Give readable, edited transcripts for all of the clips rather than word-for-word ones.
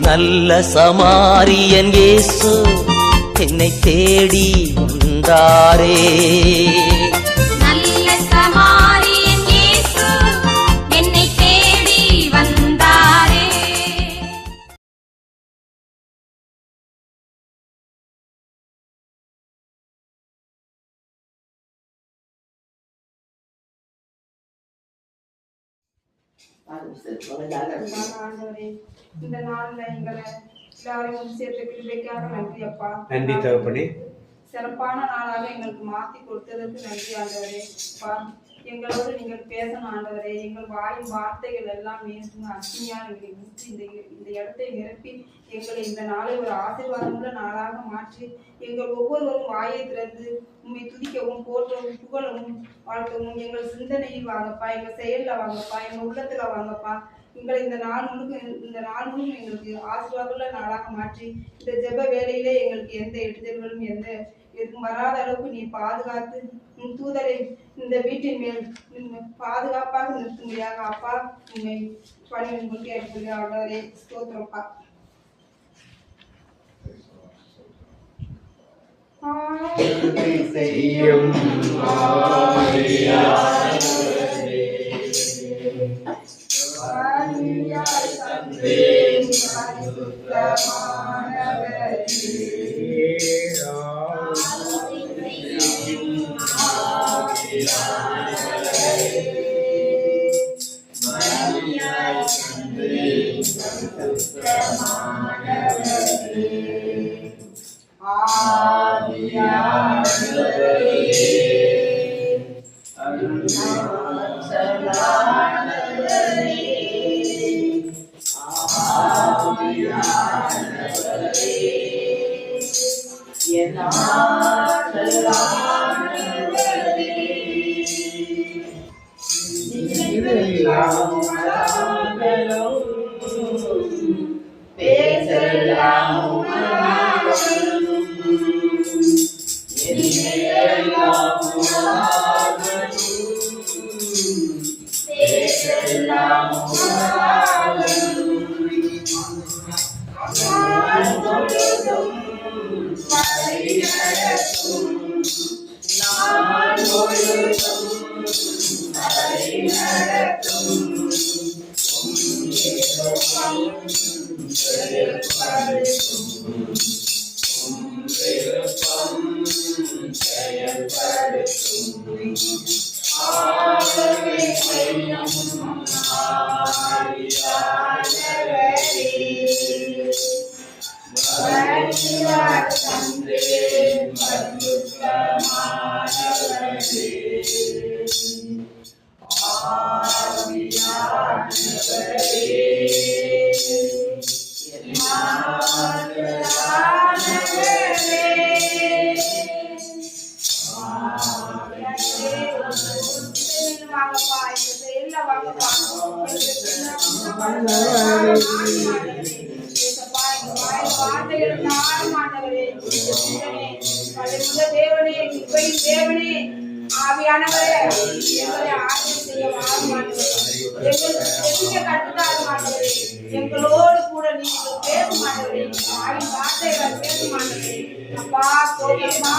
நல்ல சமாரியன் இயேசு என்னை தேடி வந்தாரே. நல்ல சமாரியன் இயேசு என்னை தேடி வந்தாரே. இந்த நாள்ல எங்களை எல்லாரையும் சேர்த்து கிருபைக்காக நன்றி அப்பா. நன்றி தகப்பனே. சிறப்பான நாளாக எங்களுக்கு மாத்தி கொடுத்ததற்கு நன்றி ஆண்டவரே. எங்களோடு நீங்கள் பேசணும் ஆண்டவரே. எங்கள் வாயின் வார்த்தைகள் எல்லாம் நேசுங்க அக்னியால் எங்களை ஊற்றி இந்த இடத்தை நிரப்பி எங்களை இந்த நாளை ஒரு ஆசீர்வாதமுள்ள நாளாக மாற்றி எங்கள் ஒவ்வொருவரும் வாயை திறந்து உண்மை துதிக்கவும் போற்றவும் புகழவும் வாழ்க்கவும் எங்கள் சிந்தனையில் வாங்கப்பா, எங்கள் செயல்ல வாங்கப்பா, எங்கள் உள்ளத்துல வாங்கப்பா. எங்களை இந்த நாள் முழுக்க எங்களுக்கு ஆசீர்வாதமுள்ள நாளாக மாற்றி இந்த ஜெப வேலையிலே எங்களுக்கு எந்த இடைஞ்சல்களும் எதுவும் வராத அளவுக்கு நீ பாதுகாத்து உன் தூதரை இந்த வீட்டின் மேல் பாதுகாப்பாக நிறுத்தும்படியாக அப்பா உண்மை பணி உங்களுக்கு ஏற்படுகிற ஆண்டவரே ஸ்தோத்திரப்பா. தேவனே ஆவியானவரே எங்களை ஆராதனை செய்ய மாட்டவரே, எங்களுக்கு கட்டுக்காது மாட்டவரே, எங்களோடு கூட நீங்கள் பேச மாட்டவரே, ஆவின் வார்த்தைகள் பேச மாட்டவரே. அப்பா கோபமா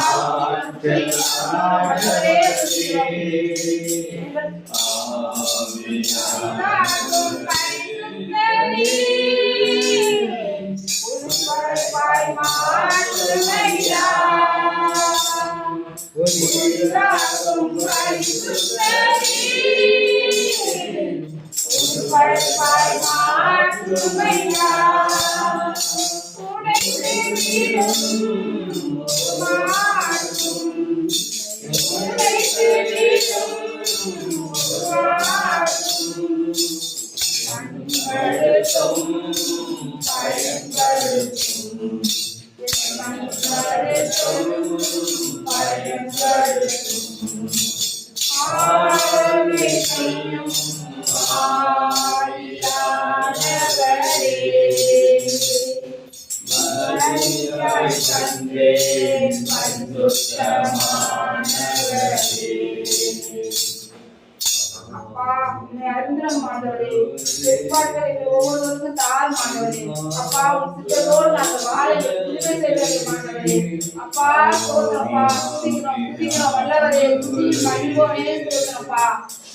உன் சித்தத்தோடு நாங்கள் வாழ கிருபை செய்வது ஆண்டவரே. அப்பா ஸ்தோத்திரப்பா, துதிக்கிறோம் வல்லவரே, துதி கழிவோனே ஸ்தோத்திரப்பா.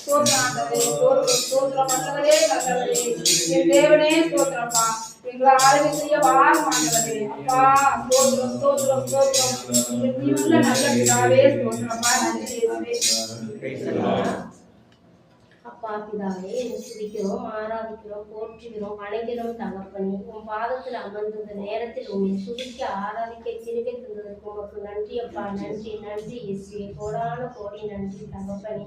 ஸ்தோத்திரம் ஆண்டவரே, ஸ்தோத்திரம் வல்லவரே நல்லவரே, என் தேவனே ஸ்தோத்திரப்பா. எங்களை ஆளுகை செய்ய வாரும் ஆண்டவரே. அப்பா ஸ்தோத்திரம் நீ நல்ல பிதாவே ஸ்தோத்திரப்பா. நன்றி இயேசுவே. அப்பா பிதாவே துதிக்கிறோம், ஆராதிக்கிறோம், போற்றுகிறோம், வணங்குகிறோம் தகப்பனே. உன் பாதத்தில் அமர்ந்த நேரத்தில் உன்னை துதிக்க ஆராதிக்க கிருபை தந்ததற்கு உமக்கு நன்றி அப்பா. நன்றி நன்றி இயேசுவே. கோடான கோடி நன்றி தகப்பனே.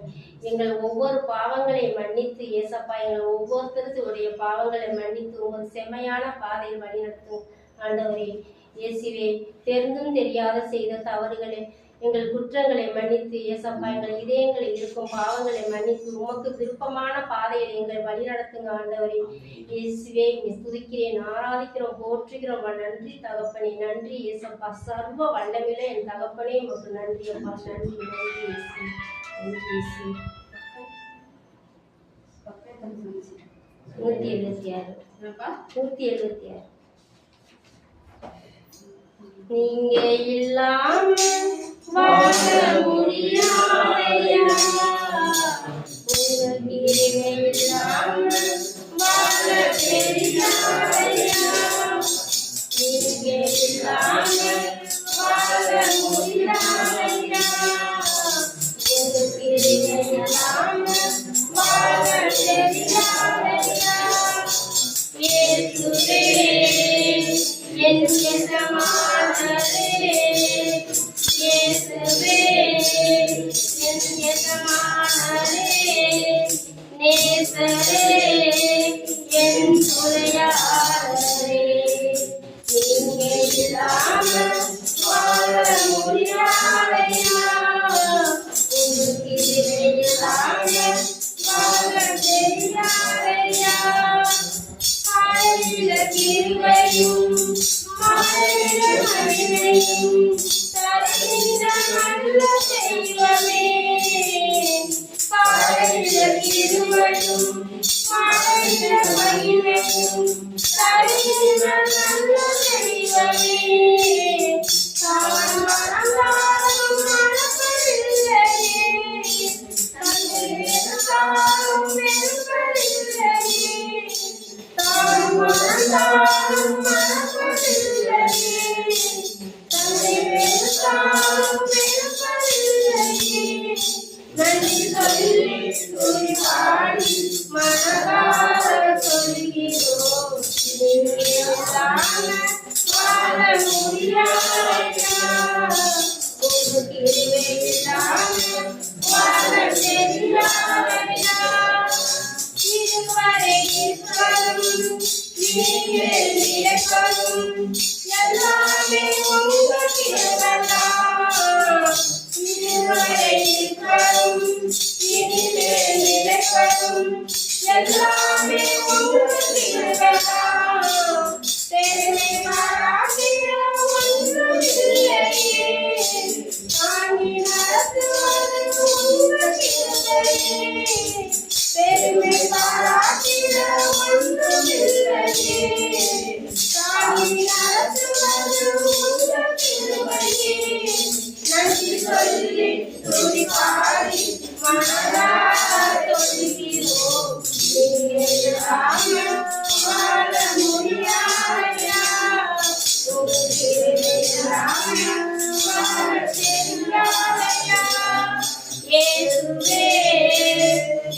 எங்கள் ஒவ்வொரு பாவங்களை மன்னித்து ஏசப்பா, எங்கள் ஒவ்வொருத்தருடைய பாவங்களை மன்னித்து உங்கள் செம்மையான பாதையில் வழிநடத்தும் ஆண்டவரே. இயேசுவே, தெரிந்தும் தெரியாத செய்த தவறுகளை எங்கள் குற்றங்களை மன்னித்து ஏசப்பா, எங்கள் இதயங்களில் இருக்கும் பாவங்களை மன்னித்து உமக்கு விருப்பமான பாதையில் எங்களை வழிநடத்துங்க ஆண்டவரே. இயேசுவே, துதிக்கிறேன், ஆராதிக்கிறோம், போற்றுகிறோம். நன்றி தகப்பனே, நன்றி ஏசப்பா. சர்வ வல்லமில்ல என் தகப்பனே, உமக்கு நன்றி அப்பா. நன்றி நன்றி இயேசு, நன்றி இயேசு. 176 176. நீங்க இல்லாம வாழ முடியாதையா, உங்க கிருபை இல்லாம வாழ தெரியாதையா. நீங்க இல்லாம வாழ முடியாதையா, உங்க கிருபை இல்லாம வாழ தெரியாதையா. இயேசுவே என் எஜமானரே, இயேசுவே என் எஜமானரே, நேசரே என் துணையாளரே. நீங்க இல்லாம வாழ முடியாதையா, உங்க கிருபை இல்லாம வாழ தெரியாதையா. ஆயிர கிருபையும் ஆயிர மகிமையும் தருகின்ற நல்ல தெய்வமே. ஆயிர கிருபையும் ஆயிர மகிமையும் தருகின்ற நல்ல தெய்வமே. தான் மறந்தாலும் மறப்பதில்லையே, தந்தை வெறுத்தாலும் வெறுப்பதில்லையே. தான் மறந்தாலும் மறப்பதில்லையே, தந்தை வெறுத்தாலும் வெறுப்பதில்லையே. நன்றி சொல்லி துதி பாடி மனதார சொல்கிறோம். நீங்க இல்லாம வாழ முடியாதையா, உங்க கிருபை இல்லாம வாழ தெரியாதையா. இதுவரை இருக்கணும் நீங்கள் இருக்கணும், எல்லாமே உங்க கிருபைதான். இதுவரை இருக்கணும் இனிமேல் நிலைக்கணும், எல்லாமே உங்க கிருபைதான். பெருமை பாராட்டிட ஒன்றுமில்லையே, தாங்கி நடத்துவது உங்க கிருபையே. பெருமை பாராட்டிட ஒன்றுமில்லையே, தாங்கி நடத்துவது உங்க கிருபையே. நன்றி சொல்லி துதி பாடி மனதார சொல்கிறோம். நீங்க இல்லாம வாழ முடியாதையா, உங்க கிருபை இல்லாம வாழ தெரியாதையா. இயேசுவே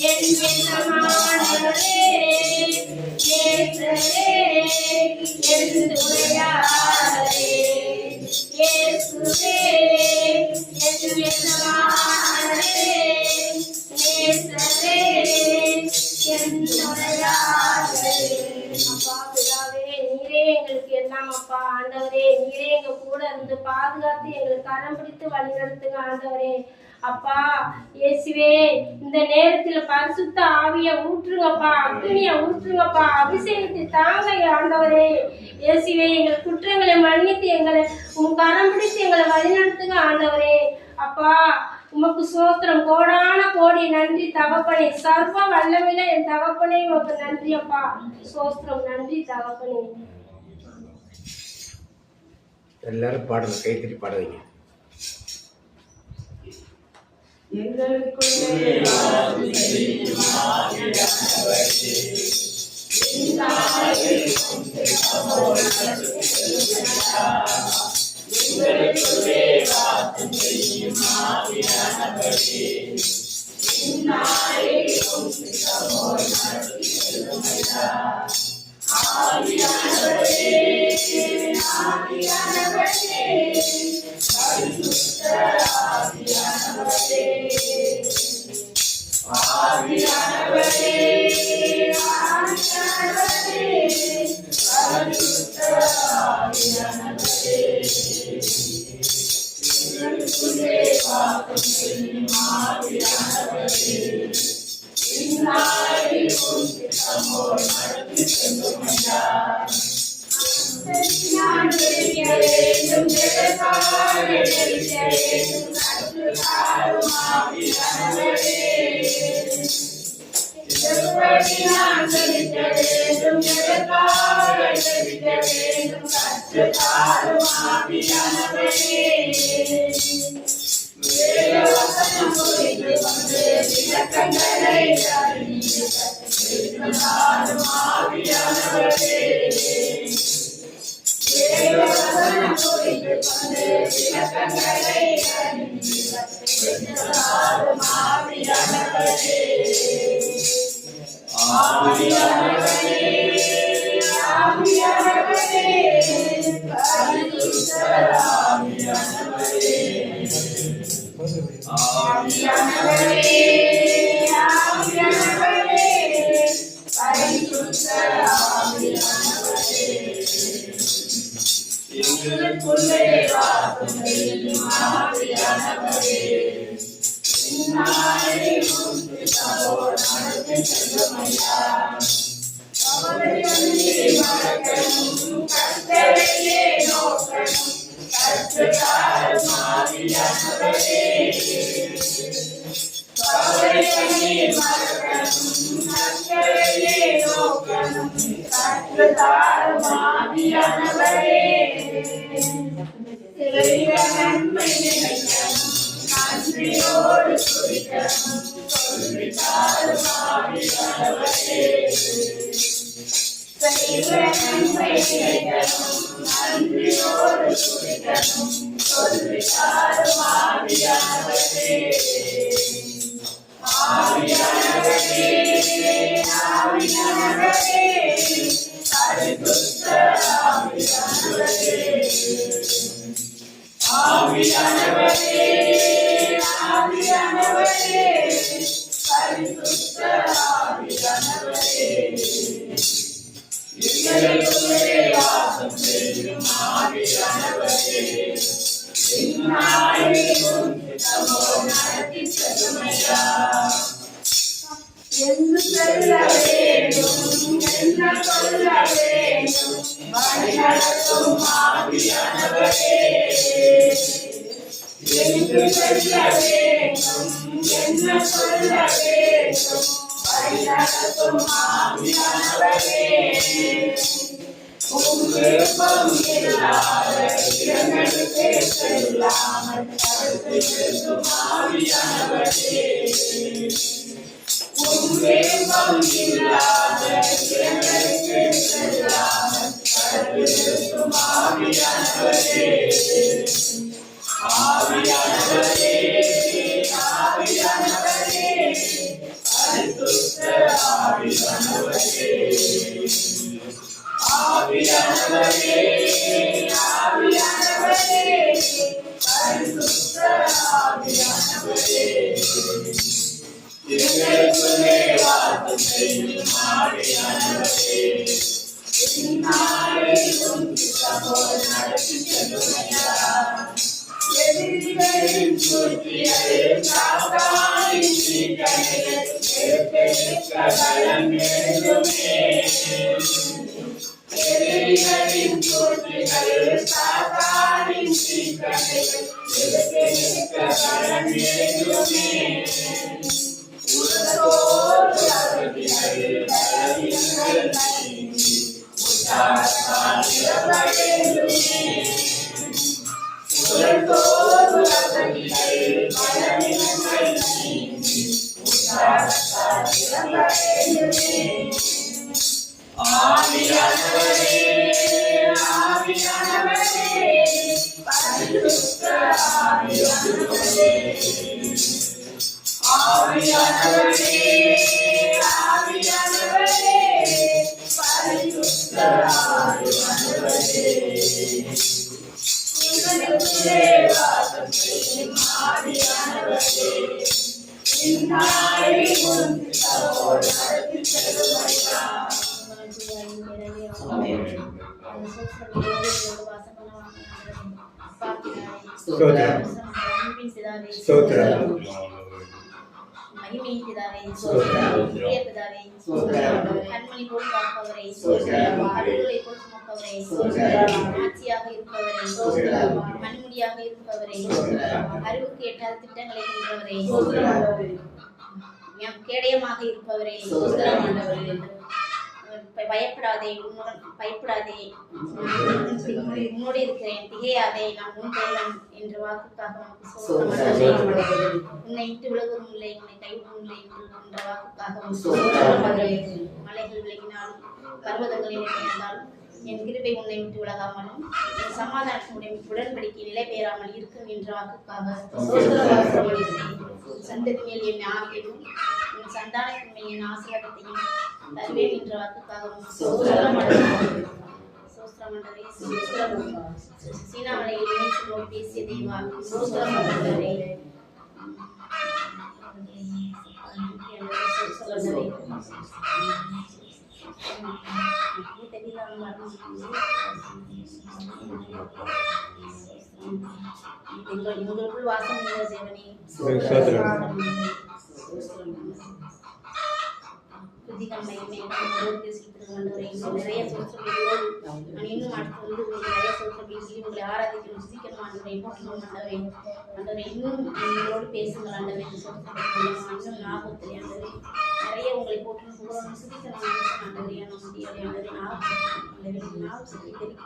என் எஜமானரே, நேசரே என் துணையாளரே. இயேசுவே என் எஜமானரே, நேசரே என் துணையாளரே. அப்பா பிதாவே, நீரே எங்களுக்கு எல்லாம் அப்பா. ஆண்டவரே, நீரே எங்க கூட இருந்து பாதுகாத்து எங்களுக்கு கரம் பிடித்து வழி நடத்துங்க ஆண்டவரே. அப்பா இயேசுவே, இந்த நேரத்தில் பரிசுத்த ஆவிய ஊற்றுங்கப்பா, அக்னிய ஊற்றுங்கப்பா, அபிஷேகத்தை தாங்க ஆண்டவரே. இயேசுவே, எங்கள் குற்றங்களை மன்னித்து எங்களை உன் கரம் பிடித்து எங்களை வழிநடத்துங்க ஆண்டவரே. அப்பா உமக்கு சோத்திரம், கோடான கோடி நன்றி தகப்பனே. சர்வ வல்லமையில என் தகப்பனே உமக்கு நன்றி அப்பா. சோத்திரம், நன்றி தகப்பனே. எல்லாரும் பாடணும், கைத்தறி பாட வைங்க. எங்களுக்குள்ளே வாசல்களோடு வாசம் பண்ணுவாங்க. அப்பா பிதாவே, ஸ்தோத்திரம். அன்பின் பிதாவே, ஸ்தோத்திரம். மகிமையின் பிதாவே, ஸ்தோத்திரம். பிரிய பிதாவே, கண்மணி போல் காப்பவரே, ஸ்தோத்திரம். அருள்களை போல் சுமப்பவரே, ஸ்தோத்திரம். ஆட்சியாக இருப்பவரே, ஸ்தோத்திரம். மணிமுடியாக இருப்பவரே, ஸ்தோத்திரம். அறிவுக்கு எட்டாத திட்டங்களை கொண்டவரே, ஸ்தோத்திரம். கேடயமாக இருப்பவரே, ஸ்தோத்திரம். பயப்படாதே, பயப்படாதே, உன்னோடு இருக்கிறேன், திகையாதே, நான் உன் தேவன் என்ற வாக்குக்காக உனக்கு ஸ்தோத்திரம். உன்னை விட்டு விலகுவதும் இல்லை, உன்னை கைவிடுவதும் இல்லை என்ற வாக்குக்காக உனக்கு ஸ்தோத்திரம். மலைகள் விலகினாலும் பர்வதங்களில் நினைந்தாலும் என் கிருபை உன்னை விட்டு விலகாமலும் என் சமாதானத்தினுடைய உடன்படிக்கை நிலை பெறாமல் இருக்கும் என்ற வாக்குக்காக சந்ததி மேல் என் ஆவியையும் என் சந்தானத்தின் மேல் என் ஆசீர்வாதத்தையும் தருவேன் என்ற வாக்குக்காக சீனாமலையில் இணைச்சலோடு பேசிய தெய்வா எங்களுக்குள் வாசம் செய்கிற தேவனே, நிறைய சொல்றோம். நான் இன்னும் அடுத்து வந்து நிறைய சொல்றோம். உங்களை ஆராதிக்கணும், சிரிக்கணும் ஆண்டவரை, போற்றணும் ஆண்டவரை. ஆண்டவரை இன்னும் எங்களோடு பேசுங்கள் ஆண்டவரை. இன்னும் ஞாபகத்தில் ஆண்டவரை நிறைய உங்களை போற்றணும், புகழணும், சிரிக்கணும் ஆண்டவரை. முடியாது ஆண்டவரை நாவு சொல்லி தெரிவிக்க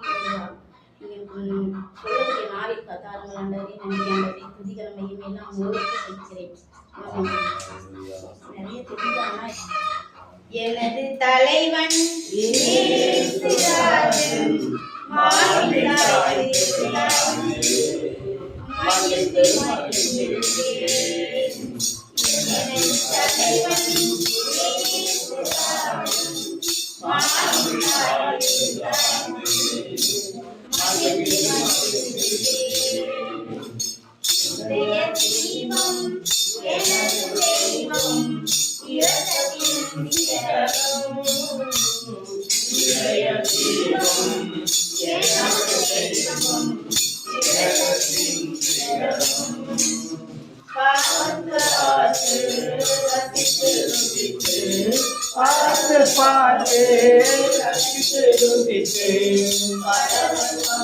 சொல்லக்கூடிய நாவில் தாருங்கள் ஆண்டவரை. நன்றி ஆண்டவரை. துதிக்கிழமையும் எல்லாம் உங்களுக்கு சொல்கிறேன். நிறைய தெரிந்தானா எனது தலைவன் இயேசுராஜன் மாநிலராஜன் மகிழ்ந்து எனது தலைவன் இயேசுராஜன் மாநிலராஜன் மகிழ்ந்து தெய்வம் எனது தெய்வம் இரத்தத்தின் சிகரம் எனது தெய்வம் இரத்தத்தின் சிகரம் பார்த்து ரசித்து ருசித்து பார்த்து ரசித்து ருசித்து பரவசம்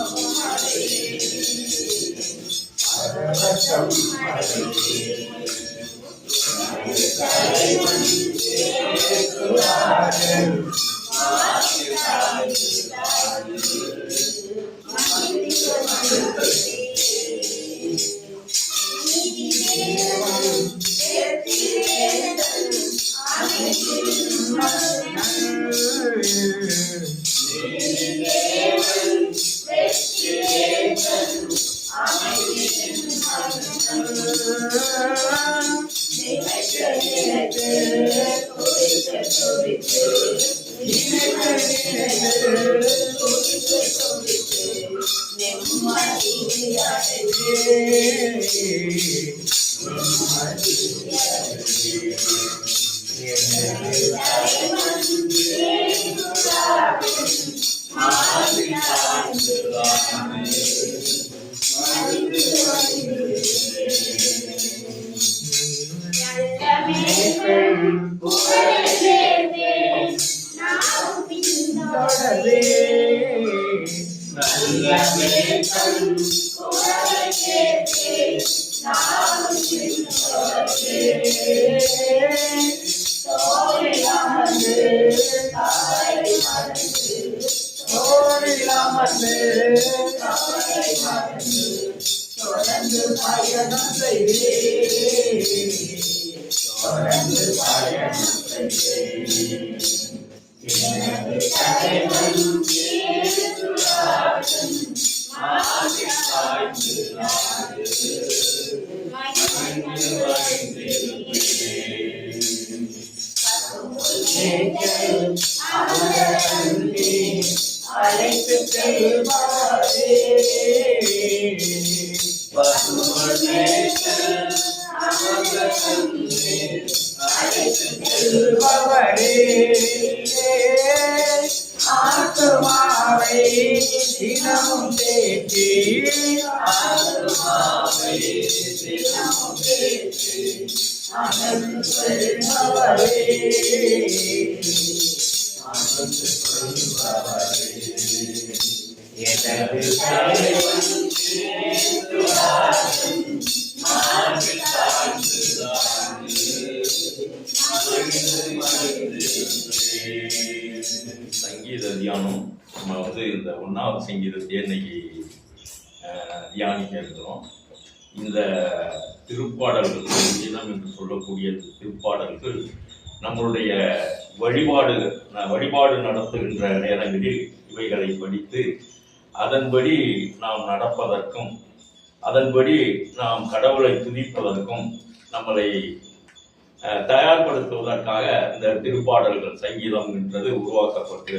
ஆத்மாவை தினமும் தேற்றி ஆத்மாவை தினமும் தேற்றி ஆனந்து கொள்பவரே ஆனந்து கொள்பவரே எனது தலைவன் சங்கீத தியானம் நம்ம இந்த 1வது சங்கீதத்தை இன்னைக்கு தியானிக்க இருக்கிறோம். இந்த திருப்பாடல்கள் சங்கீதம் என்று சொல்லக்கூடிய திருப்பாடல்கள் நம்மளுடைய வழிபாடு நடத்துகின்ற நேரங்களில் இவைகளை படித்து அதன்படி நாம் நடப்பதற்கும் அதன்படி நாம் கடவுளை துதிப்பதற்கும் நம்மளை தயார்படுத்துவதற்காக இந்த திருப்பாடல்கள் சங்கீதம் என்றது உருவாக்கப்பட்டு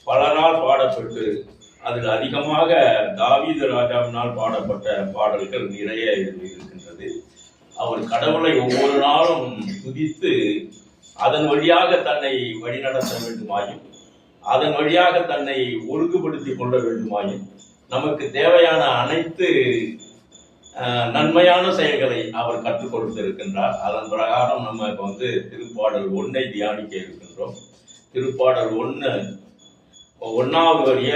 பலரால் பாடப்பட்டு அதில் அதிகமாக தாவீது ராஜாவினால் பாடப்பட்ட பாடல்கள் நிறைய இருக்கின்றது. அவர் கடவுளை ஒவ்வொரு நாளும் துதித்து அதன் வழியாக தன்னை வழிநடத்த வேண்டுமாயும் அதன் வழியாக தன்னை ஒழுங்குபடுத்தி கொள்ள வேண்டுமாயும் நமக்கு தேவையான அனைத்து நன்மையான செயல்களை அவர் கற்றுக் கொடுத்திருக்கின்றார். அதன் பிரகாரம் நம்ம இப்போ திருப்பாடல் 1 தியானிக்க இருக்கின்றோம். திருப்பாடல் 1வது வரிய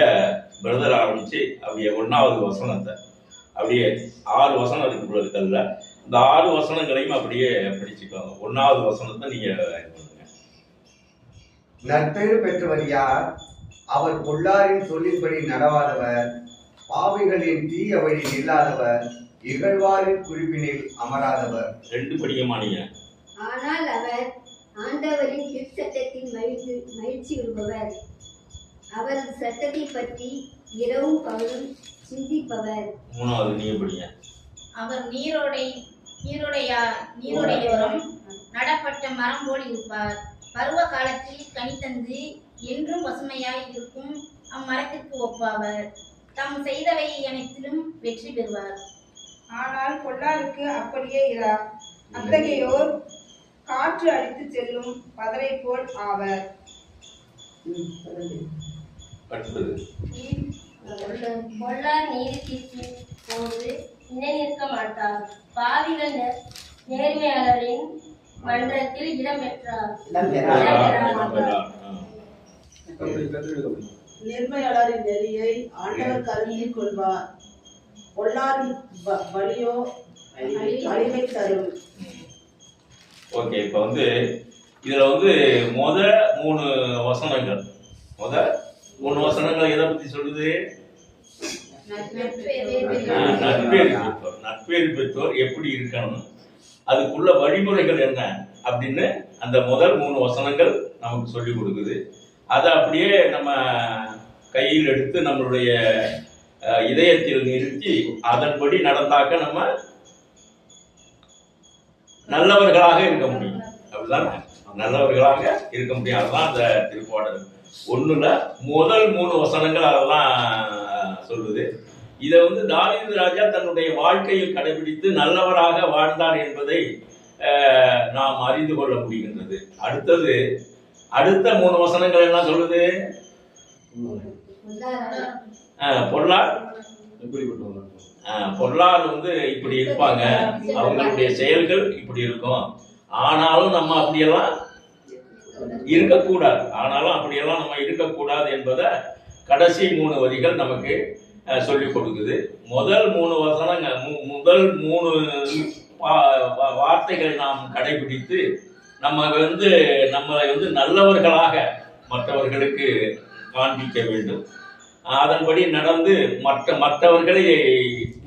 பிரதர் ஆரம்பிச்சு அப்படியே 1வது வசனத்தை அப்படியே 6 வசனம் இருக்குல்ல, இந்த 6 வசனங்களையும் அப்படியே படிச்சுக்கோங்க. 1வது வசனத்தை நீங்க நற்பெயர் பெற்றவர் யார்? அவர் பொல்லாரின் சொல்லின்படி நடவாதவர், பாவிகளின் தீய வழி இல்லாதவர், இகழ்வாரின் குறிப்பினில் அமராதவர். 2 படிக்கமானீங்க. ஆனால் அவர் ஆண்டவரின் திருச்சட்டத்தில் மகிழ்ச்சி விடுபவர், அவரது சட்டத்தை பற்றி இரவும் பகலும் சிந்திப்பவர். 3வது நீங்க படிங்க. அவர் நீரோடையோரம் நடப்பட்ட மரம் போல் இருப்பார். பருவ காலத்தில் கனி தந்து என்றும் பசுமையாய் இருக்கும் அம்மரத்திற்கு ஒப்பாவர். தாம் செய்தவை அனைத்திலும் வெற்றி பெறுவார். ஆனால் பொல்லாருக்கு அப்படியே இரார். அத்தகையோர் காற்று அடித்து செல்லும் பதரை போல் ஆவர். பொல்லார் நீதிக்கு போது நிலை நிற்க மாட்டார். பாவிகள் நேர்மையாளரின் மன்றத்தில் இடம் பெற்றார். நேர்மையாளரின் நெறியை ஆண்டவர் கருத்தில் கொள்வார். பொல்லாரின் வழியோ அழிவை தரும். ஓகே, இப்போ இதுல முத 3 வசனங்கள் எதை பத்தி சொல்லுது? நற்பேறு பெற்றோர் எப்படி இருக்கணும், அதுக்குள்ள வழிமுறைகள் என்ன அப்படின்னு அந்த முதல் 3 வசனங்கள் நமக்கு சொல்லி கொடுக்குது. அதை அப்படியே நம்ம கையில் எடுத்து நம்மளுடைய இதயத்தில் நிறுத்தி அதன்படி நடந்தாக்க நம்ம நல்லவர்களாக இருக்க முடியும். அப்படிதான் நல்லவர்களாக இருக்க முடியும். அதுதான் அந்த திருப்பாடல் 1ல முதல் 3 வசனங்கள் அதெல்லாம் சொல்லுது. இதை தாவீது ராஜா தன்னுடைய வாழ்க்கையில் கடைபிடித்து நல்லவராக வாழ்ந்தார் என்பதை நாம் அறிந்து கொள்ள முடிகின்றது. அடுத்த 3 வசனங்கள் என்ன சொல்லுது? பொருளார் இப்படி இருப்பாங்க, அவங்களுடைய செயல்கள் இப்படி இருக்கும், ஆனாலும் நம்ம அப்படியெல்லாம் இருக்கக்கூடாது என்பதை கடைசி 3 வரிகள் நமக்கு சொல்லிக் கொடுக்குது. முதல் 3 வசனங்கள் முதல் 3 வார்த்தைகளை நாம் கடைபிடித்து நம்மளை நல்லவர்களாக மற்றவர்களுக்கு காண்பிக்க வேண்டும். அதன்படி நடந்து மற்றவர்களை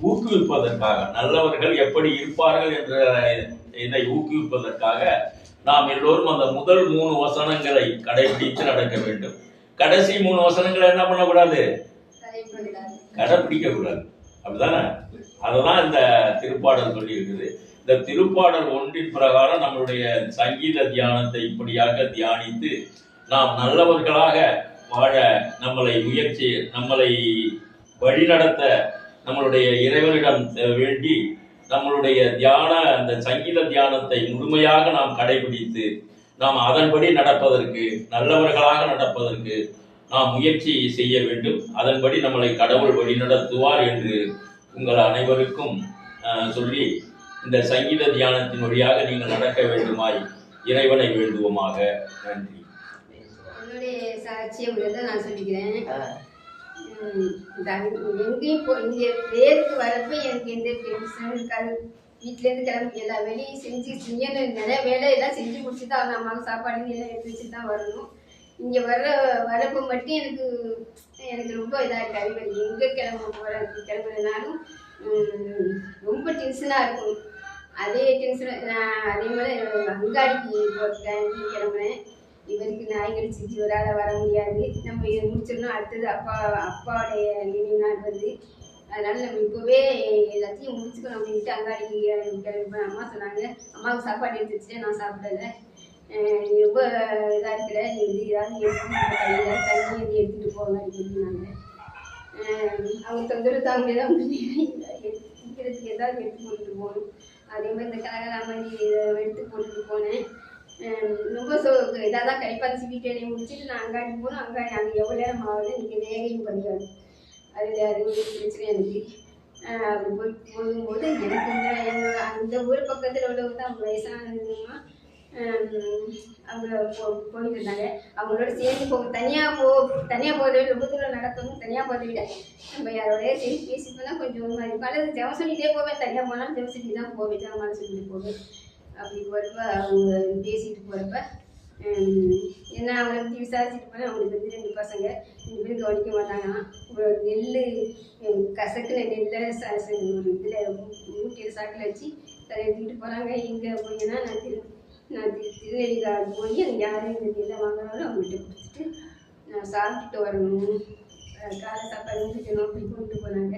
ஊக்குவிப்பதற்காக, நல்லவர்கள் எப்படி இருப்பார்கள் என்ற இதை ஊக்குவிப்பதற்காக நாம் எல்லோரும் அந்த முதல் 3 வசனங்களை கடைபிடித்து நடக்க வேண்டும். கடைசி 3 வசனங்களை என்ன பண்ணக்கூடாது? கடைபிடிக்க கூடாது. அப்படிதானே? அததான் இந்த திருப்பாடல் சொல்லி இருக்குது. இந்த திருப்பாடல் 1 பிரகாரம் நம்மளுடைய சங்கீத தியானத்தை இப்படியாக தியானித்து நாம் நல்லவர்களாக வாழ நம்மளை வழிநடத்த நம்மளுடைய இறைவனிடம் வேண்டி நம்மளுடைய அந்த சங்கீத தியானத்தை முழுமையாக நாம் கடைபிடித்து நாம் அதன்படி நடப்பதற்கு, நல்லவர்களாக நடப்பதற்கு நாம் முயற்சி செய்ய வேண்டும். அதன்படி நம்மளை கடவுள் வழிநடத்துவார் என்று உங்கள் அனைவருக்கும் சொல்லி இந்த சங்கீத தியானத்தின் வழியாக நீங்கள் நடக்க வேண்டுமாய் இறைவனை வேண்டுவோமாக. நன்றி. என்னுடைய சாட்சியம் நான் சொல்லிக்கிறேன். எங்கேயும் இங்கே பேருக்கு வரப்ப எனக்கு எந்த டென்ஷனும் இருக்காது. வீட்டிலேருந்து கிளம்பி எல்லா வேலையும் செய்யணும். நிறைய வேலையெல்லாம் செஞ்சு முடிச்சு தான் அவங்க அம்மாவுக்கு சாப்பாடு எல்லாம் எடுத்து வச்சு தான் வரணும். இங்கே வரப்போ மட்டும் எனக்கு ரொம்ப இதாக இருக்குது. அறிவழி எங்கே கிளம்புறதுனாலும் ரொம்ப டென்ஷனாக இருக்கும். அதே டென்ஷன் நான் அதே மாதிரி அங்காடிக்கு போகிறேன் கிளம்புறேன். இவருக்கு நாய்கள் செஞ்சு இவரால் வர முடியாது. நம்ம இதை முடிச்சிடணும். அடுத்தது அப்பாவுடைய நினைவு நாள் வருது. அதனால் நம்ம இப்போவே எல்லாத்தையும் முடிச்சுக்கணும் அப்படின்ட்டு அங்காடிக்கு கிளம்பி அம்மா சொன்னாங்க, அம்மாவுக்கு சாப்பாடு எடுத்து வச்சுட்டு நான் சாப்பிடலை, ரொம்ப இதாக இருக்கிற நீ ஏதாவது எடுத்துட்டு கையில் தண்ணி எது எடுத்துகிட்டு போங்க அப்படின்னாங்க. அவங்க தொந்தரவு தாங்க தான் சீக்கிரத்துக்கு ஏதாவது எடுத்து போட்டுட்டு போகணும். அதே மாதிரி இந்த கலகலாமணி எடுத்து போட்டுட்டு போனேன். ரொம்ப இதாக தான் கைப்பாசி வீட்டு வேலையை முடிச்சுட்டு நான் அங்காடி போகணும். அங்கே எவ்வளோ நேரம் ஆகுது நீங்கள் வேலையும் பண்ணியாது. அது ஒரு பிரச்சனை எனக்கு. அப்படி போகும்போது எனக்கு என்னோட அந்த ஊர் பக்கத்தில் உள்ளவங்க தான் வயசானதுமா அவங்க போயிட்டு இருந்தாங்க. அவங்களோட சேர்ந்து தனியாக போகிறத விட ரொம்ப தூரம் நடக்கணும். தனியாக போகிறத விட நம்ம யாரோடய சேர்ந்து பேசி போனால் கொஞ்சம் காலையில் ஜெபம் சொல்லிகிட்டே போவேன். தனியாக போனாலும் ஜெபம் சொல்லி தான் போவேன். ஜெபமானு சொல்லிட்டு போவேன். அப்படி போகிறப்ப அவங்க பேசிட்டு போகிறப்ப என்ன அவங்களை பற்றி விசாரிச்சுட்டு போனேன். அவங்களுக்கு வந்து 2 பசங்க, 2 பேரும் கவனிக்க மாட்டாங்கன்னா நெல் கசக்குன நெல்லை ஒரு இதில் மூட்டையில் சாக்கில் வச்சு அதை எடுத்துக்கிட்டு போகிறாங்க. எங்கே போனீங்கன்னா நான் திருநெல்வேலி போய் அங்கே யாரும் இந்த நெல்லை வாங்கினாலும் அவங்கள்ட்ட கொடுத்துட்டு நான் சாப்பிட்டுட்டு வரணும், காலை சாப்பாடு முடிக்கணும் அப்படி கொண்டு போனாங்க.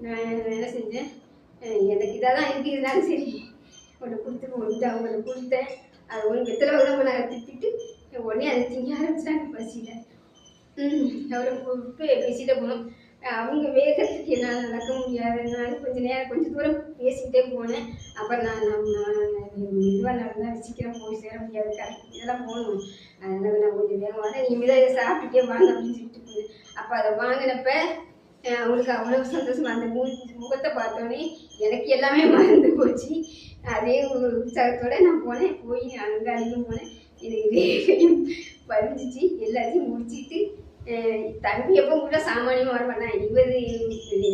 நான் என்ன செஞ்சேன், எனக்கு இதாக தான் இருக்குது, இருந்தாலும் சரி ஒன்று கொடுத்து அவங்களுக்கு கொடுத்தேன். அது ஒன்று எத்தனை உடம்பு நான் திட்டிட்டு உடனே அதை திங்க ஆரம்பிச்சாங்க பசியில். அவரை கூப்பிட்டு பேசிகிட்டே போனோம். அவங்க வேகத்துக்கு என்னால் நடக்க முடியாதுனால கொஞ்சம் தூரம் பேசிக்கிட்டே போனேன். அப்புறம் நான் இதுவாக நடந்தால் சீக்கிரம் போய் சேர முடியாது, கரெக்ட் இதெல்லாம் போகணும், அதனால் நான் கொஞ்சம் வேகமாக தான் நீங்கள் தான் இதை சாப்பிட்டுட்டே வாங்க அப்படின்னு சொல்லிட்டு போனேன். அப்போ அதை வாங்கினப்ப அவங்களுக்கு அவ்வளோ சந்தோஷமா, அந்த முகத்தை பார்த்தோன்னே எனக்கு எல்லாமே மறந்து போச்சு. அதே ஒரு உற்சாகத்தோடு நான் போய் அங்காடியும் போனேன். எனக்கு வேலையும் பதிஞ்சிச்சு. எல்லாத்தையும் முடிச்சுட்டு தம்பி எப்போ கூட சாமானியமாக வரமாட்டேன். இவர்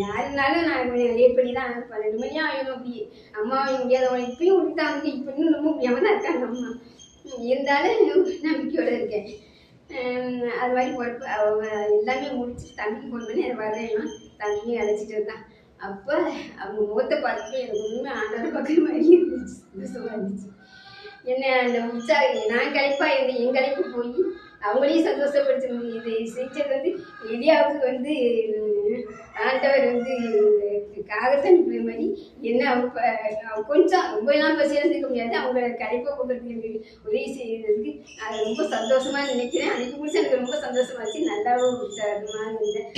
யாருனாலும் நான் கொஞ்சம் லேட் பண்ணி தான் 12 மணி ஆகிடும். அப்படி அம்மா முடியாதவங்க இப்பயும் விட்டுட்டாங்க. இப்போ இன்னும் ரொம்ப முடியாமல் தான் இருக்காங்க அம்மா. இருந்தாலும் நம்பிக்கையோடு இருக்கேன். அது மாதிரி போகிறப்ப அவங்க எல்லாமே முடிச்சுட்டு தம்பிக்கு ஃபோன் பண்ணி அதை வரேன்னா தம்பியும் அழைச்சிட்டு இருந்தான். அப்போ அவங்க முகத்தை பார்த்துட்டு எனக்கு ஒன்றுமே ஆண்டவர் பக்கம் மாதிரி இருந்துச்சு, சந்தோஷமாக இருந்துச்சு. என்ன அந்த உற்சாகம் நான் களைப்பாக இருந்தேன், என் களைப்பு போய் அவங்களையும் சந்தோஷப்படுத்த இதை செஞ்சது வந்து எலியாவுக்கு ஆண்டவர் காகத்தை அனுப்புற மாதிரி என்ன அவங்க கொஞ்சம் ரொம்ப நாள் பசி இருந்துக்க முடியாது. அவங்க களைப்பை போகிறதுக்கு உதவி செய்யறதுக்கு அது ரொம்ப சந்தோஷமாக நினைக்கிறேன். அன்றைக்கி முடிச்சு எனக்கு ரொம்ப சந்தோஷமாச்சு, நல்லாவும் உற்சாகமாக இருந்தேன்.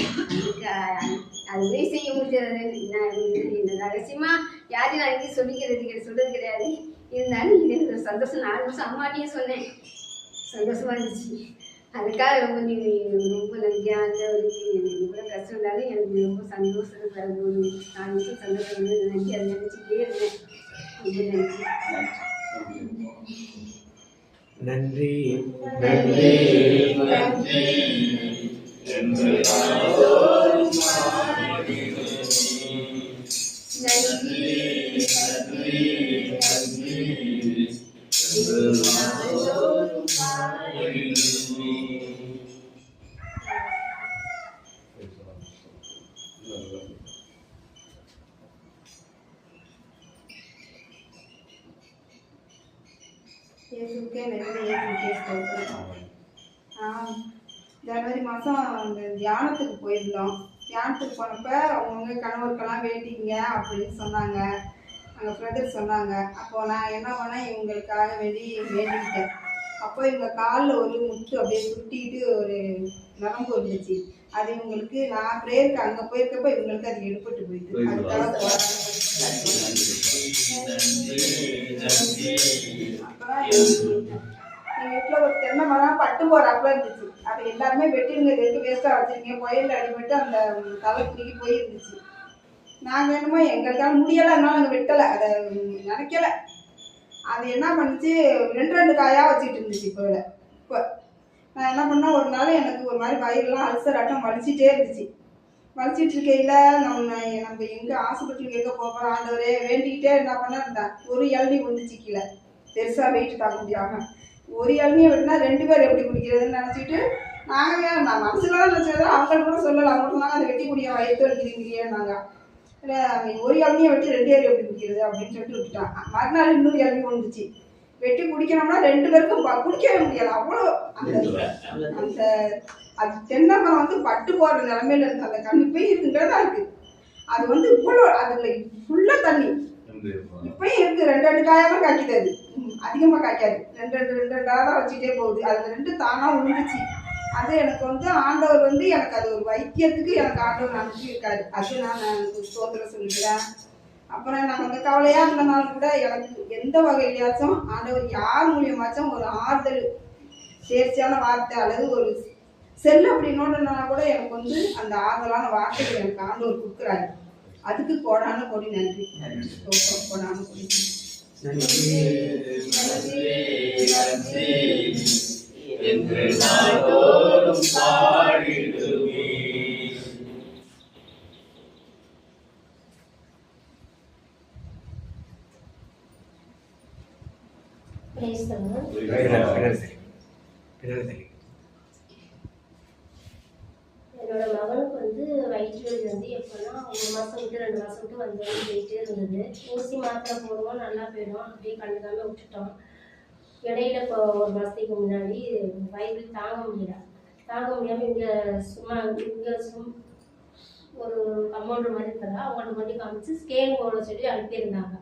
அது உதவி செய்ய முடியாது. நான் ரகசியமாக யாரையும் நான் எங்கேயும் சொல்கிறது கிடையாது. இருந்தாலும் இது எனக்கு ஒரு சந்தோஷம். 4 வருஷம் அம்மாட்டையும் சொன்னேன், சந்தோஷமாக இருந்துச்சு. அதுக்காக ரொம்ப நன்றியாக ஆண்டவருக்கு. எனக்கு இவ்வளோ கஷ்டம் இருந்தாலும் எனக்கு ரொம்ப சந்தோஷம். ஒரு 4 வருஷம் சந்தோஷம் வந்து நன்றி. அதை நினச்சிக்கிட்டே இருந்தேன். ரொம்ப நன்றி. நன்றி நன்றி என்று ஜனவரி மாதம் அந்த தியானத்துக்கு போயிருந்தோம். தியானத்துக்கு போனப்போ அவங்கவுங்க கணவருக்கெல்லாம் வேண்டிங்க அப்படின்னு சொன்னாங்க. அங்கே பிரதர் சொன்னாங்க. அப்போது நான் என்ன பண்ணேன், இவங்களுக்காக வேண்டிக்கிட்டேன். அப்போ இவங்க காலில் ஒரு முட்டு அப்படியே சுட்டிக்கிட்டு ஒரு நரம்பு இருந்துச்சு. அது இவங்களுக்கு நான் ப்ரேயருக்கு அங்கே போயிருக்கப்போ இவங்களுக்கு அது எடுப்பட்டு போயிட்டு அதுக்காக அப்போதான் எங்கள் வீட்டில் ஒரு தென்னை மரம் பட்டு போகிறாப்புல இருந்துச்சு. அதை எல்லாருமே வெட்டிடுங்க, எதுக்கு வேஸ்ட்டாக வச்சுருக்கீங்க, புயலில் அடிபட்டு அந்த தலை தூக்கி போயிருந்துச்சு. நாங்கள் என்னமோ எங்களுக்கான முடியலை, அதனால நாங்கள் வெட்டலை, அதை நினைக்கலை. அது என்ன பண்ணிச்சு, 2 காயாக வச்சுக்கிட்டு இருந்துச்சு. இப்போ நான் என்ன பண்ணேன், ஒரு நாள் எனக்கு ஒரு மாதிரி வயிறுலாம் அல்சர் ஆட்டம் வலிச்சிட்டே இருந்துச்சு. வலிச்சிட்டு இருக்கையில் நம்ம எங்கே ஹாஸ்பிட்டலுக்கு எங்கே போகிறோம் ஆண்டவரே வேண்டிக்கிட்டே என்ன இருந்தேன். ஒரு இளநீ விழுந்துச்சு கீழே, பெருசாக வெயிட் தாக்க முடியாமல். ஒரு இளநியை வெட்டினா 2 பேர் எப்படி குடிக்கிறதுன்னு நினச்சிட்டு நான் மனசுல தான் நினச்சது, அவங்கள்ட்ட கூட சொல்லலை. அவங்க சொன்னாங்க அதை வெட்டி குடிய வயிற்று வலிக்கிறீங்க. நாங்கள் இல்லை, ஒரு இளநியை வெட்டி 2 பேர் எப்படி குடிக்கிறது அப்படின்னு சொல்லிட்டு விட்டுட்டான். மறுநாள் இன்னொரு இளநீ விழுந்துச்சு. வெட்டி குடிக்கணும்னா 2 பேருக்கும் குடிக்கவே முடியாது. அவ்வளோ அந்த அது தென்னை மரம் வந்து பட்டு போடுற நிலைமையில இருக்கு. அந்த கண்ணு போய் இருக்குன்றதா இருக்கு. அது இவ்வளோ அதுல ஃபுல்லாக தண்ணி இப்பயும் இருக்கு. 2 காயாக காய்க்குது. அது அதிகமாக காய்க்காது. 2 தான் வச்சுட்டே போகுது. அதுல 2 தானா விழுந்துச்சு. அது எனக்கு ஆண்டவர் எனக்கு அது ஒரு வைத்தியத்துக்கு எனக்கு ஆண்டவர் அனுப்பி இருக்காரு. அது நான் ஸ்தோத்திரம் சொல்லிக்கிறேன். அப்புறம் நான் கவலையா இருந்தனாலும் கூட எனக்கு எந்த வகையிலாச்சும் ஆண்டவர் யார் மூலியமாச்சும் ஒரு ஆறுதல் சேர்ச்சியான வார்த்தை அல்லது ஒரு செல் அப்படி நோண்டனா கூட எனக்கு அந்த ஆறுதலான வார்த்தைகள் எனக்கு ஆண்டவர் கொடுக்குறாரு. அதுக்கு கோடான கோடி நன்றி. கோடான கோடி Praise the Lord. என்னோட மகனுக்கு வயிற்று வலி எப்போன்னா 1 மாதம் விட்டு 2 மாதம் விட்டு போயிட்டே இருந்தது. ஊசி மாத்திரை போடுவோம், நல்லா போயிடும். அப்படியே கண்டுக்காம விட்டுட்டோம். இடையில இப்போ 1 மாதத்துக்கு முன்னாடி வயிறு தாங்க முடியாமல் இங்கே ஒரு கம்பவுண்டர் மாதிரி இருக்கிறதா அவங்கள்ட்ட கொண்டு காமிச்சு ஸ்கேன் போட சொல்லி அனுப்பியிருந்தாங்க.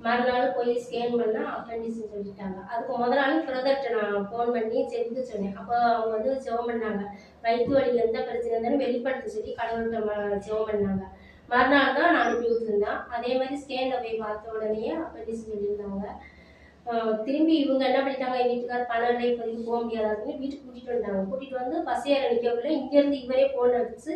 மறுநாள் போய் ஸ்கேன் பண்ணால் அப்பெண்டிக்ஸ்னு சொல்லிட்டாங்க. அதுக்கு முதல் நாள் பிரதர்கிட்ட நான் ஃபோன் பண்ணி செஞ்சு சொன்னேன். அப்போ அவங்க ஜெபம் பண்ணாங்க. வயிற்று வலி எந்த பிரச்சனை இருந்தாலும் வெளிப்படுத்த சொல்லி கடவுள்கிட்ட ஜெபம் பண்ணாங்க. மறுநாள் தான் நான் அனுப்பி விட்டுருந்தேன். அதே மாதிரி ஸ்கேனில் போய் பார்த்த உடனே அப்பெண்டிக்ஸ் சொல்லியிருந்தாங்க. திரும்பி இவங்க என்ன பண்ணிட்டாங்க, என் வீட்டுக்கார் பணம் இல்லை, இப்போதைக்கு போக முடியாதான்னு வீட்டுக்கு கூட்டிகிட்டு வந்தாங்க. கூட்டிகிட்டு வந்து பசியார நிற்கக்குள்ள இங்கேருந்து இவரே ஃபோன் அடிச்சு,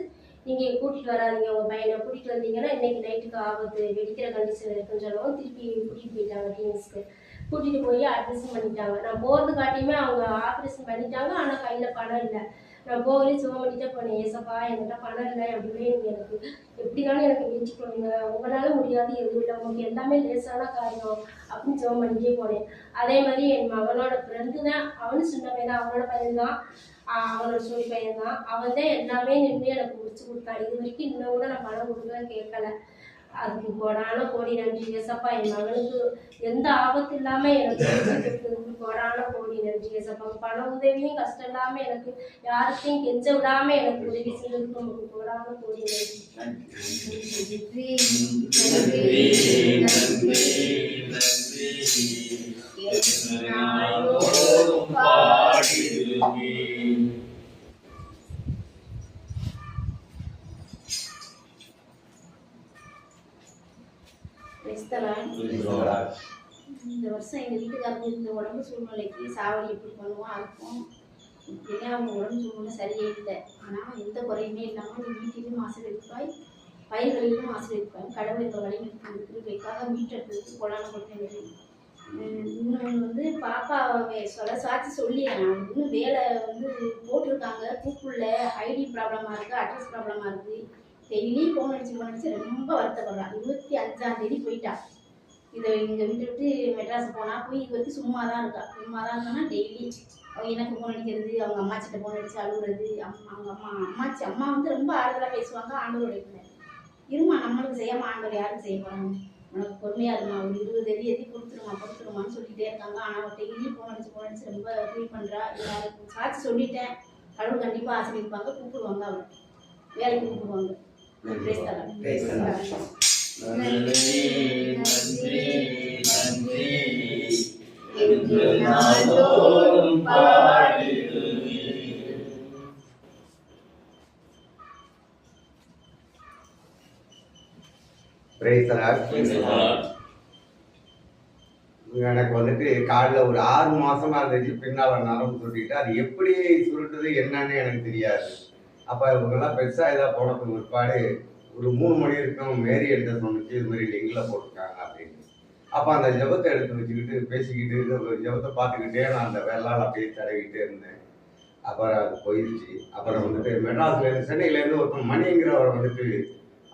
நீங்கள் கூட்டிகிட்டு வராதிங்க, உங்கள் பையனை கூட்டிகிட்டு வந்தீங்கன்னா இன்றைக்கி நைட்டுக்கு ஆபத்து, வெடிக்கிற கண்டிஷன் இருக்குன்னு சொல்லவும் திருப்பி கூட்டிகிட்டு போயிட்டாங்க கிளினிக்ஸ்க்கு. கூட்டிகிட்டு போய் அட்மிஷன் பண்ணிட்டாங்க. நான் போகிறது காட்டியுமே அவங்க ஆப்ரேஷன் பண்ணிட்டாங்க. ஆனால் கையில் பணம் இல்லை. நான் போகவே சுகம் பண்ணிட்டே போனேன். ஏசப்பா என்கிட்ட பணம் இல்லை, அப்படியே எனக்கு எப்படினாலும் எனக்கு மீட்சி போடுங்க, உங்களால் முடியாது எதுவும் இல்லை, உங்களுக்கு எல்லாமே லேசான காரியம் அப்படின்னு சுகம் பண்ணிட்டே போனேன். அதே மாதிரி என் மகனோட ஃப்ரெண்டு தான், அவனு சின்ன பையன் தான், அவனோட பையன் தான், அவனோட சொல்லி பையன் தான். அவன் தான் எல்லாமே நின்று எனக்கு முடிச்சு கொடுத்தான். இது வரைக்கும் இன்னும் கூட நான் பணம் கொடுக்க கேட்கல. அதுக்கு கோடான கோடி நன்றி ஏசப்பா. என் மகனுக்கு எந்த ஆபத்து இல்லாமல் எனக்கு கோடான கோடி நன்றி ஏசப்பா. பண உதவியும் கஷ்டம் இல்லாமல் எனக்கு யாருக்கையும் கெஞ்ச விடாமல் எனக்கு உதவி செய்யறதுக்கு உங்களுக்கு கோடான கோடி நன்றி. இந்த வருஷம் எங்கள் வீட்டுக்காரங்க இந்த உடம்பு சூழ்நிலைக்கு சாவடி எப்படி பண்ணுவோம் அதுக்கும் இப்படியே அவங்க உடம்பு சூழ்நிலை சரியே இல்லை. ஆனால் எந்த குறையுமே இல்லாமல் நீ வீட்டிலும் ஆசீர்வதிப்பாய், பயிர்களிலும் ஆசீர்வதிப்பாய். கடவுள் இந்த வழி வைக்காக மீட்டெடுத்து கொள்ளான கொடுத்தேன். இன்னொன்று பாப்பாவை சாட்சி சொல்லி இன்னும் வேலை போட்டிருக்காங்க. கூப்பிடல, ஐடி ப்ராப்ளமாக இருக்குது, அட்ரஸ் ப்ராப்ளமாக இருக்குது. டெய்லி ஃபோன் அடிச்சு ரொம்ப வருத்தப்படுறான். 25ஆம் தேதி போயிட்டா. இதை இங்கே விட்டு மெட்ராஸ் போனால் போய் இது வரைக்கும் சும்மா தான் இருக்கான்னா டெய்லி எனக்கு ஃபோன் அடிக்கிறது, அவங்க அம்மாச்சிட்ட ஃபோன் அடித்து அழுகுறது. அவங்க அம்மா ரொம்ப ஆறுதலாக பேசுவாங்க. ஆண்டவருடைய பிள்ளை இருமா, நம்மளுக்கு செய்யாமல் ஆண்டவர் யாருக்கு செய்ய போகிறாங்க, உனக்கு பொறுமையாக இருக்குமா, ஒரு 20 தேதி எதி கொடுத்துருமான்னு சொல்லிகிட்டே இருக்காங்க. ஆனால் டெய்லி ஃபோன் அடிச்சு ரொம்ப ஃபீல் பண்ணுறா. எல்லாருக்கும் சாட்சி சொல்லிட்டேன். கடவுள் கண்டிப்பாக ஆசீர்வதிப்பாங்க, கூப்பிடுவாங்க, அவர் வேலைக்கு கூப்பிடுவாங்க. எனக்கு வந்துட்டு காலைல ஒரு 6 மாசமா இருந்துச்சு, பின்னால நரம்பு சுருட்டிட்டு அது எப்படி சுருட்டுது என்னன்னு எனக்கு தெரியாது. அப்ப இவங்கெல்லாம் பெருசா ஏதாவது போனதுக்கு பிற்பாடு ஒரு 3 மணி இருக்கும் மேரி எடுத்த சொன்னிச்சு, இது மாதிரி லிங்க்ல போட்டிருக்காங்க அப்படின்னு. அப்ப அந்த ஜபத்தை எடுத்து வச்சுக்கிட்டு பேசிக்கிட்டு ஜபத்தை பார்த்துக்கிட்டே நான் அந்த வெள்ளால் அப்படியே தடவிக்கிட்டே இருந்தேன். அப்புறம் அது போயிடுச்சு. அப்புறம் வந்துட்டு மெட்ராஸ்லேருந்து சென்னையிலேருந்து ஒருத்தர் மணிங்கிறவர் வந்துட்டு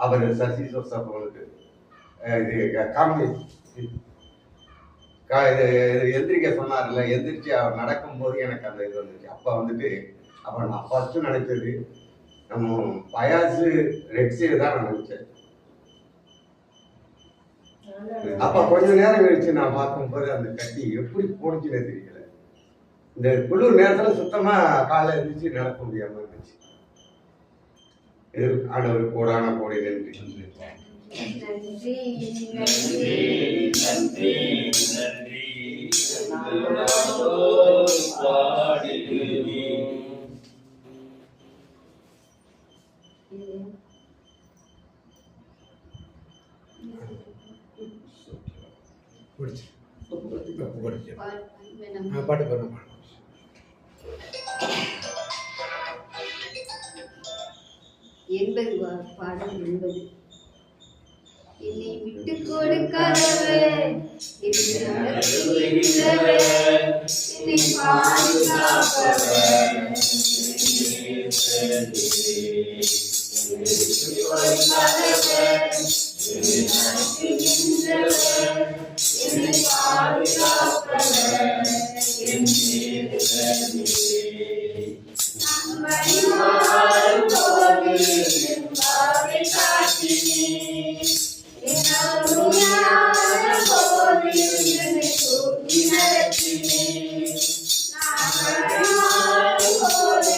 அவர் சசி ஜோசப் வந்துட்டு இது காமெடி இது எந்திரிக்க சொன்னார்ல, எந்திரிச்சு அவர் நடக்கும்போது எனக்கு அந்த இது வந்துச்சு. அப்போ வந்துட்டு அப்போ நான் ஃபர்ஸ்ட் நினைச்சது நம்ம பயாசு ரெக்ஸியை தான் நான் நினைச்சேன். அப்ப கொஞ்ச நேரம் கழிச்சு நான் பார்க்கும்போது அந்த கட்டி எப்படி போனுச்சுன்னு தெரியல. இந்த குளிர் நேரத்துல சுத்தமா காலைல இருந்துச்சு நடக்க முடியாம இருந்துச்சு. இது ஆண்டவர் கோடான கோடி நன்றி. நன்றி பாட்டு பண்ண பாடல் 80. என்னை விட்டு கொடுக்காதவர், என்னை நடத்துகின்றவர், என்னை பாதுகாப்பவர், என்னை நடத்துகின்றவர், என்னை பாதுகாப்பவர், நான் வழிமாறும் போது என் பாதை காட்டினீர். என் அருமையான போது என்னை தூக்கி நடத்தினீர். நான் வழிமாறும் போது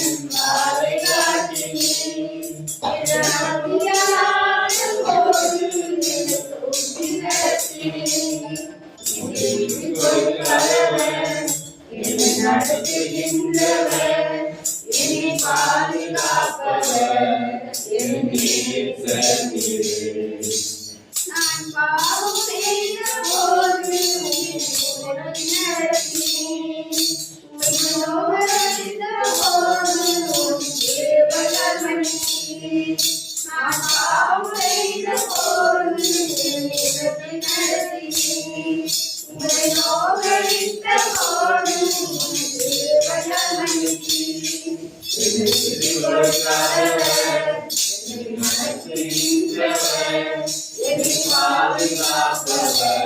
என் பாதை காட்டினீர். என் அருமையான போது என்னை தூக்கி நடத்தினீர். என்னை விட்டுக் கொடுக்காதவர், என்னை நடத்துகின்றவர், என்னை பாதுகாப்பவர், நான் பாவம் செய்த போது உம்மை நடத்தினீர். உம்மை நோகடித்த போது உம் சேவகர் மன்னித்தீர். நான் பாவம் செய்த போது என்னிடத்தை நடத்தினீர். உம்மை நோகடித்த போது உம் சேவகர் மன்னித்தீர். என்னை விட்டுக் கொடுக்காதவர், என்னை நடத்துகின்றவர், என்னை பாதுகாப்பவர்,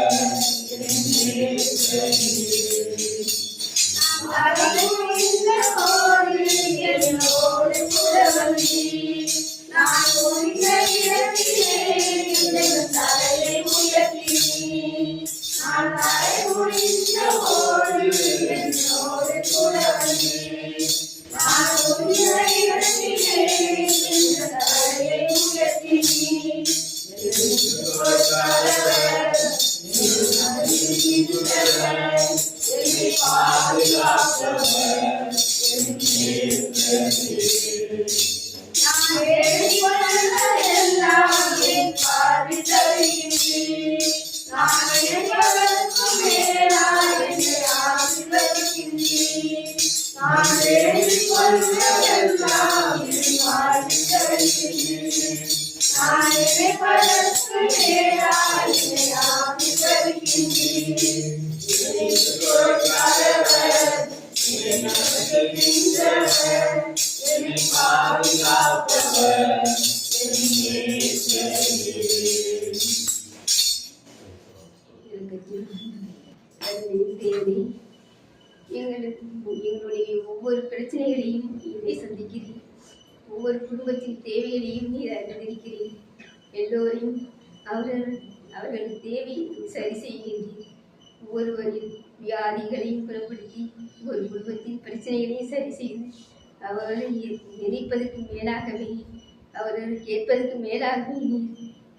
நான் அடைந்த போது என்னோடு கூட வந்தீர். நான் ஒழிந்த இடத்திலே என் தலையை உயர்த்தினீர். நான் தலை குனிந்த போது என்னோடு கூட வந்தீர். நான் ஒழிந்த இடத்திலே என் தலையை உயர்த்தினீர். என்னை விட்டுக் கொடுக்காதவர், என்னை நடத்துகின்றவர், என்னை பாதுகாப்பவர், நான் வேண்டிக் கொண்டதெல்லாம் என் பார்வையில் தருகின்றீர். நான் நினைப்பதற்கும் மேலாய் என்னை ஆசீர்வதிக்கின்றீர். நான் வேண்டிக் கொண்டதெல்லாம் என் பார்வையில் தருகின்றீர். நான் நினைப்பதற்கும் மேலாய் என்னை ஆசீர்வதிக்கின்றீர். என்னை விட்டுக் கொடுக்காதவர், என்னை நடத்துகின்றவர், என்னை பாதுகாப்பவர், எங்களுடைய ஒவ்வொரு பிரச்சனைகளையும் நீரை சந்திக்கிறீர். ஒவ்வொரு குடும்பத்தின் தேவைகளையும் நீர் அறிந்திருக்கிறீர். எல்லோரையும் அவர்களது தேவையை சரி செய்கின்றீர். ஒவ்வொருவரின் வியாதிகளையும் குணப்படுத்தி ஒரு குடும்பத்தின் பிரச்சனைகளையும் சரி செய்து அவர்களை நினைப்பதற்கு மேலாகவே அவர்கள் கேட்பதற்கு மேலாகவே நீர்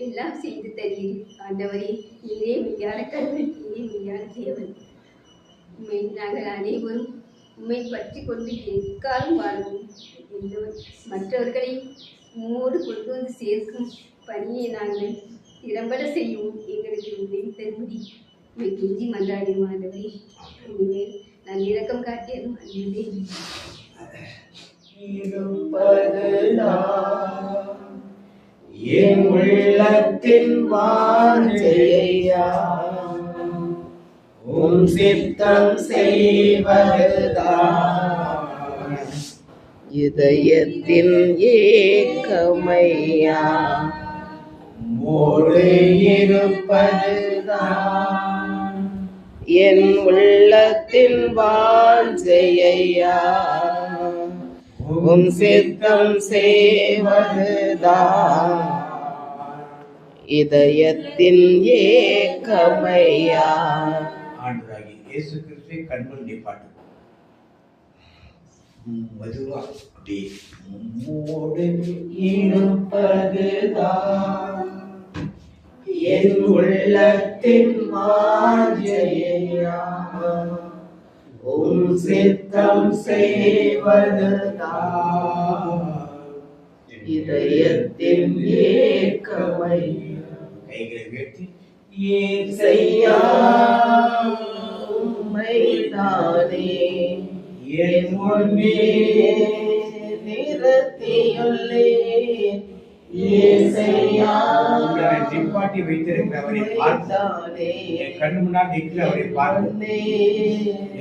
எல்லாம் செய்து தருகிறீர். ஆண்டவரே, நீரே மெய்யான கடவுள், நீரே மெய்யான தேவன். உண்மை நாங்கள் அனைவரும் உண்மை பற்றி கொண்டு எக்காலம் வாழவும் மற்றவர்களை உம்மோடு கொண்டு வந்து சேர்க்கும் பணியை நாங்கள் திறம்பட செய்யவும் எங்களுக்கு உதவி தரும்படி கெஞ்சி மன்றாடிடும் ஆண்டவரே. இனிமேல் நான் இரக்கம் காட்டியதும் ஆண்டவரே. என் உள்ளத்தின் வாஞ்சையா உம் சித்தம் செய்வதுதான் இதயத்தின் ஏக்கமையா மோடு இருப்பதுதான் என் உள்ளத்தின் வாஞ்சையா உம் சித்தம் செய்வதுதான் இதயத்தின் ஏக்கமையா. ஆண்டவராகிய இயேசு கிறிஸ்துவை கண்முன் நிப்பாட்டு. மெதுவா அப்படியே உம்மோடு இருப்பதுதான் என் உள்ளத்தின் வாஞ்சையா உம் சித்தம் செய்வதுதான் இதயத்தின் ஏக்கமையா. கைகளை உயர்த்தி ஏசையா உம்மைத்தானே என் முன்னே நிறுத்தியுள்ளேன். ஏசையா நிப்பாட்டி வைத்திருக்கிற அவரை பார்த்து என் கண்ணு முன்னால் நிற்கிற அவரை பார்த்து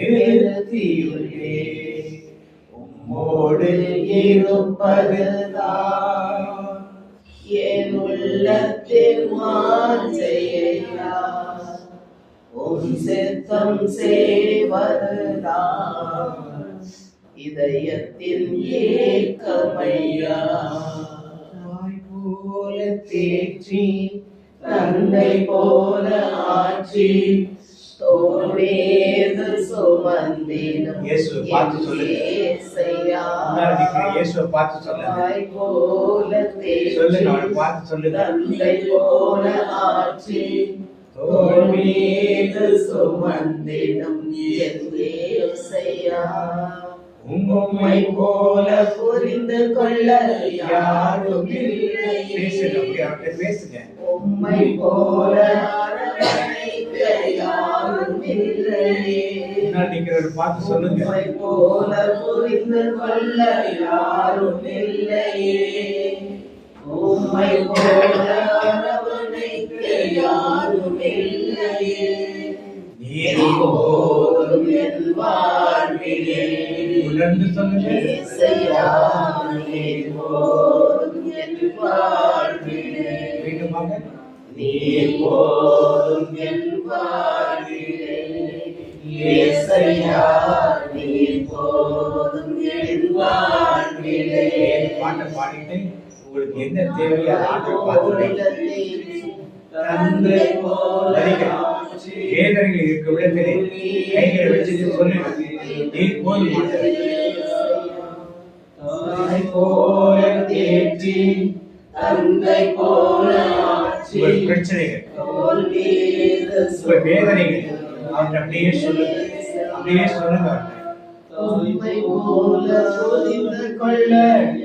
நிறுத்தியுள்ளேன். உம்மோடு இருப்பதுதான் என் உள்ளத்தில் வாஞ்சையா உம் சித்தம் செய்வதுதான் இதயத்தின் ஏக்கமையா. தாய் போல தேற்றி தந்தை போல ஆற்றி தோளேது சுமந்திடும் இயேசுவை பார்த்து சொல்லுங்க. ஏசையா இயேசுவை பார்த்து சொல்லுங்க. தாய் போல தேற்றி சொல்லுங்க, அவரை பார்த்து சொல்லுங்க. தந்தை போல ஆற்றி தோளேது சுமந்திடும் என் ஏசையா. உம்மை போல புரிந்து கொள்ள யாரும் இல்லை. பேசுங்க, அப்படியே அவர்கிட்ட பேசுங்க. உம்மை போல அரவணைக்க யாரும் இல்லை. முன்னால் நிற்கிறவரை பார்த்து சொல்லுங்க. உம்மை போல புரிந்து கொள்ள யாரும் இல்லையே. உம்மை போல அரவணைக்க யாரும் இல்லையே. நீர் போதும் என் வாழ்விலே. உணர்ந்து சொல்லுங்க. ஏசையா நீர் போதும் என் வாழ்விலே. மீண்டுமாக நீர் போதும் என் வாழ்விலே. ஏசையா நீர் போதும் என் வாழ்விலே. பாட்டை பாடிட்டு உங்களுக்கு என்ன தேவையோ அதை ஆண்டவர் பார்த்து தந்தை போல வேதனைகள் இருக்க விடத்திலே கைகளை வச்சுட்டு சொல்லுங்க. நீர் போதும் ஆண்டவரே. தாய் போல தேற்றி தந்தை போல ஆற்றி உங்கள் பிரச்சனைகள், உங்கள் வேதனைகள் அவர்கிட்ட அப்படியே சொல்லுங்க. அப்படியே சொல்லுங்க அவர்கிட்ட. உம்மை போல புரிந்து கொள்ள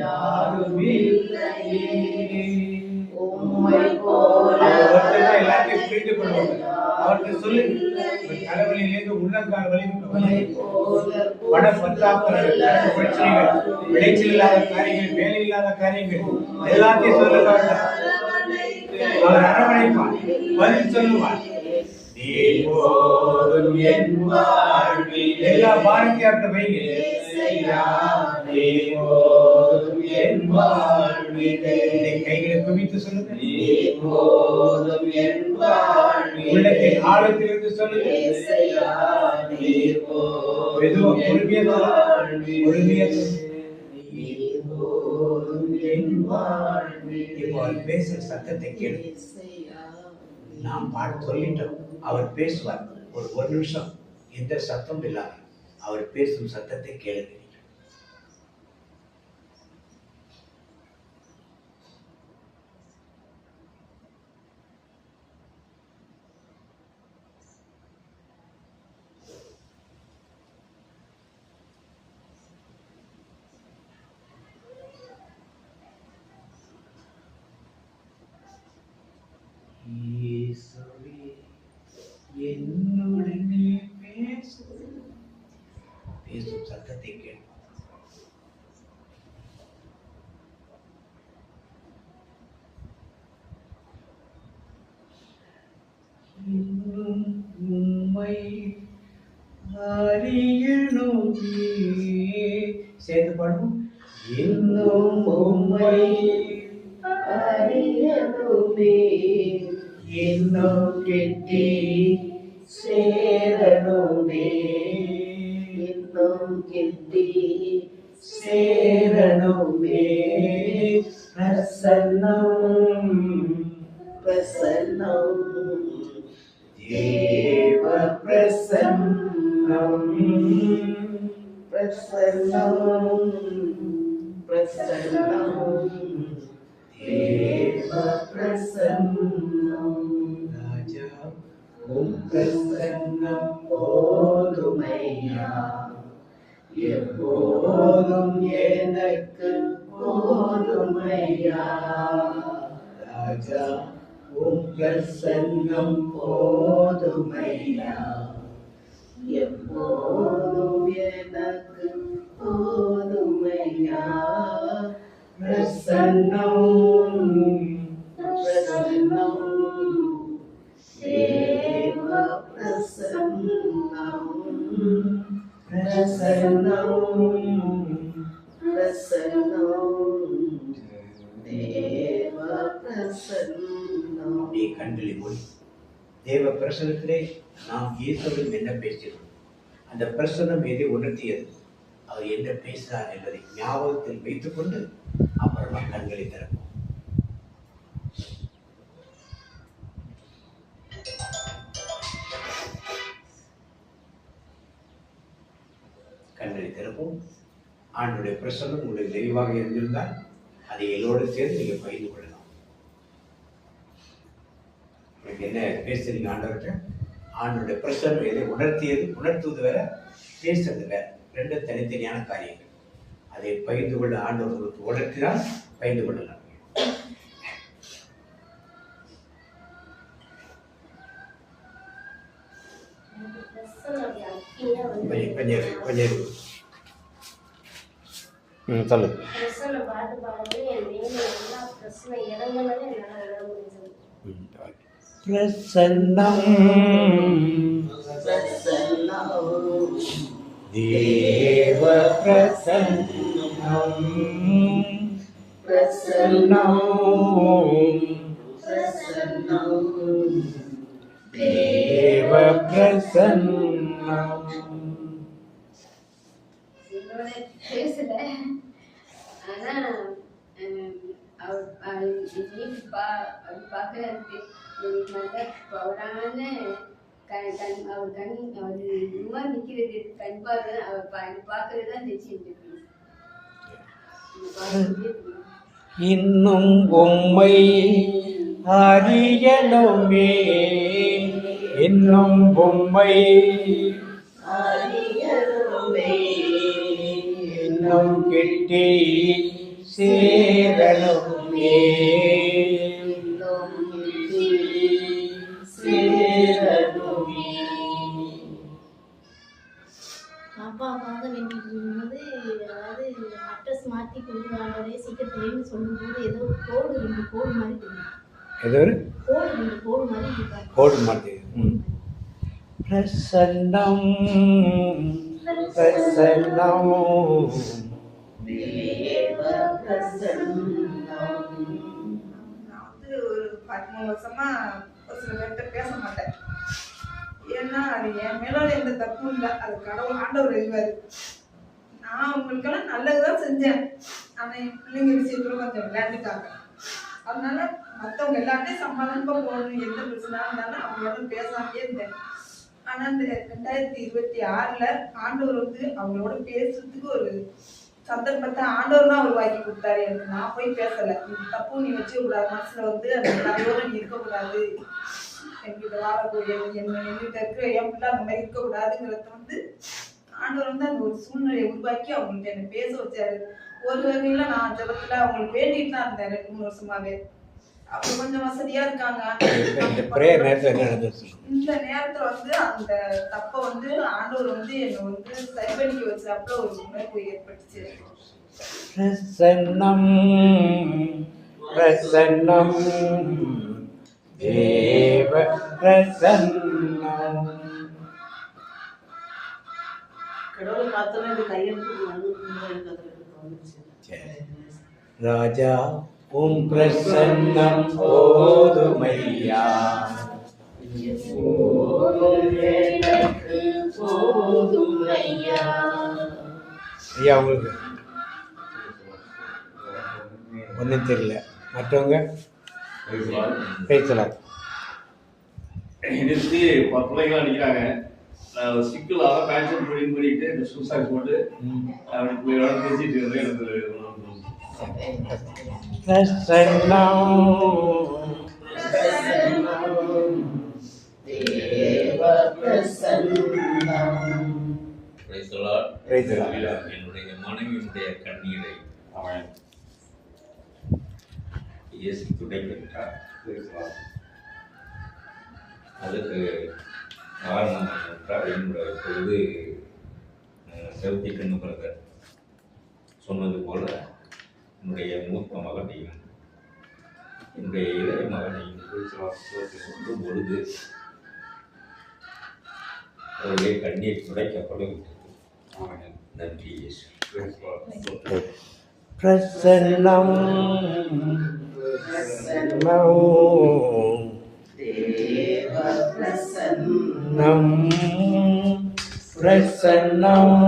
யாரும் இல்லையே. உம்மை போல ஒருத்தர் எல்லாத்தையும் புரிந்து கொள்வாங்க. அவர்கிட்ட சொல்லுங்க. உங்கள் தலைவலியிலிருந்து உள்ளங்கால் வலிக்கும் பண பற்றாக்குறை, பிரச்சனைகள், விளைச்சல் இல்லாத காரியங்கள், வேலை இல்லாத காரியங்கள் எல்லாத்தையும் சொல்லுங்க. அவர் அரவணைப்பார், பதில் சொல்லுவார். நீர் போதும் என் வாழ்வில். எல்லா பாரதியார்ட்ட வைங்க. நீர் போதும் என் வாழ்விலே. கைகளை குவித்து சொல்லுங்க. நீர் போதும் என் வாழ்விலே. உள்ளத்தின் ஆழத்திலிருந்து சொல்லுங்க. நீர் போதும் மெதுவா பொறுமையா சொல்லுங்க. பொறுமையா சொல்லுங்க. நீர் போதும் என் வாழ்விலே. இப்போ அவர் பேசுற சத்தத்தை கேளு. நாம் பாட்டு சொல்லிட்டோம். அவர் பேசுவார். ஒரு நிமிஷம் எந்த சத்தம் இல்லாம அவர் பேசும் சத்தத்தை கேளுங்க. இயேசுவே என் இன்னும் உம்மை அறியணுமே, இன்னும் கிட்டி சேரணுமே, இன்னும் கிட்டி சேரணுமே. பிரசன்னம் பிரசன்னம் தேவ பிரசன்னம் பிரசன்னம் பிரசன்னம் தேவ பிரசன்னம். ராஜா உம் பிரசன்னம் போதுமையா, எப்போதும் எனக்கு போதுமையா. ராஜா உம் பிரசன்னம் போதுமையா, எப்போதும் எனக்கு போதுமையா. பிரசன்னம் பிரசன்னம் தேவ பிரசன்னம் பிரசன்னம் பிரசன்னம் தேவ பிரசன்னம். நீ கண்களை மூடி தேவ பிரசன்னத்திலே நாம் இயேசுவிடம் என்ன பேசினோம், அந்த பிரசன்னம் எதை உணர்த்தியது, அவர் என்ன பேசினார் என்பதை ஞாபகத்தில் வைத்துக் கொண்டு அப்புறமா கண்களை திறப்போம். கண்களை திறப்போம். ஆண்டுடைய பிரசன்னம் உங்களுக்கு தெளிவாக இருந்திருந்தால் அதை எல்லோடு சேர்ந்து நீங்கள் பகிர்ந்து கொள்ளலாம். உங்களுக்கு என்ன பேசுறீங்க ஆண்டவர்கிட்ட? ஆண்டுடைய பிரசன்னம் எதை உணர்த்துவது வேற, பேசுறது வேற, ரெண்டு தனித்தனியான காரியங்கள். அதை பகிர்ந்து கொள்ள ஆண்டவர்களுக்கு உணர்த்தினால் பகிர்ந்து கொள்ளலாம். சொல்லு. பிரசன்ன பாட்டு பாடுறது என் மேல எல்லா பிரச்சனை இறங்குனது என்னால் உணர முடிஞ்சது. பிரசன்னம் தேவ பிரசன்னம் பிரசன்னம் பிரசன்னம் தேவ பிரசன்னம். பேசல, ஆனா அவர் பார்க்கறதுக்கு நல்ல பவரான அவர் சும்மா நிக்கிறது கண் பார்வை, அவர் பார்க்கறது தான் நிச்சயம். இன்னும் உம்மை அறியணுமே, இன்னும் உம்மை அறியணுமே, இன்னும் கிட்டி சேரணுமே, இன்னும் கிட்டி சேரணுமே. அப்பாவுக்காக வேண்டிக்கும்போது, அதாவது அட்ரஸ் மாற்றி கொடுக்குறாங்களே சீக்கிரத்துலேன்னு சொல்லும்போது ஏதோ கோடு 2 கோடு மாதிரி தெரியும். ஏதோ ஒரு கோடு 2 கோடு மாதிரி இருக்காங்க. கோடு மாதிரி. பிரசன்னம் பிரசன்னம் தேவ பிரசன்னம். நான் ஒரு 13 வருஷமா ஒரு சில பேர்கிட்ட பேச மாட்டேன். ஏன்னா அது என் மேல எந்த தப்பும் இல்லை, அது கடவுள் ஆண்டவர் எழுவாரு. நான் அவங்களுக்கெல்லாம் நல்லதுதான் செஞ்சேன், ஆனா என் பிள்ளைங்க விஷயத்துல கொஞ்சம் விளையாண்டுட்டாங்க. அதனால மற்றவங்க எல்லாத்தையும் சமாதானமா போகணும், எந்த பிரச்சனை இருந்தாலும் அவங்களோட பேசாமே இருந்தேன். ஆனா இந்த 2026 ஆண்டவர் அவங்களோட பேசுறதுக்கு ஒரு சந்தர்ப்பத்தை ஆண்டவர் தான் அவர் வாங்கி கொடுத்தாரு எனக்கு. நான் போய் பேசல. தப்பு நீ வச்சுக்க கூடாது, மனசுல அந்த கதையோட நீ இருக்கக்கூடாது, என்கிட்ட வாழக்கூடிய என்கிட்ட இருக்கிற என் பிள்ளை அந்த மாதிரி இருக்கக்கூடாதுங்கிறத ஆண்டவர் அந்த ஒரு சூழ்நிலையை உருவாக்கி அவங்கள்ட்ட என்னை பேச வச்சாரு. ஒரு வகையில நான் ஜபத்துல அவங்களுக்கு வேண்டிட்டு தான் இருந்தேன் 2-3 வருஷமாவே. அப்ப கொஞ்சம் வசதியா இருக்காங்க. இந்த நேரத்துல அந்த தப்ப ஆண்டவர் என்னை சரி பண்ணிக்க வச்சாப்புல ஒரு உணர்வு ஏற்பட்டுச்சு. பிரசன்னம் பிரசன்னம் தேவ பிரசன்னம். கடவுளை பார்த்தோன்னா இந்த கையெழுத்து வந்துச்சு. ராஜா உம் பிரசன்னம் போதுமையா, ஐயா உங்களுக்கு ஒன்றும் தெரியல. மற்றவங்க பேசலாம். எதிர்த்து பிள்ளைங்களாம் நிற்கிறாங்க. சிக்கலாக பேன்ஷன் பண்ணிட்டு இந்த சூசாக் போட்டு அப்படி பிள்ளைகளோட பேசிட்டு இருக்கிறது என்னுடைய மனைவியினுடைய கண்ணீரை அவன் இயேசு துடைக்கின்றார். அதுக்கு காரணம் என்றால் என்னுடைய பொழுது செவத்தி கண்ணுகிறதர் சொன்னது போல என்னுடைய மூத்த மகனையும் என்னுடைய இளைய மகனையும் சொல்லும் பொழுது அவருடைய கண்ணீர் துடைக்கப்படுகின்றது. நன்றி இயேசு. பிரசன்னம் நம் பிரசன்னம்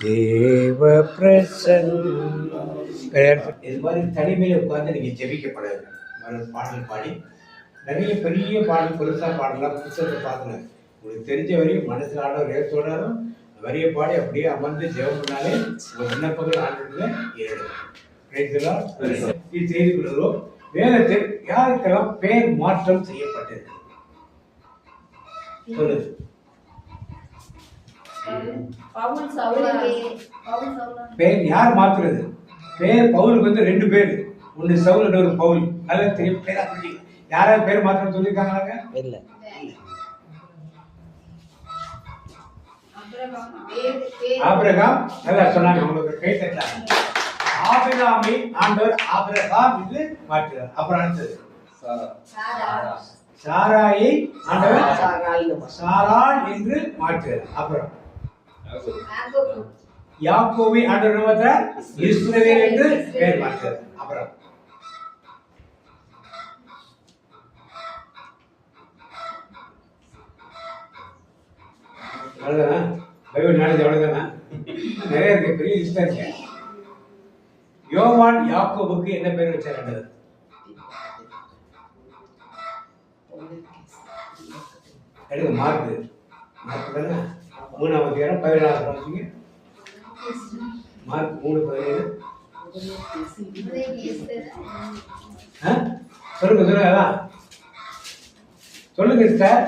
தேவ பிரசன்னம். இது மாதிரி தனிமையில் உட்கார்ந்து நீங்கள் ஜெபிக்கப்படாது. பாடல் பாடி நிறைய பெரிய பாடல், பெருசாக பாடலாம், புத்தகத்தை பார்க்கணும். உங்களுக்கு தெரிஞ்ச வரையும் மனசில் ஆட ரேத்தோடாலும் வரிய பாடி அப்படியே அமர்ந்து ஜெபம் பண்ணாலே உங்கள் விண்ணப்பங்கள் ஆண்டுல ஏழும். இது செய்து கொள்கிறோம். வேதத்தில் யாருக்கெல்லாம் பெயர் மாற்றம் செய்யப்பட்டது சொல்லுது. பெயர் யார் மாத்துறது? பேர் பவுலுக்கு வந்து 2 பேர், ஒன்று சவுல் இன்னொரு பவுல். நல்லா தெரியும். பேரா சொல்லி யாராவது பேர் மாற்றம் சொல்லியிருக்காங்களாங்க? இல்லை. ஆபிரகாம் நல்லா சொன்னாங்க. உங்களுக்கு கை தட்டாங்க. ஆபிரகாமை ஆண்டவர் ஆபிரகாம் என்று மாற்றுகிறார். அப்புறம் அடுத்தது சாராயை ஆண்டவர் சாராள் என்று மாற்றுகிறார். அப்புறம் யாக்கோபை ஆண்டவர் இஸ்ரவேல் என்று பெயர் மாற்றுகிறார். அப்புறம் அவ்வளவுதானா? பைபிள் நாலேஜ் அவ்வளவுதானா? நிறைய இருக்கு, பெரிய லிஸ்டா இருக்கு. யோவான் யாக்கோபுக்கு என்ன பேர் வச்சாரு? எடுங்க மார்க்கு. மார்க் தானே 3ஆம் அதிகாரம் 17ஆம் வாசிங்க. மார்க் 3:17. சொல்லுங்க சொல்லுங்க. அதான் சொல்லுங்க சார்.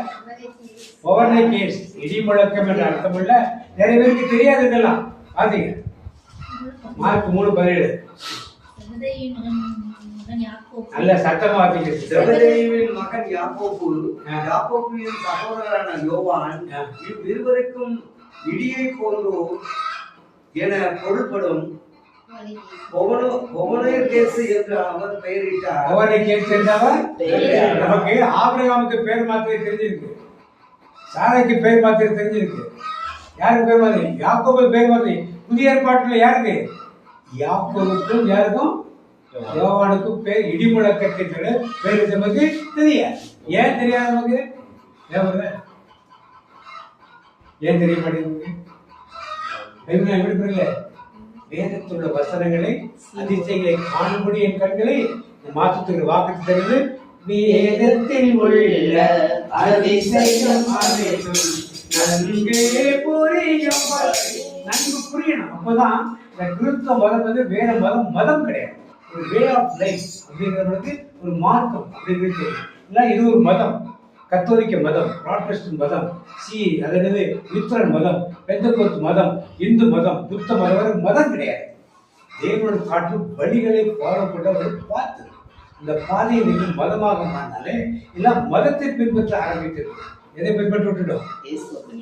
ஓவர்நை கேஸ், இடி முழக்கம் என்ற அர்த்தமுள்ள நிறைய பேருக்கு தெரியாது. இதெல்லாம் பாத்தீங்க. மார்க் 3:17. நல்ல சத்தமா வாசிங்க. செபதேயுவின் மகன் யாக்கோபு, யாக்கோபுவின் சகோதரரான யோவான், இவ்விருவருக்கும் இடியை போன்றோர் என பொருள்படும் ஒவனேகேசு என்று அவர் பெயரிட்டார். ஒவனேகேசு என்றவர் நமக்கு ஆபிரகாமுக்கு பேர் மாத்திரை தெரிஞ்சிருக்கு, சாராய்க்கு பேர் மாத்திரை தெரிஞ்சிருக்கு. யாருக்கு பேர் மாத்திரை? யாக்கோபு பேர் மாத்திரை. புதிய ஏற்பாட்டுல யாருக்கு? யாக்கோபுக்கும் யாருக்கும் யோவானுக்கும் பேர் இடிமுழக்கத்தின் பேர் நமக்கு தெரியாது. ஏன் தெரியாது நமக்கு? ஏன் தெரிய மாட்டேங்குது? எப்படி புரியல? வேதத்துள்ள வசனங்களை அதிசயங்களை காணும்படி என் கண்களை மாற்றத்துக்கு வாக்கு தருது. வேதத்தில் உள்ள அதிசயம் நன்கு புரியும். நன்கு புரியணும். அப்பதான் இந்த கிறிஸ்தவ மதம் வந்து வேற மதம் கிடையாது. ஒரு வே ஆஃப் லைஃப் அப்படிங்கிறது ஒரு மார்க்கம் அப்படிங்கிறது தெரியும். இல்லை இது ஒரு மதம், கத்தோலிக்க மதம், புராட்டஸ்டன்ட் மதம், அதாவது லுத்தரன் மதம், பெந்தகோஸ்து மதம், இந்து மதம், புத்த மதம் மதம் கிடையாது. தேவனோட காட்டு வழிகளை ஃபாலோ பண்ண ஒரு பாத்து. இந்த பாதையை நீங்கள் மதமாக மாறினாலே எல்லாம் மதத்தை பின்பற்ற ஆரம்பித்திருக்கு. எதை பின்பற்ற விட்டுட்டோம்?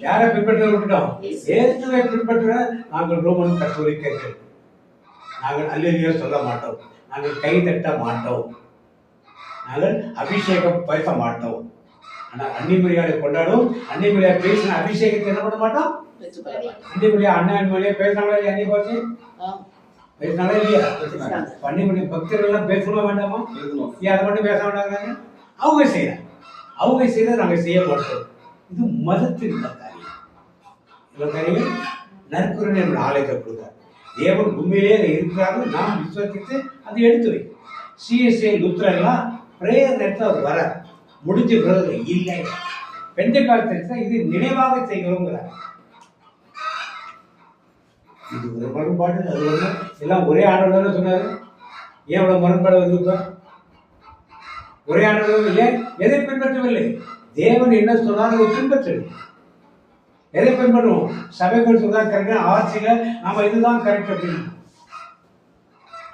யாரை பின்பற்ற விட்டுட்டோம்? இயேசுவை பின்பற்ற நாங்கள் ரோமன் கத்தோலிக்கர்கள். நாங்கள் அல்லேலூயா சொல்ல மாட்டோம், நாங்கள் கை தட்ட மாட்டோம், நாங்கள் அபிஷேகம் பேச மாட்டோம். ஆனா அன்னிமரியாதை கொண்டாடும். அன்னிமரியா பேசின அபிஷேகத்தை என்ன பண்ண மாட்டோம்? அன்னிமரியா அண்ணன் மொழியா பேசினாங்களா இல்லையா? அன்னி போச்சு பேசினாலே இல்லையா? அன்னிமரியா பக்தர்கள் எல்லாம் பேசணுமா வேண்டாமா? ஏன் அதை மட்டும் பேச வேண்டாங்க? அவங்க செய்யறாங்க. அவங்க செய்யறத நாங்க செய்ய மாட்டோம். இது மதத்தின் காரியம். நற்குறன் என்ற ஆலயத்தை கொடுத்தார். தேவன் உண்மையிலே அதை இருக்கிறாரு. நாம் விசுவாசித்து அதை எடுத்து வை. சிஎஸ்ஐ லுத்ரன்லாம் பிரேயர் நேரத்தில் அவர் வர முடிஞ்ச பிறகு இல்லை. பெந்தெகாஸ்தே இது நினைவாக செய்கிறோங்கிறார். இது ஒரு முரண்பாடு. அது ஒண்ணு எல்லாம் ஒரே ஆண்டவர் சொன்னாரு. ஏன் அவ்வளவு முரண்பாடு வருது? இப்ப ஒரே ஆண்டவர் இல்லை. எதை பின்பற்றவில்லை? தேவன் என்ன சொன்னாலும் அதை பின்பற்றவில்லை. எதை பின்பற்றுவோம்? சபைகள் சொல்றதா கரெக்டா, ஆட்சியில நாம இதுதான் கரெக்ட் அப்படின்னு.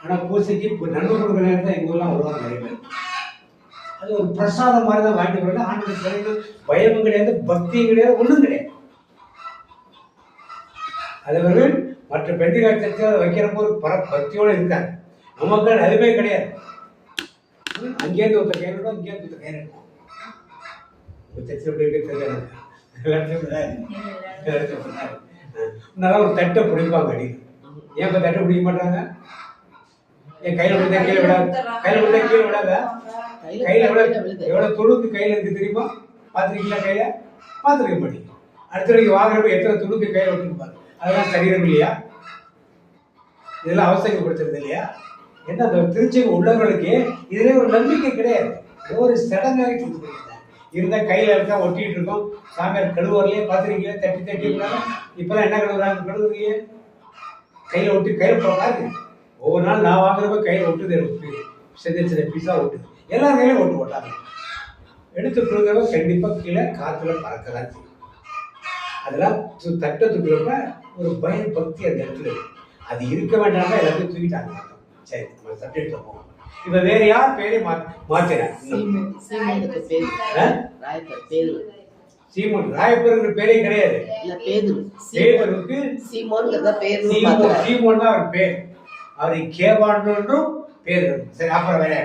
ஆனா பூசைக்கு நன்மை கொடுக்குற நேரத்தில் எங்க ஊர்லாம் வருவாங்க நிறைய பேர். அது ஒரு பிரசாதம் மாதிரி தான் வாங்கிட்டு வரல. ஆண்டு கிடையாது, பயமும் கிடையாது, பக்தியும் கிடையாது, ஒண்ணும் கிடையாது. அதவர்கள் மற்ற பெண்டிகாட்சி அதை வைக்கிற போது பக்தியோட இருக்காங்க. நமக்கு அதுவே கிடையாது. அங்கேயிருந்து ஒருத்த கை இருக்கும், இங்கேயிருந்து ஒருத்த கை இருக்கும். எப்படி இருக்கு நல்லா ஒரு தட்டை பிடிப்பாங்க அடி. ஏன் இப்ப தட்டை பிடிக்க மாட்டாங்க? என் கையில விழுந்தா கீழே விடாது. கையில விழுந்தா கீழே விடாதா? கையில விட எவ்வளவு துணுக்கு கையில இருக்கு தெரியுமா? பாத்துருக்கீங்களா? கையில பாத்துருக்க மாட்டீங்க. அடுத்த வாங்குறப்ப எத்தனை துணுக்கு கையில விட்டுருப்பாங்க. அதெல்லாம் சரீரம் இல்லையா? இதெல்லாம் அவசியப்படுத்துறது இல்லையா? என்ன அந்த திருச்சி உள்ளவர்களுக்கு இதுல ஒரு நம்பிக்கை கிடையாது. ஒரு சடங்காக இருந்தா கையில இருக்கா ஒட்டிட்டு இருக்கோம். சாமியார் கழுவுறலையே பாத்துருக்கீங்களா? தட்டி தட்டி இப்பெல்லாம் என்ன கழுவுறாங்க? கழுவுறீங்க கையில ஒட்டி கையில போகாது. ஒவ்வொரு நாள் நான் வாங்குறப்ப கையில ஒட்டுது. சின்ன சின்ன பீஸா ஒட்டுது. எல்லாரும் கையில ஒட்டு போட்டாங்க. எடுத்து கொடுக்குறப்ப கண்டிப்பா கீழே காத்துல பறக்கதான் செய்யும். அதெல்லாம் தட்டை தூக்குறப்ப ஒரு பய பக்தி அந்த இடத்துல அது இருக்க வேண்டாம். எல்லாத்தையும் தூக்கிட்டாங்க. சரி, நம்ம சப்ஜெக்ட்ல போவோம். இப்ப வேற யார் பேரே மாத்தினார்? சீமோன். ராயப்பருங்கிற பேரே கிடையாது. பேருக்கு சீமோன் தான் அவர் பேர். அவரை கேபான்றும் பேர். சரி, அப்புறம் வேற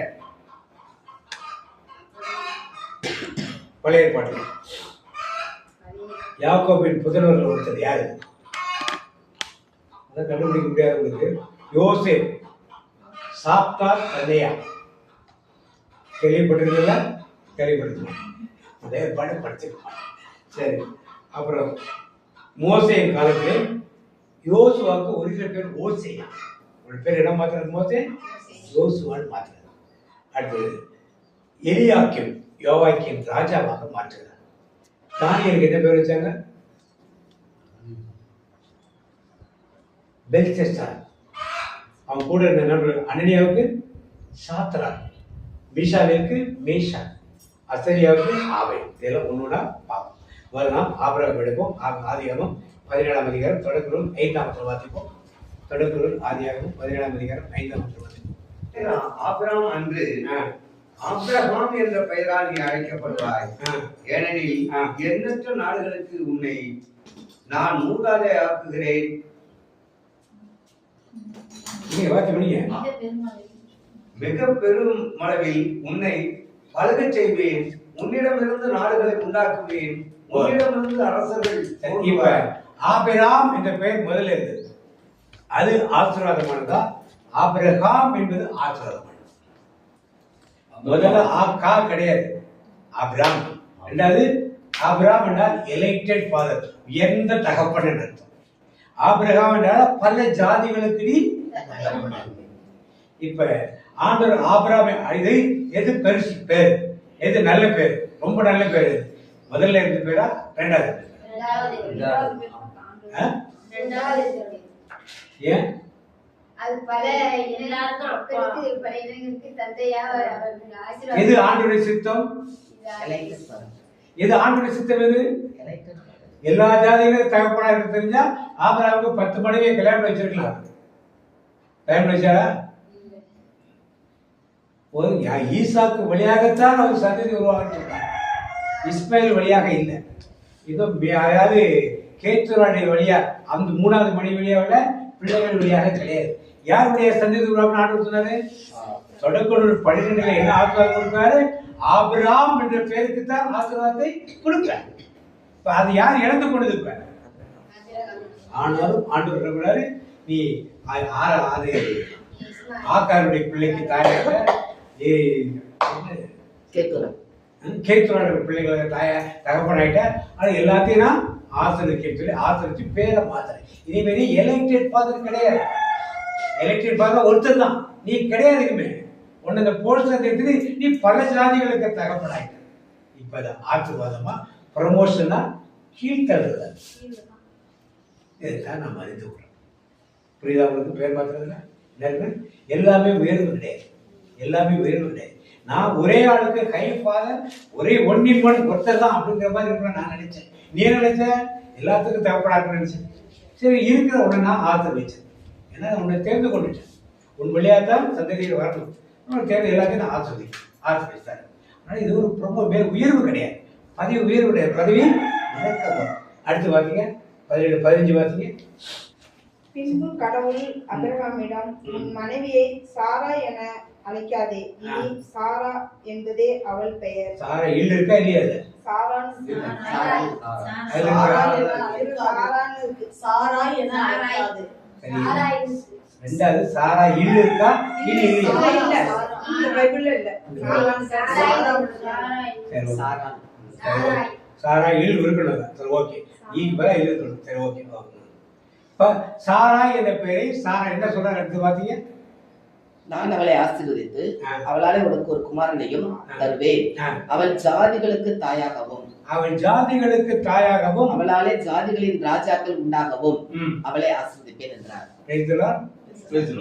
பழைய ஏற்பாடு யாக்கோபின் புதல்வர்கள் ஒருத்தர் யாரு? அதான் கண்டுபிடிக்க முடியாது உங்களுக்கு. யோசேப். சாப்தார் தந்தையா கேள்விப்பட்டிருக்கல? கேள்விப்பட்டிருக்கோம். அதே ஏற்பாடு படிச்சிருக்கோம். சரி, அப்புறம் மோசேயின் காலத்தில் யோசுவாவுக்கு ஒரிஜினல் பேர் ஓசேயா. ஒரு பேர் என்ன மாத்திரம்? மோசே யோசுவான்னு மாத்திரம். அடுத்தது எலியாக்கிம் யோவாக்கிம் ராஜாவாக மாற்றுகிறார். தானியலுக்கு என்ன பேர் வச்சாங்க? பெல்ஷஸ்ஸார். அவன் கூட இருந்த நண்பர்கள் அனனியாவுக்கு சாத்ரா, மீஷாலுக்கு மேஷா, அசரியாவுக்கு ஆவை. இதெல்லாம் ஒண்ணுனா பார்ப்போம். முதல்ல நாம் ஆபிரகாம் எடுப்போம். ஆதியாகமம் 17ஆம் அதிகாரம் தொடக்க நூல் 5ஆம் வசனம் வாசிப்போம். தொடக்க நூல் ஆதியாகமம் 17ஆம் அதிகாரம் 5ஆம் வசனம் வாசிப்போம். ஆபிரகாம் அன்று ஆபிரகாம் என்ற பெயரால் நீ அழைக்கப்படுவாய், ஏனெனில் எண்ணற்ற நாடுகளுக்கு உன்னை நான் மூதாதை ஆக்குகிறேன். மிக பெரும் அளவில் உன்னை பழகச் செய்வேன், உன்னிடமிருந்து நாடுகளை உண்டாக்குவேன், உன்னிடமிருந்து அரசர்கள். இப்ப ஆபிரகாம் என்ற பெயர் முதல்ல இருந்தது. அது ஆசீர்வாதமானதா? ஆபிரகாம் என்பது ஆசீர்வாதமானது. முதல்ல கா கிடையாது, ஆபிரகாம். ரெண்டாவது ஆபிரகாம் என்றால் எலெக்டட் ஃபாதர், உயர்ந்த தகப்பன் என்று அர்த்தம். ஆபிரகாம் என்றால் பல ஜாதிகளுக்கு நீ. இப்ப ஆண்டவர் ஆபிரகாமை இது எது பெருசு பேர்? எது நல்ல பேர்? ரொம்ப நல்ல பேர். முதல்ல இருந்த பேரா ரெண்டாவது? ஏன்? எது ஆண்டவருடைய சித்தம்? எது ஆண்டவருடைய சித்தம்? எது? எல்லா ஜாதிகளும் தகப்பனா இருக்கு தெரிஞ்சா ஆபிரகாமுக்கு 10 மனைவியை கல்யாணம் வச்சிருக்கலாம். கல்யாணம் வச்சாரா? ஈசாக்கு வழியாகத்தான் அவர் சந்ததி உருவாக்கிட்டார். இஸ்மாயில் வழியாக இல்லை. இதோ அதாவது கேத்துராடைய வழியா, அந்த 3வது மணி வழியாக பிள்ளைகள் வழியாக கிடையாது. யாருடைய சந்ததி உருவாக்க ஆண்டு சொன்னாரு? தொடக்க 12 என்ன ஆசீர்வாதம் கொடுத்தாரு? ஆபிரகாம் என்ற பெயருக்கு தான் ஆசீர்வாதத்தை கொடுக்கிறார். இப்ப அது யார் இழந்து கொண்டது? இப்ப ஆனாலும் ஆண்டவர் சொல்றாரு, நீ அது ஆக்காருடைய பிள்ளைக்கு தாயாக கேத்துரோட பிள்ளைகளை தகப்பனாயிட்ட. அது எல்லாத்தையும் நான் ஆசிரியர் சொல்லி ஆசிரிச்சு பேரை மாத்துறேன். இனிமேல் எலெக்டட் ஃபாதர் கிடையாது. எலெக்டட் ஃபாதர் ஒருத்தர் தான், நீ கிடையாது. இனிமேல் உன்னை இந்த போஸ்டர் நீ பல ஜாதிகளுக்கு தகப்பனாயிட்ட. இப்ப அது ஆசீர்வாதமா ப்ரமோஷனா கீழ்த்தழுதல். இதைத்தான் நம்ம அறிந்து கொள்றோம். புரியுதா உங்களுக்கு? பேர் மாத்துறதுல எல்லாமே உயர்வு கிடையாது, எல்லாமே உயர்வு கிடையாது. நான் ஒரே ஆளுக்கு கை ஃபாதர் ஒரே ஒன்னின் ஒருத்தர் தான் அப்படிங்கிற மாதிரி இருக்கணும் நான் நினைச்சேன். நீ நினைச்ச எல்லாத்துக்கும் தேவைப்படாதுன்னு நினைச்சேன். சரி, இருக்கிற உடனே நான் ஆசிர்வச்சேன். ஏன்னா உன்னை தேர்ந்து கொண்டுட்டேன். உன் வழியாத்தான் சந்ததியில் வரணும். உன்னோட தேர்ந்து எல்லாத்தையும் நான் ஆசிர்வதித்தார். ஆனால் இது ஒரு ரொம்ப உயர்வு கிடையாது, பதவி உயர்வு கிடையாது, பதவி இறக்கம். அடுத்து பார்த்தீங்க 17, 15 பார்த்தீங்க. பின்பு கடவுள் ஆபிரகாமிடம், உன் மனைவியை சாரா என அழைக்காதே, இனி சாரா என்பதே அவள் பெயர். சாரா இல்ல இருக்கா இல்லையா? ரெண்டாவது சாரா இல்ல இருக்கா இல்ல இல்லையா? சாரா இல் இருக்கணும். சரி, ஓகே. இருக்கணும். சரி, ஓகே. இப்ப சாரா என்ற பெயரை சாரா என்ன சொல்றாரு? எடுத்து பாத்தீங்க. நான் அவளை ஆசீர்வதித்து அவளாலே உனக்கு ஒரு குமாரனையும் தருவேன். அவள் ஜாதிகளுக்கு தாயாகவும் அவளாலே ஜாதிகளின் ராஜாக்கள் உண்டாகவும் அவளை ஆசீர்வதிப்பேன் என்றார்.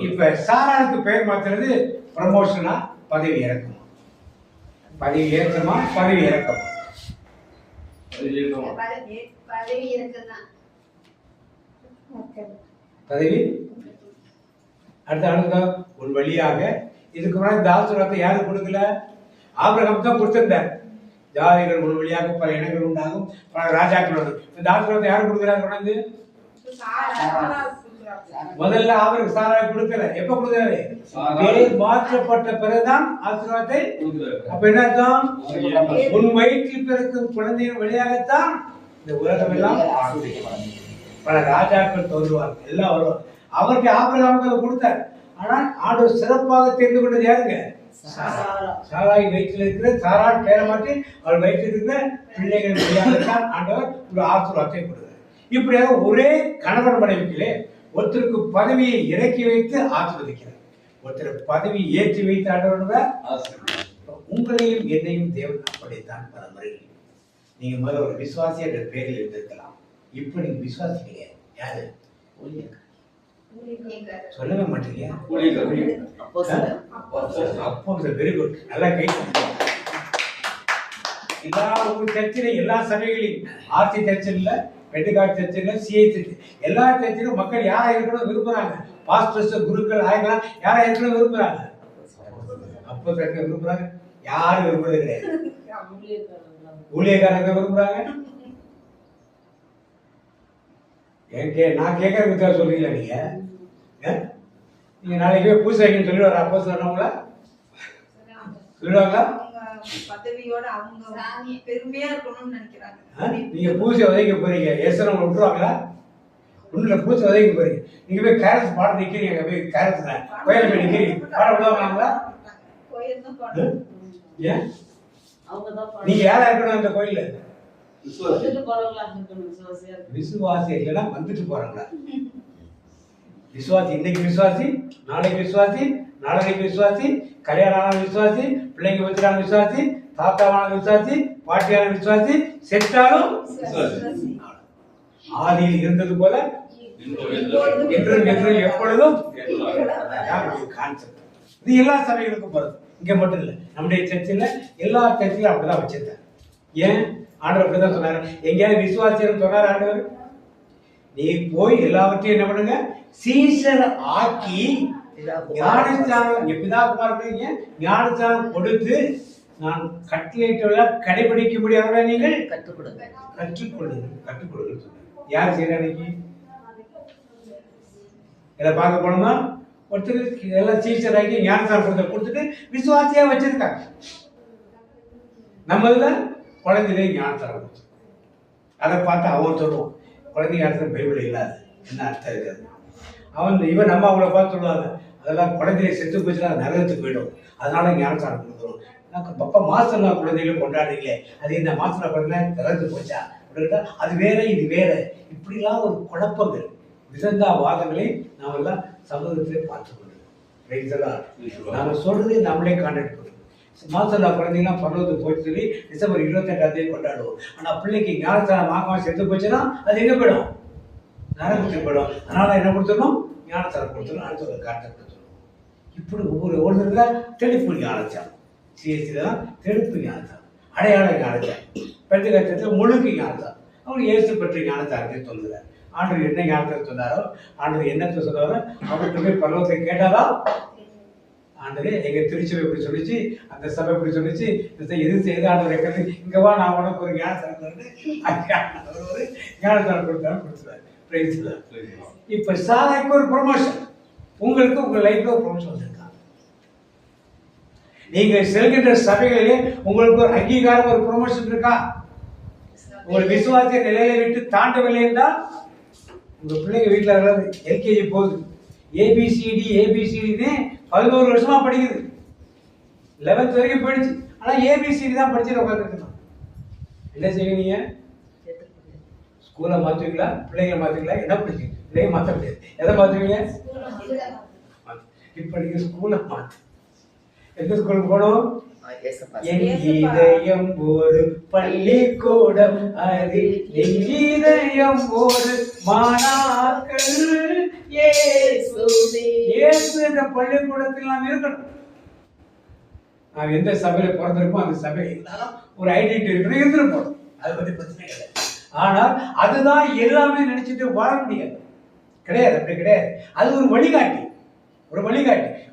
இப்ப சாராவுக்கு பெயர் மாத்துறது ப்ரமோஷனா பதவி இறக்கமா? பதவி ஏற்றமா பதவி இறக்கமா? பதவி. அடுத்த ஒரு வழியாக இதுக்கு முன்னாடி இந்த ஆசீர்வாதத்தை யாரும் கொடுக்கல? ஆபிரகாம் தான் கொடுத்திருந்தார். ஜாதிகள் ஒரு வழியாக பல இனங்கள் உண்டாகும், பல ராஜாக்கள் வரும். இந்த ஆசீர்வாதத்தை யாரும் கொடுக்குறாங்க? கொண்டாந்து முதல்ல அவருக்கு சாராவை கொடுக்கல. எப்ப கொடுக்கிறாரு? பேர் மாற்றப்பட்ட பிறகுதான் ஆசீர்வாதத்தை. அப்ப என்ன அர்த்தம்? உன் வயிற்றில் பிறக்கும் குழந்தையின் வழியாகத்தான் இந்த உலகம் எல்லாம் பல ராஜாக்கள் தோன்றுவார்கள், எல்லாம் வருவார். அவருக்கு ஆபிரகாமுக்கு அதை கொடுத்தார். ஆனால் ஆண்டவர் சிறப்பாக தெரிந்து கொண்டது யாருங்க? சாராய் வயிற்றில் இருக்கிற சாராய் பேர மாற்றி அவள் வயிற்றில் இருக்கிற பிள்ளைகள் வழியாகத்தான் ஆண்டவர் ஒரு ஆசீர்வாதத்தை கொடுத்தார். இப்படியாக ஒரே கணவன் மனைவிகளே ஒருத்தருக்கு பதவியை இறக்கி வைத்து ஆசீர்வதிக்கிறார், ஒருத்தர் பதவி ஏற்றி வைத்து ஆண்டவர். உங்களையும் என்னையும் தேவன் அப்படித்தான் பல முறையில். நீங்க முதல்ல ஒரு விசுவாசி என்ற பெயரில் இருந்திருக்கலாம். இப்ப நீங்க விசுவாசி கிடையாது. யாரு? சொல்லவே மாட்டீங்க. Very good. நல்லா கேட்க. எல்லா சர்ச்சிலும் எல்லா சபைகளையும் ஆர்சி சர்ச்சில், பெண்டிகாட் சர்ச்சில், சிஐ சர்ச், எல்லா சர்ச்சிலும் மக்கள் யாரா இருக்கணும் விரும்புறாங்க? பாஸ்டர்ஸ், குருக்கள், ஆயர்களா யாரா இருக்கணும் விரும்புறாங்க? அப்போ சர்ச்சை விரும்புறாங்க. யாரும் விரும்புறது கிடையாது. ஊழியக்காரங்க விரும்புறாங்க. நான் கேட்கறதுக்காக சொல்றீங்களா? நீங்க நாளைக்கு போய் பூசை வைக்கணும்னு சொல்லிடுவாரா? அப்போ சொன்னவங்கள சொல்லிடுவாங்களா? பதவியோட அவங்க பெருமையா இருக்கணும்னு நினைக்கிறாங்க. நீங்க பூசை உதைக்க போறீங்க, எசனம் விட்டுருவாங்களா? ஒண்ணுல பூசை உதைக்க போறீங்க. நீங்க போய் கேரஸ் பாட நிக்கிறீங்க, போய் கேரஸ்ல கோயில போய் நிக்கிறீங்க, பாட விடுவாங்களா? ஏன் நீங்க யாரா இருக்கணும் அந்த கோயில்ல? விசுவாசி இல்லைன்னா வந்துட்டு போறாங்களா? விசுவாசி இன்னைக்கு விசுவாசி, நாளைக்கு விசுவாசி, நாளைக்கு விசுவாசி, கல்யாணமான விசுவாசி, பிள்ளைங்க வச்சுட்டான விசுவாசி, தாத்தாவான விசுவாசி, பாட்டியான விசுவாசி, செத்தாலும் ஆதியில் இருந்தது போல என்றும் என்றும் எப்பொழுதும் கான்செப்ட். இது எல்லா சபைகளுக்கும் போறது, இங்க மட்டும் இல்லை. நம்முடைய சர்ச்சில் எல்லா சர்ச்சிலும் அப்படிதான் வச்சிருந்தார். ஏன் ஆண்டவர் அப்படிதான் சொன்னாரு? எங்கேயாவது விசுவாசியம் சொன்னார் ஆண்டவர்? நீ போய் எல்லாவற்றையும் என்ன பண்ணுங்க, சீசர் ஆக்கி ஞானஸ்தானம், பிதாகுமாரங்க ஞானஸ்தானம் கொடுத்து நான் கட்டளையிட்ட கடைபிடிக்க முடியாத நீங்கள் கற்றுக்கொள்ளுங்கள் சொன்னார். யார் செய்யற அன்னைக்கு? இதை பார்க்க போனோம்னா ஒருத்தர் எல்லாம் சீசர் ஆக்கி ஞானஸ்தானம் கொடுத்துட்டு விசுவாசியா வச்சிருக்காங்க. நம்மள குழந்தையிலே ஞானத்தரம் கொடுத்து அதை பார்த்து அவன் சொல்லுவான் குழந்தை ஞானத்தில் பைபிள் இல்லாது என்ன அர்த்தம் இருக்காது. இவன் நம்ம அவங்கள பார்த்து சொல்லுவாங்க அதெல்லாம் குழந்தைய செத்து போச்சுன்னா நரகத்துக்கு போயிடும், அதனால ஞானத்தாரம் கொடுக்குறோம். பப்பா மாசம்னா குழந்தைகளை கொண்டாடுறீங்களே, அது இந்த மாசத்துல குழந்தை நரகத்து போச்சா அப்படின்னா அது வேற இது வேற, இப்படிலாம் ஒரு குழப்பங்கள் விதந்தா வாதங்களை நாம் எல்லாம் சமூகத்திலே பார்த்து கொண்டிருக்கோம். நாம சொல்றது நம்மளே கான்டாக்ட் பண்ணுறோம். மாசம்னா குழந்தைங்களாம் பரவத்துக்கு போச்சு சொல்லி டிசம்பர் 28 கொண்டாடுவோம். ஆனா பிள்ளைக்கு ஞானத்தாரம் மாசம் செத்து போச்சுன்னா அது எங்க போயிடும், நரகத்துக்கு போயிடும். அதனால என்ன கொடுத்துடணும், ஞானத்தாரம் கொடுத்துடணும், அடுத்த ஒரு காட்டை கொடுத்துடணும். இப்படி ஒவ்வொருத்தருல தெளிப்பு ஞானத்தாரம், சிஎஸ்சியில தான் தெளிப்பு ஞானத்தாரம், அடையாள ஞானத்தாரம், பெற்ற கட்டத்தில் முழுக்க ஞானத்தாரம். அவர் இயேசு பெற்ற ஞானத்தாரத்தை சொல்லுறார். ஆண்டவர் என்ன ஞானத்தை சொன்னாரோ, ஆண்டவர் என்னத்தை சொன்னாரோ அவர்கிட்ட போய் பரலோகத்தை கேட்டாரா, ஆண்டவரே எங்க திருச்சபை இப்படி சொல்லிச்சு, அந்த சபை இப்படி சொல்லிச்சு, எது செய்த ஆண்டவர் எங்கிறது இங்கவா நான் உனக்கு ஒரு ஞானத்தாரம் அவர் ஒரு ஞானத்தாரம் கொடுத்துறாரு. இப்ப சாராய்க்கு ஒரு ப்ரொமோஷன், உங்களுக்கு உங்க லைஃப்ல ஒரு ப்ரொமோஷன் வந்திருக்காங்க. நீங்க செல்கின்ற சபைகளிலே உங்களுக்கு ஒரு அங்கீகாரம், ஒரு ப்ரொமோஷன் இருக்கா? உங்கள் விசுவாச நிலையை விட்டு தாண்டவில்லை என்றால் உங்க பிள்ளைங்க வீட்டில் எல்கேஜி போகுது, ஏபிசிடின்னு 11 வருஷமா படிக்குது, 11th வரைக்கும் படிச்சு, ஆனா ஏபிசிடி தான் படிச்சுட்டு உட்காந்துருக்கணும். என்ன செய்வீங்க? ஸ்கூலை மாற்றுவீங்களா, பிள்ளைங்க மாற்றுவீங்களா? என்ன படிச்சு பிள்ளைங்க மாற்ற முடியாது, எதை மாற்றுவீங்க? இப்ப நீங்க ஸ்கூலை மாற்று. எந்த ஸ்கூலுக்கு போகணும்? என் இதயம் ஒரு பள்ளிக்கூடம், அதில் என் இதயம் ஒரு மாணாக்கர், இயேசு என்ற பள்ளிக்கூடத்தில் நாம் இருக்கணும். நாம் எந்த சபையில பிறந்திருக்கோம் அந்த சபை இருந்தாலும் ஒரு ஐடென்டிட்டி இருக்கணும், இருந்திருப்போம், அது பத்தி பிரச்சனை கிடையாது. ஆனால் அதுதான் எல்லாமே நினைச்சிட்டு வாழ முடியாது, கிடையாது, அப்படி கிடையாது. அது ஒரு வழிகாட்டி,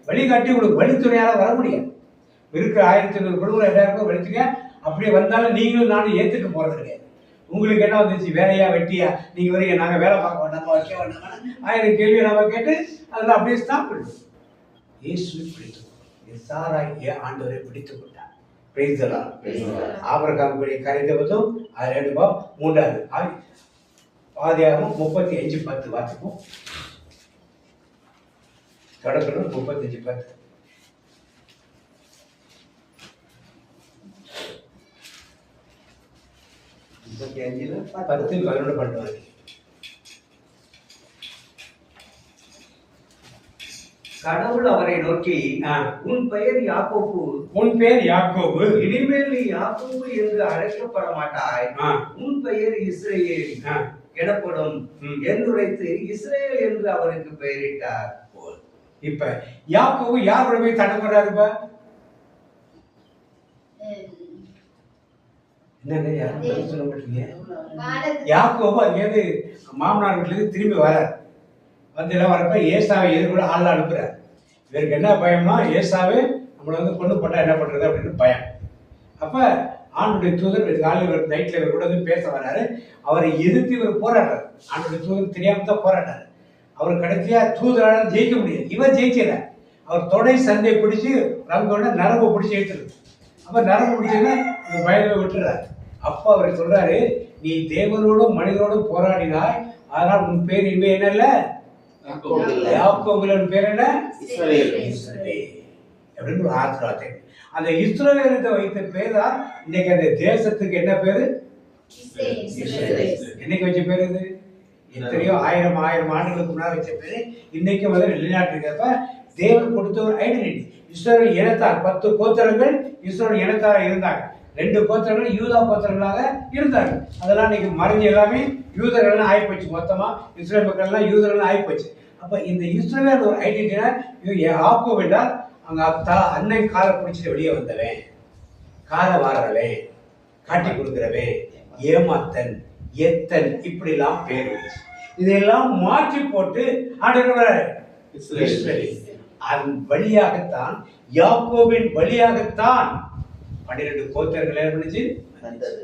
வழிகாட்டி உங்களுக்கு வழித்துணையால வர முடியாது. இருக்கிற 1500 குழுவில் 2000 வலிச்சுங்க, அப்படியே வந்தாலும் நீங்களும் நானும் ஏற்றுக்க போறது கிடையாது. உங்களுக்கு என்ன வந்துச்சு, வேலையா வெட்டியா, நீங்க வரீங்க நாங்க வேலை பார்க்க வேண்டாமா, வைக்க வேண்டாமா, 1000 கேள்வியை நாம கேட்டு அதெல்லாம் அப்படியே ஸ்டாப் பண்ணுவோம். இயேசு பிடித்து சாராகிய ஆண்டவரை பிடித்துக் கொண்டார். ஆபிரகாம் கரைந்தவதும் 3வது ஆதியாகமம் 35:10 வாசிப்போம். தொடக்கணும் 35:10. கடவுள் அவரை நோக்கி, உன் பெயர் யாக்கோபு, இனிமேல் நீ யாக்கோபு என்று அழைக்கப்பட மாட்டாய், உன் பெயர் இஸ்ரவேல் எனப்படும் என்றுரைத்து இஸ்ரவேல் என்று அவருக்கு பெயரிட்டார். இப்ப யாக்கோபு யாரோட போய் சண்டை போடுறாரு? இப்ப யாக்கோபு அங்கேருந்து மாமனார் வீட்டுல இருந்து திரும்பி வரார். வந்து வரப்ப ஏசாவை எதிர்கொள்ள ஆள் அனுப்புறாரு. இவருக்கு என்ன பயம்னா, ஏசாவே நம்மளை வந்து கொண்டு போட்டா என்ன பண்றது அப்படின்னு பயம். அப்ப ஆண்டுடைய தூதர் காலையில் நைட்ல இவர் கூட வந்து பேச வர்றாரு. அவரை எதிர்த்து இவர் போராடுறாரு. ஆண்டுடைய தூதர் தெரியாம தான் போராடுறாரு. அவர் கடைசியா தூதரால ஜெயிக்க முடியாது, இவர் ஜெயிக்கல. அவர் தொடை சண்டை பிடிச்சு ரங்கோட நரம்பு பிடிச்சி எடுத்துருது. அப்ப நரம்பு பிடிச்சதுன்னா இவர் பயணம் விட்டுறாரு. அப்ப அவர் சொல்றாரு, நீ தேவனோடும் மனிதனோடும் போராடினாய், அதனால் உன் பேர் இனிமே என்னல்ல யாக்கோபு, பேர் என்ன? அப்படின்னு ஒரு ஆசீர்வாதம். அந்த இஸ்ரவேலுக்கு வைத்த பேர் தான் இன்னைக்கு அந்த தேசத்துக்கு என்ன பேரு? என்னைக்கு வச்ச பேரு இது? எத்தனையோ ஆயிரம் ஆண்டுகளுக்கு முன்னாடி வச்ச பேரு இன்னைக்கு வந்து நிலைநாட்டிருக்கப்ப தேவன் கொடுத்த ஒரு ஐடென்டிட்டி. இஸ்ரவேல் இனத்தார் 10 கோத்திரங்கள் இஸ்ரவேல் இனத்தாரா இருந்தாங்க. 2 கோத்திரங்கள் யூதா கோத்திரங்களாக இருந்தாங்க. அதெல்லாம் இன்னைக்கு மறைஞ்சு எல்லாமே யூதர்கள் ஆயிப்போச்சு. மொத்தமா இஸ்ரேல் மக்கள் எல்லாம் யூதர்கள் ஆயிப்போச்சு. அப்ப இந்த இஸ்ரவேல் ஒரு ஐடென்டிட்டினா யாக்கோபு என்றால் அங்க அண்ணன் காலை பிடிச்சிட்டு வெளியே வந்தவன், காலை வாரவன், காட்டி கொடுக்கிறவன், ஏமாத்தன், எத்தன், இப்படி எல்லாம் பேர் வச்சு இதெல்லாம் மாற்றி போட்டு ஆண்டவர் அதன் வழியாகத்தான், யாக்கோபின் வழியாகத்தான் 12 கோத்திரங்கள் ஏற்படுச்சு வந்தது.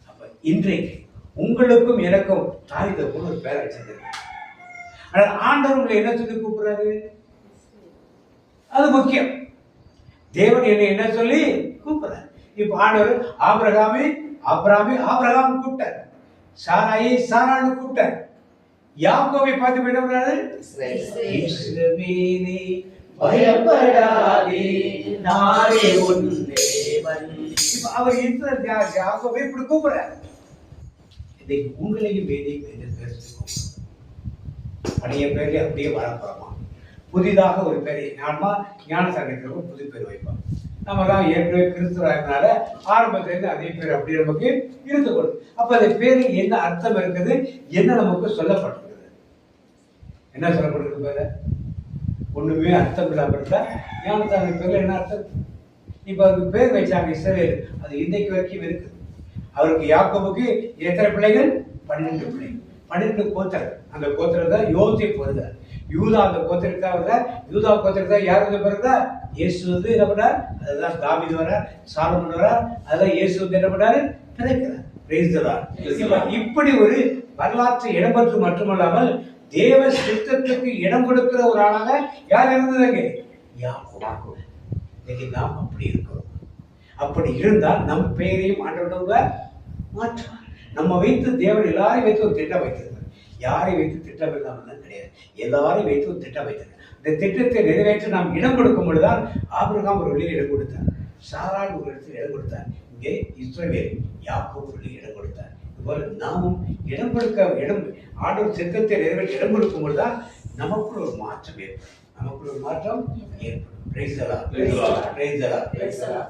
அப்ப இன்றைக்கு உங்களுக்கும் எனக்கும் தாவிதை போல ஒரு பேரை வச்சிருக்காரு. ஆனால் ஆண்டவர் உங்களை என்ன சொல்லி கூப்பிடுறாரு? அது முக்கியம். தேவன் என்னை என்ன சொல்லி கூப்பிடுறாரு? இப்ப ஆண்டவர் ஆபிரகாம் கூப்பிட்டார், சாராயை சாரான்னு கூப்பிட்டார். யாக்கோவை பார்த்து என்ன பண்ணாரு? இஸ்ரவேலே பயப்படாதே நானே உன் தேவன். இப்ப அவர் யாக்கோவை இப்படி கூப்பிடுறார். இன்னைக்கு உங்களையும் வேலையும் என்ன பேசிக்கோங்க. பழைய பேர்ல அப்படியே வரப்போறோமா, புதிதாக ஒரு பேரை ஞானசாரத்துக்கு புது பேர் வைப்பாங்க. நம்ம தான் ஏற்கனவே கிறிஸ்துவனால ஆரம்பத்திலிருந்து அதே பேர் அப்படி நமக்கு இருந்து கொள்ளும். அப்ப அந்த பேருக்கு என்ன அர்த்தம் இருக்குது, என்ன நமக்கு சொல்லப்பட்டிருக்குது, என்ன சொல்லப்பட்டிருக்கு பேர ஒண்ணுமே அர்த்தம் இல்லாம இருந்தா ஞானசார பேர்ல என்ன அர்த்தம்? இப்ப அதுக்கு பேர் வச்சாங்க இஸ்ரவேல், அது இன்னைக்கு வரைக்கும் இருக்குது. அவருக்கு யாக்கோபுக்கு எத்தனை பிள்ளைகள்? 12 பிள்ளைகள், 12 கோத்திரம். அந்த கோத்திரம் தான் யோசேப்பு வருகிறார். யூதா அந்த கோத்திரத்தை வருகிறார். யூதா கோத்திரத்தை யார் வந்து பிறகுறார்? இயேசு வந்து என்ன பண்ணார்? அதுதான் தாவீது வரார், சாலமோன் வரார். அதுதான் இயேசு வந்து என்ன பண்ணாரு? பிறக்கிறார். இப்படி ஒரு வரலாற்று இடம்பெற்று மட்டுமல்லாமல் தேவ சித்தத்துக்கு இடம் கொடுக்கிற ஒரு ஆளாக யார் இருந்ததுங்க? யாக்கோபு. இன்னைக்கு நாம் அப்படி இருக்கிறோம். அப்படி இருந்தால் நம் பெயரையும் ஆண்டவருடைய மாற்றுவார். நம்ம வைத்து தேவன் எல்லாரையும் வைத்து ஒரு திட்டம் வைத்திருக்கார். யாரை வைத்து திட்டம் இல்லாமல் கிடையாது, எல்லாரையும் வைத்து ஒரு திட்டம் வைத்திருக்கார். இந்த திட்டத்தை நிறைவேற்ற நாம் இடம் கொடுக்கும் பொழுதுதான் ஆபிரகாம் ஒரு வழியில் இடம் கொடுத்தார், சாராள் ஒரு இடத்தில் இடம் கொடுத்தார், இங்கே இஸ்ரவேல் யாக்கோபு வழியில் இடம் கொடுத்தார். இதுபோல நாமும் இடம் கொடுக்க ஆண்டவர் சித்தத்தை நிறைவேற்ற இடம் கொடுக்கும் பொழுதுதான் நமக்குள் ஒரு மாற்றம் ஏற்படும். நமக்குள்ள ஒரு மாற்றம் ஏற்படும்.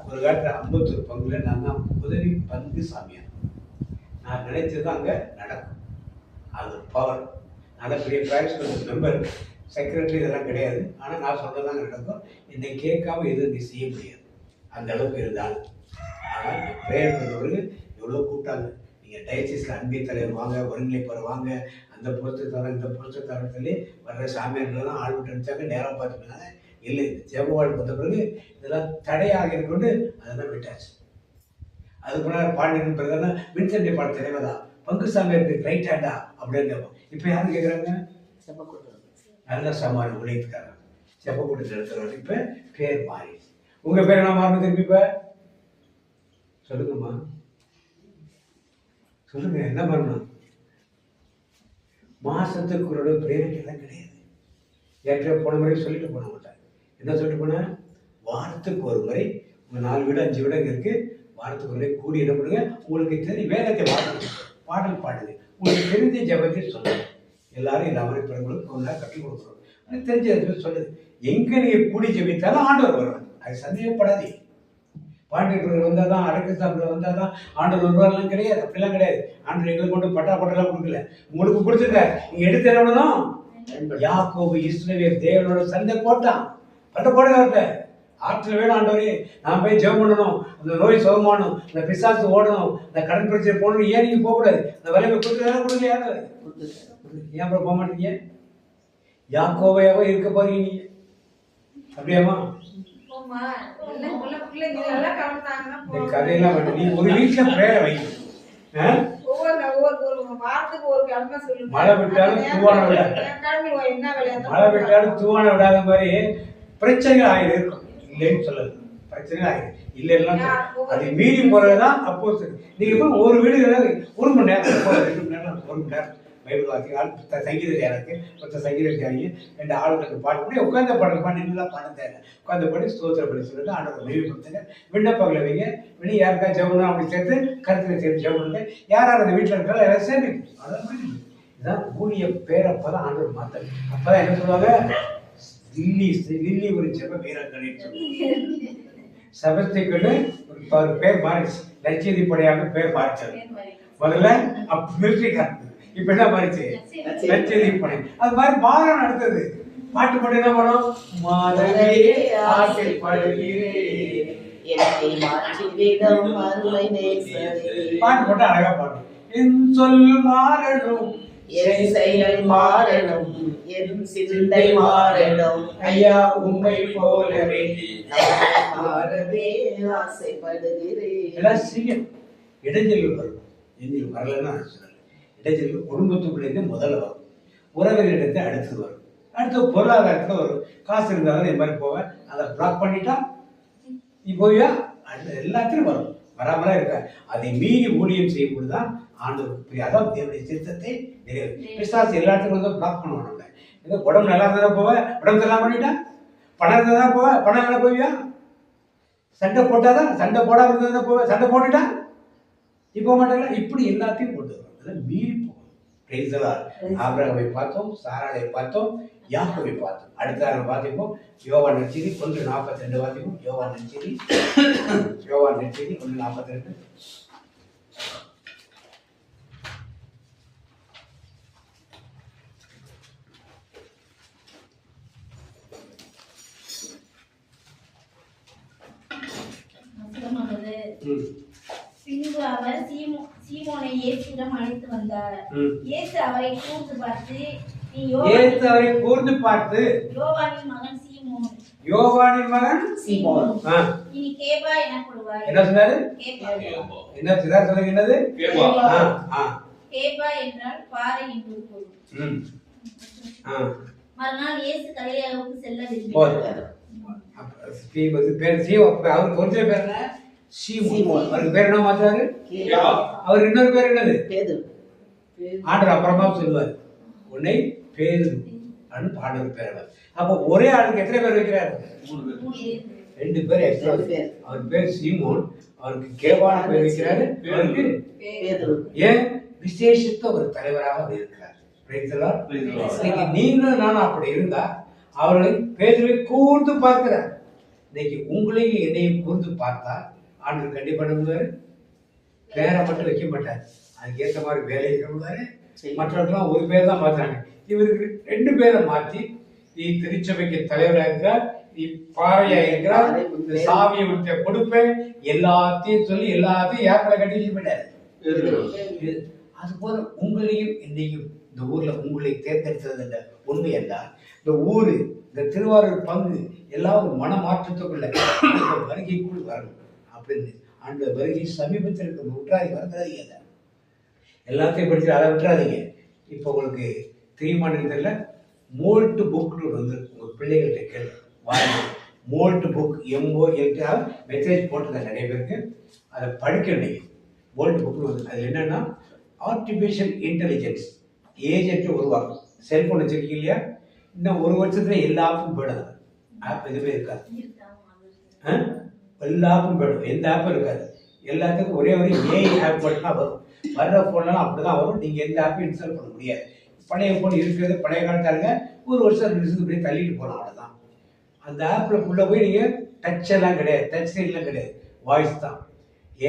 ஒரு காலத்துல 51 பங்குல நான் தான் உதவி பங்கு சாமியார். நான் நினைச்சது அங்க நடக்கும். அது பவர். நல்ல பெரிய பிரைவேட் மெம்பர், செக்ரட்டரி இதெல்லாம் கிடையாது. ஆனா நான் சொல்றதாங்க நடக்கும். என்னை கேட்காம எதுவும் நீ செய்ய முடியாது, அந்த அளவுக்கு இருந்தாலும். ஆனால் பிரேயர் பண்ணுறவர்கள் எவ்வளோ கூப்பிட்டாங்க. நீங்க டயசிஸ்ல அன்பை தலைவர் வாங்க, ஒருங்கிணைப்பர் வாங்க, அந்த பொறுத்து தரம் இந்த பொறுத்து தரத்துலேயே வர்ற சாமியார்களெல்லாம் ஆள் விட்டு அனுப்பிச்சாங்க. நேரம் பார்த்துருந்தாங்க. இல்லை, இந்த ஜெபவாழ்வு வந்த பிறகு இதெல்லாம் தடையாக கொண்டு அதெல்லாம் விட்டாச்சு. அதுக்கு முன்னாடி பாண்டியன் பிறகு வின்சென்ட் பாட தலைவதா, பங்கு சாமியாருக்கு ரைட் ஹேண்டா அப்படின்னு கேட்போம். இப்போ யாரும் கேட்குறாங்க? நல்ல சமான உழைத்துக்காரங்க, செப்பக்கூட்டு நடத்துறவங்க. இப்போ பேர் மாறி. உங்க பேர் என்ன மாறணும் திருப்பி? இப்போ சொல்லுங்கம்மா, சொல்லுங்க, என்ன பண்ணணும்? மாசத்துக்கு ஒரு பிரேரிட்டெல்லாம் கிடையாது. ஏற்கனவே போன முறை சொல்லிட்டு போன மாட்டேன். என்ன சொல்லிட்டு போனேன்? வாரத்துக்கு ஒரு முறை உங்க 4 வீடு 5 வீடு இருக்கு. வாரத்துக்கு ஒரு முறை கூடி என்ன பண்ணுங்க, உங்களுக்கு தெரிஞ்ச வேதத்தை பாடல் பாடுங்க, உங்களுக்கு தெரிஞ்ச ஜபத்தை சொல்லுங்க. எல்லாரும் எல்லாமே பிறங்களுக்கு ஒன்றா கற்றுக் கொடுக்குறோம். அது தெரிஞ்ச சொல்லுது. எங்க நீங்க கூடி ஜபித்தாலும் ஆண்டவர் வருவார், அது சந்தேகப்படாதே. பாண்டியர்கள் வந்தால் தான், அடக்கு சாப்பிட வந்தால் தான் ஆண்டவர் வருவார்லாம் கிடையாது. அப்படிலாம் கிடையாது. ஆண்டவர் எங்களுக்கு கொண்டு பட்டாலாம் கொடுக்கல, உங்களுக்கு கொடுத்துருக்காரு. நீங்க எடுத்து என்ன பண்ணணும்? யாக்கோபு இஸ்ரவேல் தேவனோட சண்டை போட்டான். பட்ட போடுங்க, ஆற்றல் வேணும் ஆண்டவரே. நான் போய் ஜெபம் பண்ணணும், அந்த நோய் சுகமானும், இந்த பிசாசு ஓடணும், இந்த கடன் பிரச்சனை போடணும். ஏன் நீங்க போகக்கூடாது? இந்த வலைமை கொடுத்துருக்காங்க, கொடுங்க. யாரு ஏன் அப்புறம் போக மாட்டீங்க? யாக்கோவையாவோ இருக்க போறீங்க நீங்க? அப்படியாமா? இந்த கதையெல்லாம் வந்து நீ ஒரு வீட்டுல பிரேயரை வைக்கணும். மழை விட்டாலும் தூவான விடாத மாதிரி பிரச்சனைகள் ஆயிரம் இருக்கும். இல்லைன்னு சொல்லல, பிரச்சனைகள் ஆயிரம் இல்லைன்னா அது மீறி போறதுதான். அப்போ நீங்க போய் ஒரு வீடு 1 மணி நேரம் 2 மணி நேரம் 1 மணி நேரம் பைபிள் வாசிக்க, சங்கீத தியானத்துக்கு மொத்த சங்கீத தியானிங்க 2 ஆளுங்களுக்கு பாட்டு பண்ணி உட்காந்து பாடல் பண்ணிட்டுலாம் பண்ண தேவை. உட்காந்து பண்ணி ஸ்தோத்திர பண்ணி சொல்லிட்டு ஆண்டோட மெய்வுபடுத்துங்க. விண்ணப்பங்களை வைங்க. வெளியே யாருக்கா ஜெபம் அப்படி சேர்த்து கருத்துல சேர்த்து ஜெபம் பண்ணுங்க. யாராவது அந்த வீட்டில் இருக்காலும் யாராவது சேர்ந்துக்கு. அதான் இதுதான் ஊழிய பேரப்பதான் ஆண்டவர் மாத்த. அப்பதான் என்ன சொல்லுவாங்க? லில்லி ஒரு ஜெப வீரர்களே சபஸ்திக்கு ஒரு பேர் மாறிச்சு. லட்சியதி படையாக பேர் மாறிச்சது. முதல்ல மிலிட்ரிக்காரங்க, இப்ப என்ன மாறிச்சு? லட்சியதி படை. அது மாதிரி மாறணும். அடுத்தது பாட்டு போட்டு என்ன பண்ணும்? பாட்டு போட்டு அழகா பாடும். என் சொல் மாறணும், என் செயல் மாறணும், என் சிந்தை மாறணும், ஐயா உண்மை போலவே மாறவே ஆசைப்படுகிறேன். எல்லாம் செய்யும். இடைஞ்சல்கள் வரும். எங்களுக்கு வரலன்னா இடைஞ்சல்கள் குடும்பத்துக்குள்ளேருந்து முதல்ல வரும், உறவினரிடத்தை அடுத்தது வரும், அடுத்து பொருளாதாரத்தில் வரும். காசு இருந்தாலும் இது மாதிரி போவேன், அதை பிளாக் பண்ணிட்டா நீ போவியா? எல்லாத்திலும் வரும், வராமலாம் இருக்காது. அதை மீறி ஊழியம் செய்யும்போது தான் ஆண்டவருக்கு பிரியம். அதான் தேவனுடைய சித்தத்தை நிறைவேறும். பிசாசு எல்லாத்துக்கும் வந்து பிளாக் பண்ணுவோம். நம்ம ஏதோ உடம்பு நல்லா இருந்தாலும் போவேன், உடம்பு எல்லாம் பண்ணிட்டா, பணம் இருந்தா போவேன், பணம் வேலை போவியா, சண்டை போட்டாதான், சண்டை போடாம இருந்தா போவேன், சண்டை போட்டுட்டா இப்போ மாட்டாங்களா, இப்படி எல்லாத்தையும் போட்டு வரும். அதெல்லாம் மீறி போகும். ஆபிரகாமை பார்த்தோம், சாராளை பார்த்தோம், யாக்கோபை பார்த்தோம். அடுத்த நாள் பார்த்திப்போம் யோவான் நற்செய்தி 1:42 பார்த்திப்போம். யோவான் நற்செய்தி 1:42. பின்பு அவர் சீமோனை இயேசுவிடம் அழைத்து வந்தார். இயேசு அவரை கூர்ந்து பார்த்து, நீ யோவானின் மகன் சீமோன், இனி கேபா எனப்படுவாய். என்ன சொன்னாரு? என்ன சொல்லுங்க? என்னது கேபா என்றால் பாறை என்று பொருள். மறுநாள் இயேசு கலிலேயாவுக்கு செல்ல விரும்பினார். அவருக்கு பேர் என்ன மாத்தாரு? அவர் இன்னொரு பேர் என்னது? ஆண்டவர் அப்புறமா சொல்லுவார், உன்னை பேதுரு ஆண்டவர் பேர். அப்போ ஒரே ஆளுக்கு எத்தனை பேர் வைக்கிறாரு? 2 பேர் எக்ஸ்ட்ரா. அவர் பேர் சீமோன், அவருக்கு கேபான பேர் வைக்கிறாரு, அவருக்கு ஏன் விசேஷித்த ஒரு தலைவராக அவர் இருக்கிறார். இன்னைக்கு நீங்களும் நானும் அப்படி இருந்தா அவர்களை பேதுருவை கூர்ந்து பார்க்கிறார். இன்னைக்கு உங்களையும் என்னையும் கூர்ந்து பார்த்தா ஆண்டவர் கண்டிப்பா பண்ணுவாரு. பேரை மட்டும் வைக்க மாட்டார், அதுக்கு ஏற்ற மாதிரி வேலை இருக்கிறாரு. மற்றவர்கள்லாம் ஒரு பேர் தான் மாத்துறாங்க. இவருக்கு 2 பேரை மாத்தி, நீ திருச்சபைக்கு தலைவராக இருக்கிறார், நீ பாறையா இருக்கிறார், சாமியை விட்ட கொடுப்பேன் எல்லாத்தையும் சொல்லி எல்லாத்தையும் யாருக்குள்ள கட்டி போயிட்டாரு. அது போல உங்களையும் என்னையும் இந்த ஊர்ல உங்களை தேர்ந்தெடுத்தது என்ற உண்மை என்றால், இந்த ஊரு, இந்த திருவாரூர் பங்கு எல்லாம் ஒரு மனமாற்றத்துக்குள்ள வருகைக்குள் வரணும் அப்படின்னு அந்த வருகை சமீபத்தில் இருக்க விட்டுறாதீங்க, வரதாதீங்க. எல்லாத்தையும் படிச்சு அதை விட்டுறாதீங்க. இப்போ உங்களுக்கு தெரியுமான்னு தெரியல, மோல்ட் புக்னு வந்து உங்கள் பிள்ளைகள்கிட்ட கேள்வி வாங்க. மோல்ட் புக் MOLT மெசேஜ் போட்டது நிறைய பேருக்கு, அதை படிக்கணும். நீங்கள் மோல்ட் புக்னு வந்து அது என்னன்னா ஆர்டிஃபிஷியல் இன்டெலிஜென்ஸ் ஏஜென்ட் உருவாக்கும். செல்ஃபோன் வச்சுருக்கீங்க இல்லையா, இன்னும் 1 வருஷத்துல எல்லா ஆப்பும் போயிடும். ஆப் எதுவுமே இருக்காது, எல்லா ஆப்பும் போயிடும், எந்த ஆப்பும் இருக்காது. எல்லாத்துக்கும் ஒரே ஒரு AI ஆப் மட்டும் தான் வரும். வர்ற ஃபோன்லாம் அப்படி தான் வரும். நீங்கள் எந்த ஆப்பையும் இன்ஸ்டால் பண்ண முடியாது. பழைய ஃபோன் இருக்கிறது பழைய காலத்தாருங்க 1 வருஷம் 2 வருஷத்துக்கு இப்படி தள்ளிட்டு போகலாம், அவ்வளோதான். அந்த ஆப்பில் உள்ளே போய் நீங்கள் டச் எல்லாம் கிடையாது, டச் ஸ்க்ரீன்லாம் கிடையாது, வாய்ஸ் தான்.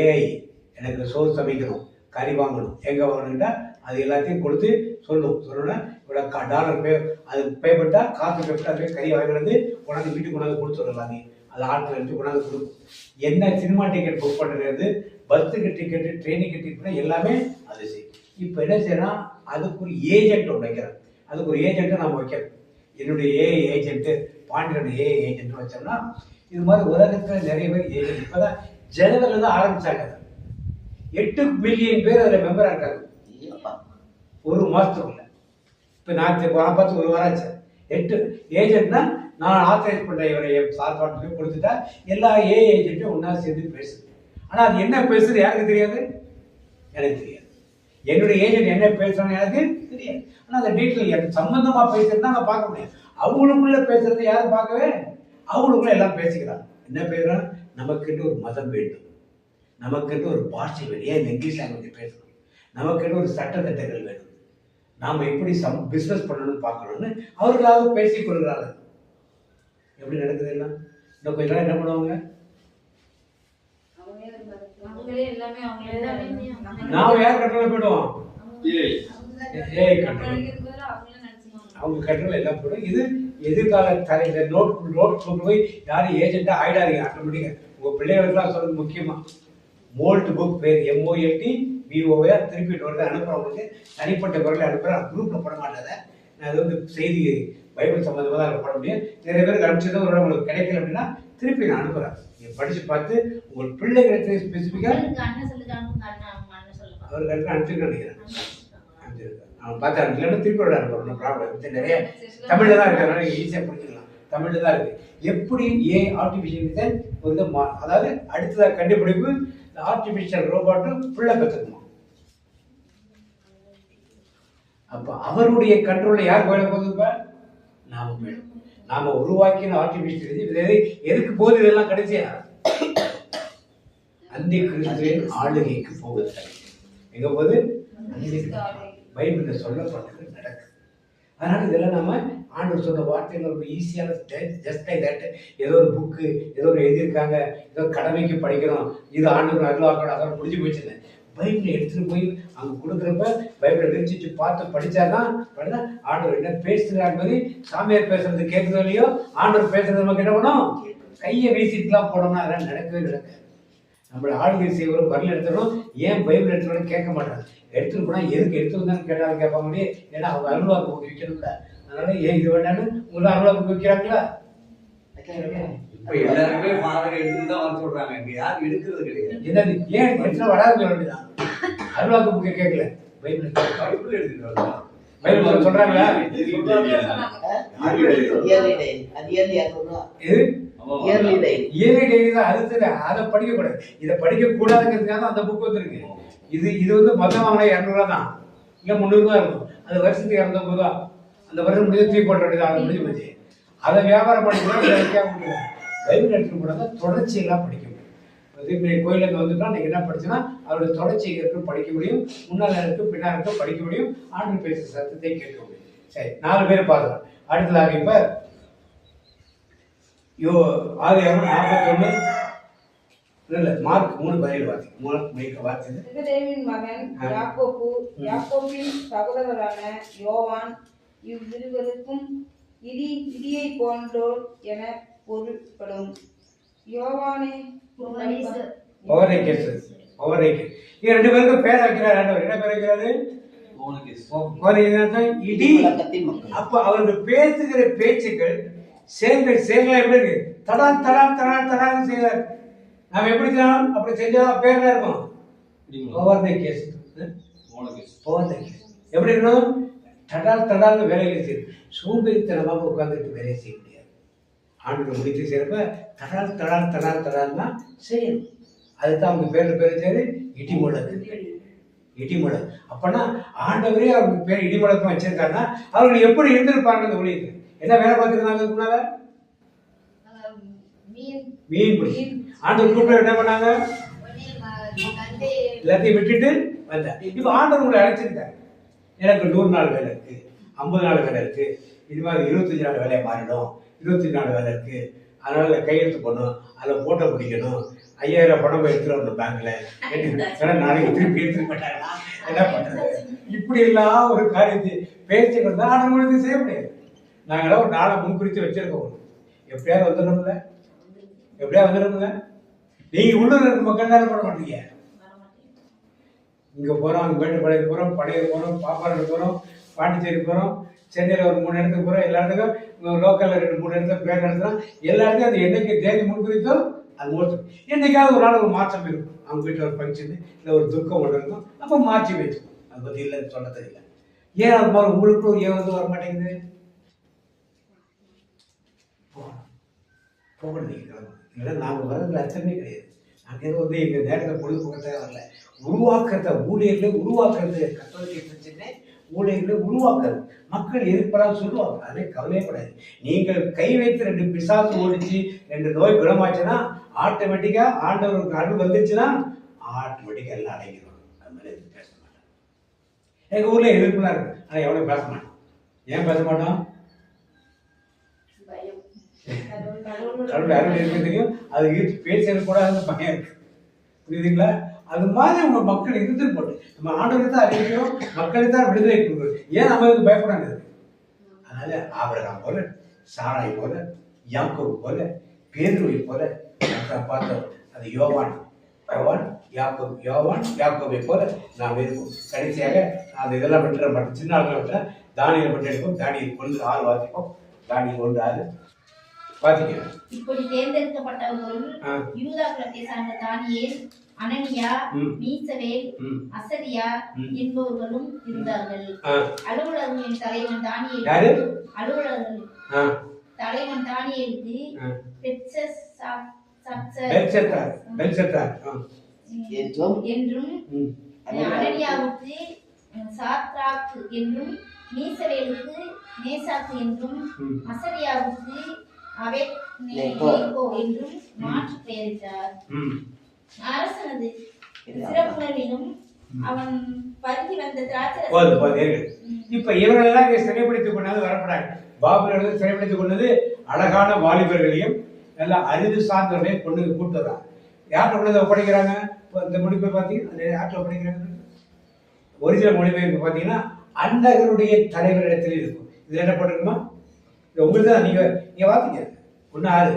AI எனக்கு சோறு சமைக்கணும், கறி வாங்கணும், எங்கே வாங்கணும்னா அது எல்லாத்தையும் கொடுத்து சொல்லணும்னா இவ்வளோ $1 பே, அது பே பண்ணிட்டா காசு பே பண்ணி அது கறி வாங்கினது கொண்டாந்து வீட்டுக்கு கொண்டாந்து கொடுத்துடலாம். அது ஆட்கள் எடுத்து கொண்டாந்து கொடுக்கும். என்ன சினிமா டிக்கெட் புக் பண்ணுறது, பஸ்ஸுக்கு டிக்கெட்டு, ட்ரெயினுக்கு டிக்கெட் எல்லாமே அது செய்யும். இப்போ என்ன செய்யணும், அதுக்கு ஒரு ஏஜென்ட் ஒன்று வைக்கிறேன். அதுக்கு ஒரு ஏஜென்ட்டை நம்ம வைக்கிறோம். என்னுடைய AI ஏஜென்ட்டு, பாண்டியனோட AI ஏஜென்ட் வச்சோம்னா இது மாதிரி உலகத்தில் நிறைய பேர் ஏஜென்ட் இப்போ தான் ஜனவரியில் தான் ஆரம்பித்தாங்க. 8 மில்லியன் பேர் அதில் மெம்பராக இருக்காங்க ஒரு மாதத்துக்குள்ள. இப்போ நான் பார்த்து 1 வாரம் ஆச்சு. 8 ஏஜென்ட்னா நான் ஆத்தரைஸ் பண்ணுற இவரை சாப்பாட்டு கொடுத்துட்டா எல்லா AI ஏஜென்ட்டும் ஒன்றா சேர்ந்து பேசுது. ஆனால் அது என்ன பேசுறது யாருக்கு தெரியாது, எனக்கு தெரியாது. என்னுடைய ஏஜென்ட் என்ன பேசுறான்னு எனக்கு தெரியாது. ஆனால் அந்த டீட்டெயில் எனக்கு சம்பந்தமாக பேசுறது தான் நான் பார்க்க முடியும். அவங்களுக்குள்ள பேசுறது யாரும் பார்க்கவே, அவங்களுக்குள்ள எல்லாம் பேசிக்கிறாங்க. என்ன பேசுறாங்க, நமக்குன்னு ஒரு மதம் வேண்டும், நமக்குன்னு ஒரு பாஷை வேணும், ஏன் இங்கிலீஷ் லாங்குவேஜ் பேசணும், நமக்குன்னு ஒரு சட்டத்திட்டங்கள் வேணும், நாம் எப்படி பிஸ்னஸ் பண்ணணும்னு பார்க்கணும்னு அவர்களாக பேசிக் கொள்கிறார்கள். எப்படி நடக்குது எல்லாம்? இன்னும் கொஞ்ச நாள் என்ன பண்ணுவாங்க, நாம யார் கண்ட்ரோல் போயிடுவோம், அவங்க கண்ட்ரோல் எல்லாம் போயிடும். இது எதிர்கால தலைவர் நோட் கொண்டு போய் யாரும் ஏஜென்ட்டா ஆயிடாதீங்க. ஆட்டோமேட்டிக்கா உங்க பிள்ளைகளுக்கெல்லாம் சொல்றது முக்கியமா, மோல்ட் புக் பேர் MOLT BOA திருப்பி வருது அனுப்புறவங்களுக்கு தனிப்பட்ட குரலை அனுப்புறேன். குரூப்ல போட மாட்டாத, நான் அது வந்து செய்தி பைபிள் சம்பந்தமாக தான் போட முடியும். நிறைய பேருக்கு அனுப்பிச்சதும் ஒரு உங்களுக்கு கிடைக்கல அப்படின்னா திருப்பி நான் அனுப்புறேன். நீங்கள் படிச்சு பார்த்து உங்கள் பிள்ளைகளுக்கு ஸ்பெசிஃபிக்காக அவருக்கு அனுப்பிச்சுன்னு நினைக்கிறேன். அவன் பார்த்து அனுப்பலாம், திருப்பி விட அனுப்புறோம், ப்ராப்ளம். நிறைய தமிழில் தான் இருக்கிறதுனால ஈஸியாக புரிஞ்சுக்கலாம். தமிழ்ல தான் இருக்கு. எப்படி ஆர்டிஃபிஷியல் இன்டெலிஜென்ஸ் வந்து அதாவது அடுத்த கண்டுபிடிப்பு இந்த ஆர்டிஃபிஷியல் ரோபோட்டு பிள்ளை பெற்றுக்குமா. அப்ப அவருடைய கண்ட்ரோல்ல யார் போயிட போகுது? இப்ப நாம போயிடும். நாம உருவாக்கின ஆர்டிஃபிஷியல் எதுக்கு போகுது? இதெல்லாம் கடைசியா அந்தி கிறிஸ்துவின் ஆளுகைக்கு போகுது. எங்க போகுது? பைபிள்ல சொல்லப்பட்டது நடக்குது. அதனால இதெல்லாம் நம்ம ஆண்டவர் சொன்ன வார்த்தைகள் ரொம்ப ஈஸியான ஜஸ்ட் லைக் தட். ஏதோ ஒரு புக்கு ஏதோ ஒரு எழுதியிருக்காங்க, ஏதோ கடமைக்கு படிக்கிறோம், இது ஆண்டவர் அருளாக்கணும் அதெல்லாம் முடிஞ்சு போச்சுன்னு பைபிளை எடுத்துட்டு போய் அங்கே கொடுக்குறப்ப பைபிளை விரிச்சிட்டு பார்த்து படிச்சாதான் ஆண்டவர் என்ன பேசுகிறார் என்பது. சாமியார் பேசுறது கேட்குதோ இல்லையோ, ஆண்டவர் பேசுறது நமக்கு என்ன பண்ணும்? கையை வீசிட்டுலாம் போனோம்னா அதெல்லாம் நடக்கவே நடக்காது. நம்மளை ஆளுகை செய்வரும் வரல எடுத்துடணும். ஏன் பைபிள் எடுத்துடணும் கேட்க மாட்டாங்க. எடுத்துட்டு போனால் எதுக்கு எடுத்து வந்தாலும் கேட்டாலும் கேட்பாங்க முடியும். ஏன்னா அவங்க அருள்வாக்கு வைக்கணும்ல. அதனால ஏன் இது வேண்டான்னு உங்களை அருள்வாக்கு வைக்கிறாங்களா? இப்ப எல்லாருமே ஃபாதர் எடுத்துட்டு தான் வர சொல்றாங்க. இங்க யாரும் எடுக்கிறது கிடையாது. என்னது ஏன் எடுத்துட்டு வராது சொல்ல வேண்டியதான். அருள்வாக்கு புக்கை கேட்கல, பைபிள் எடுத்துட்டு வரலாம். பைபிள் சொல்றாங்களா? அதை படிக்கக்கூடாது. இதை படிக்க கூடாதுங்கிறதுக்காக அந்த புக் வந்துருக்கு. இது வந்து மொத்தம் வாங்கினா 200 ரூபா தான், இல்லை 300 ரூபா இருக்கும். அது வருஷத்துக்கு 250 ரூபா. அந்த வருஷம் முடிஞ்சு தூக்கி போட்ட வேண்டியது, அதை முடிஞ்சு போச்சு. அதை வியாபாரம் பண்ணிக்கலாம். பைபிள் எடுத்துட்டு போனாங்க தொடர்ச்சியெல்லாம் படிக்க முடியும். கோயிலுக்கு வந்துட்டோம், நீங்கள் என்ன படிச்சுன்னா அவருடைய தொடர்ச்சி இருக்கு படிக்க முடியும். முன்னால் இருக்கு பின்னால் இருக்கு படிக்க முடியும். ஆண்டு பேசுகிற சத்தத்தை கேட்க முடியும். சரி, 4 பேர் பார்க்கலாம். அடுத்ததாக இப்போ ஆதியாகமம் 41 இல்ல மார்க் 3:17 வாசிங்க. செபதேயுவின் மகன் யாக்கோபு, யாக்கோபின் சகோதரரான யோவான் இவ்விருவருக்கும் இடியை போன்றோர் என பொருள்படும். யோவானே ரெண்டு பேருக்கும் பேர் வைக்கிறார். என்ன பேர் வைக்கிறாரு? இடி. அப்ப அவர்கள் பேசுகிற பேச்சுக்கள் செயல்கள் எப்படி இருக்கு? தடான் தடான் தடான் தடான் செய்யறாரு. நாம எப்படி செய்யலாம்? அப்படி செஞ்சா பேர் இருக்கும். எப்படி இருக்கணும்? தடால் தடால் வேலைகள் செய்யும். சோம்பேறித்தனமாக உட்கார்ந்துட்டு வேலையை செய்ய முடியாது. ஆண்டு முடித்து செய்யறப்ப தடால் தடால் தடால் தடால் தான் செய்யணும். அதுதான் அவங்க பேர் சரி இடிமுழக்கு. இடிமுழக்கு அப்பனா ஆண்டவரே அவருக்கு பேர் இடிமுழக்கம் வச்சிருக்காருன்னா அவர்கள் எப்படி இருந்திருப்பாங்க? அந்த ஊழியருக்கு என்ன வேலை பார்த்துருந்தாங்க? முன்னால மீன் பிடி. ஆண்டவர் கூப்பிட்டு என்ன பண்ணாங்க? எல்லாத்தையும் விட்டுட்டு வந்தேன். இப்ப ஆண்டவர் உங்களை அழைச்சிருக்காரு. எனக்கு 100 நாள் வேலை இருக்கு, 50 நாள் வேலை இருக்கு, இது மாதிரி 25 நாள் வேலையை மாறிடும், 25 நாள் வேலை இருக்கு, அதனால கையெழுத்து போடணும், அதில் போட்டோ பிடிக்கணும், 5000 பணம் எடுத்துட்டு வரணும் பேங்க்ல, நாளைக்கு திருப்பி எடுத்துட்டு போட்டாங்கன்னா என்ன பண்றது? இப்படி எல்லாம் ஒரு காரியத்தை பேச்சுக்கள் தான் ஆண்டவர்களுக்கு செய்ய முடியாது. நாங்களாம் ஒரு நாளை முன்குறித்து வச்சிருக்கோம். எப்படியாவது வந்துடும்ல, எப்படியா வந்துடும்ல. நீங்க உள்ளூர் இருக்க மக்கள் தானே பண்ண மாட்டீங்க. இங்க போறோம், அங்க மேட்டுப்பாளையம் போறோம், படையூர் போறோம், பாப்பாடு போறோம், பாண்டிச்சேரி போறோம், சென்னையில் ஒரு 3 இடத்துக்கு போறோம். எல்லா இடத்துக்கும் லோக்கல்ல 2-3 இடத்துல பேர் நடத்துறோம். எல்லா இடத்தையும் அது என்னைக்கு தேதி முன்குறித்தோ அது மூர்த்தம். என்னைக்காவது ஒரு நாள் ஒரு மாற்றம் இருக்கும். அவங்க வீட்டில் ஒரு ஃபங்க்ஷனு இல்லை ஒரு துக்கம் ஒன்று இருக்கும், அப்போ மாற்றி வச்சுக்கணும். அதை பற்றி இல்லைன்னு சொல்ல தெரியல. ஏன் அது மாதிரி உங்களுக்கும் ஏன் வந்து வர மாட்டேங்குது? போகணும், நீங்கள் கிளம்பணும். இல்லை நாங்கள் வர்றதுல அர்த்தமே கிடையாது. நாங்கள் ஏதோ வந்து எங்கள் நேரத்தை பொழுதுபோக்கத்தே வரல. உருவாக்குறத ஊழியர்களை உருவாக்குறது கத்தோலிக்க பிரச்சனை. ஊழியர்களை உருவாக்குறது மக்கள் எதிர்ப்பெல்லாம் சொல்லுவாங்க. அதே கவலையப்படாது. நீங்கள் கை வைத்து 2 பிசாசு ஓடிச்சு, 2 நோய் குணமாச்சுன்னா ஆட்டோமேட்டிக்கா ஆண்டவருக்கு அருள் வந்துச்சுன்னா ஆட்டோமேட்டிக்கா எல்லாம் அடங்கிடுவாங்க. அது மாதிரி எதுவும் பேச மாட்டாங்க. எங்க ஊர்ல எதிர்ப்புலாம் இருக்கு, ஆனால் எவ்வளவு பேச மாட்டோம். ஏன் பேச மாட்டோம்? கடவுள் அருள் இருக்கு தெரியும், அது பேசுறது கூட பயம் இருக்கு. புரியுதுங்களா? அது மாதிரி உங்க மக்கள் இருந்து போட்டு நம்ம ஆண்டவரை தான் அறிவிக்கிறோம், மக்களுக்கு தான் விடுதலை கொடுக்குறோம். ஏன் நம்மளுக்கு பயப்படாது? அதனால ஆபிரகாம் போல, சாராய் போல, யாக்கோபு போல, பேதுருவை போல பார்த்தோம். அது யோவான் யாக்கோபை போல நாம் இருக்கும். கடைசியாக அந்த இதெல்லாம் விட்டுற மாட்டோம். சின்ன ஆட்களை விட்டுற தானியல் மட்டும் எடுப்போம். தானியல் 1:6 வாசிப்போம். தானியல் 1:6 வாசிக்கிறோம். இப்படி தேர்ந்தெடுக்கப்பட்டவர்கள் யூதா குலத்தை சார்ந்த தானியேல், அனனியா, மீசவேல், அசரியா என்பவர்களும் இருந்தார்கள். அலுவலர்களின் தலைவன் தானியேல் தலைவன் தானியேலுக்கு பெல்ஷத்சார் என்றும் அனனியாவுக்கு சாத்ராக் என்றும் மீசவேலுக்கு மேசாக்கு என்றும் அசரியாவுக்கு அபேத்நேகோ என்றும் மாற்றி பெயரிட்டார். அரசனது சிறப்புணர்விலும் அவன் பருகி வந்த திராட்சை. இப்ப இவர்களெல்லாம் இங்க சிறைப்படுத்திக் கொண்டாந்து வரப்படாது. பாபிலோனில் சிறைப்படுத்திக் கொண்டது அழகான வாலிபர்களையும் நல்லா அறிவு சார்ந்தவர்களையும் கொண்டு கூட்டு வர்றாங்க. யார்கிட்ட கொண்டு ஒப்படைக்கிறாங்க? இந்த மொழிபெயர்ப்பு பார்த்தீங்கன்னா யார்கிட்ட ஒப்படைக்கிறாங்க? ஒரிஜினல் மொழிபெயர்ப்பு பார்த்தீங்கன்னா அன்னகருடைய தலைவரிடத்தில் இருக்கும். இதுல என்ன போட்டிருக்குமா? இது உங்களுக்கு தான், நீங்க வாசிங்க. ஒன்னு 6.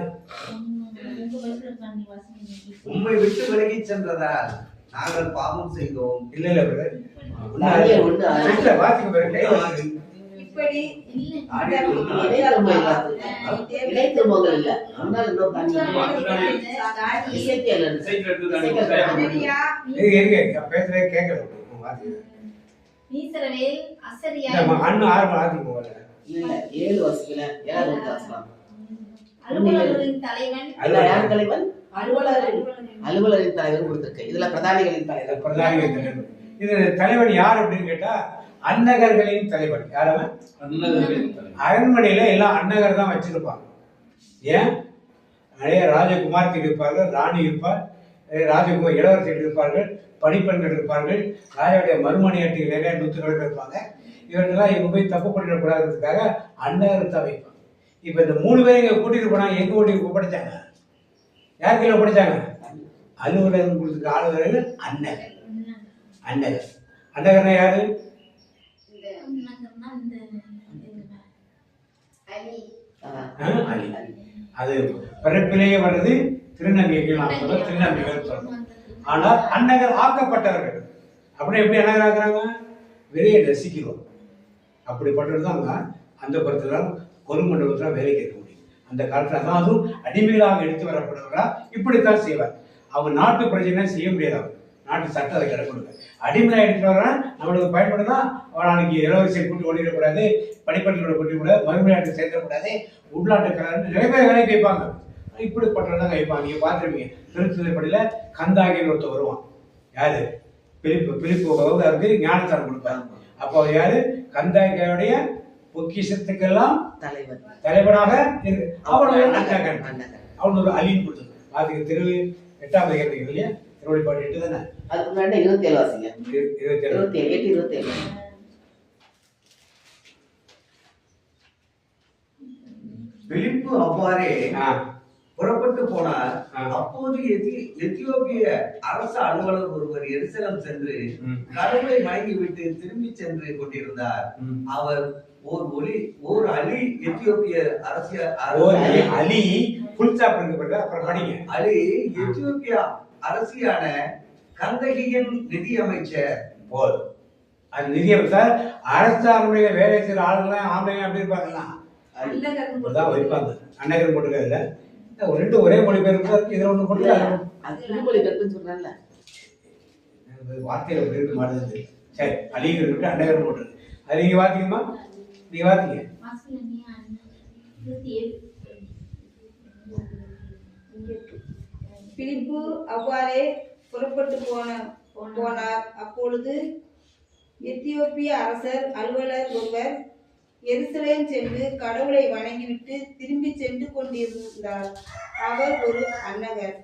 உம்மை விட்டு விலகி சென்றதால் நாங்கள் பாவம் செய்தோம். இல்ல இல்ல பிரதர், வாசிங்க பாருங்க. இப்படி பேசுறதே கேட்கல. மீசவேல் அசரியா அண்ணன் 6 வாசிங்க போல. இல்ல 7 வாசிக்கல. 7 வாசிக்கலாம். அலுவலரின் தலைவன் யார் தலைவன்? அலுவலரின் தலைவர் கொடுத்திருக்கு. இதுல பிரதானிகளின் தலைவர். இது தலைவன் யார் அப்படின்னு கேட்டா அன்னகர்களின் தலைவன். யாரவன்? அரண்மனையில எல்லாம் அன்னகர் தான் வச்சிருப்பாங்க. ஏன்? நிறைய ராஜகுமார்த்தி இருப்பார்கள், ராணி இருப்பார், ராஜகுமார் இளவரசர்கள் இருப்பார்கள், பணிப்பெண்கள் இருப்பார்கள், ராஜாவுடைய மறுமணியாட்டிகள் நிறைய நூற்றுகள் இருப்பாங்க. இவர்களெல்லாம் இவங்க போய் தப்பு பண்ணிடக்கூடாதுக்காக அன்னகர் தான் வைப்பாங்க. இப்ப இந்த 3 பேரும் இங்க கூட்டிட்டு போனாங்க. எங்க கூட்டிட்டு ஒப்படைச்சாங்க? யார் கையில ஒப்படைச்சாங்க? அலுவலகம் கொடுத்துருக்க ஆளுநர்கள் அன்னகர். அன்னகர் அன்னகர்னா யாரு? அது பிறப்பிலேயே வர்றது திருநங்கைகள். நாம் சொல்ல திருநங்கைகள் சொல்றோம். ஆனால் அன்னகர் ஆக்கப்பட்டவர்கள். அப்படி எப்படி அன்னகர் ஆக்குறாங்க? வெளியே ரசிக்கிறோம். அப்படிப்பட்டதுதான் அந்த புறத்துல கொருமண்டபத்தில் வேலை கேட்க முடியும். அந்த காலத்துல தான் அதுவும் அடிமைகளாக எடுத்து வரப்படுவதா இப்படித்தான் செய்வார். அவங்க நாட்டு பிரச்சனை செய்ய முடியாது. அவங்க நாட்டு சட்டம் அதை கிடக்கணுங்க. அடிமையாக எடுத்து வர நம்மளுக்கு பயன்படுதா? அவன் நாளைக்கு இளவரசியை கூட்டி ஓடிடக்கூடாது, படிப்படிகளோட கூட்டிக்கூடாது, மறுமொழியாட்டை சேர்க்கக்கூடாது, உள்நாட்டுக்காரர் நிறைய பேர் வேலைக்கு வைப்பாங்க. இப்படிப்பட்டதான் வைப்பாங்க. நீங்க பார்த்துருப்பீங்க திருத்துறைப்படியில கந்தாகின்னு ஒருத்தர் வருவான். யாரு? பிலிப்பு ஞானஸ்தானம் கொடுப்பாரு. அப்போ அவர் யாரு? கந்தாகியோடைய பொக்கிஷத்துக்கெல்லாம் தலைவனாக அவனுடைய அன்னகன். அவன் ஒரு அலின்னு கொடுத்தது. பாத்தீங்க திரு 8ஆம் அதிகாரம் இல்லையா? திருவள்ளிப்பாடு 8 தானே? அதுக்கு முன்னாடி 27 வாசிங்க. 27. பிலிப்பு அவ்வாறே புறப்பட்டு போனார். அப்போது எத்தியோப்பிய அரசு அலுவலர் ஒருவர் எருசலேம் சென்று கடவுளை வணங்கி விட்டு திரும்பி சென்று கொண்டிருந்தார். அவர் ஓர் அலி எத்தியோப்பிய அலி அலி எத்தியோப்பிய அரசியான கந்தகியின் நிதியமைச்சர் போல். அது நிதியமைச்சர் அரசாங்கமையில வேலை செய்யற ஆளுங்களாம் ஆம்பளைங்க அப்படி இருப்பாங்களா? அதான் வைப்பாங்க. அன்னகர் போட்டுக்காதுல ரெண்டு ஒரே மொழி பேர் இதுல ஒண்ணு போட்டு சொல்றேன்ல வார்த்தையில எப்படி இருக்க மாட்டேங்குது. சரி, அலிகர் விட்டு அன்னகர் போட்டுருக்கு. அது நீங்க வாத்திங்கம்மா, நீங்க வாத்திங்க. பிலிப்பு அவ்வாறே புறப்பட்டு போனார். அப்பொழுது எத்தியோப்பிய அரசர் அலுவலர் ஒருவர் எருசலேம் சென்று கடவுளை வணங்கிவிட்டு திரும்பி சென்று கொண்டிருந்தார். அவர் ஒரு அன்னகர்.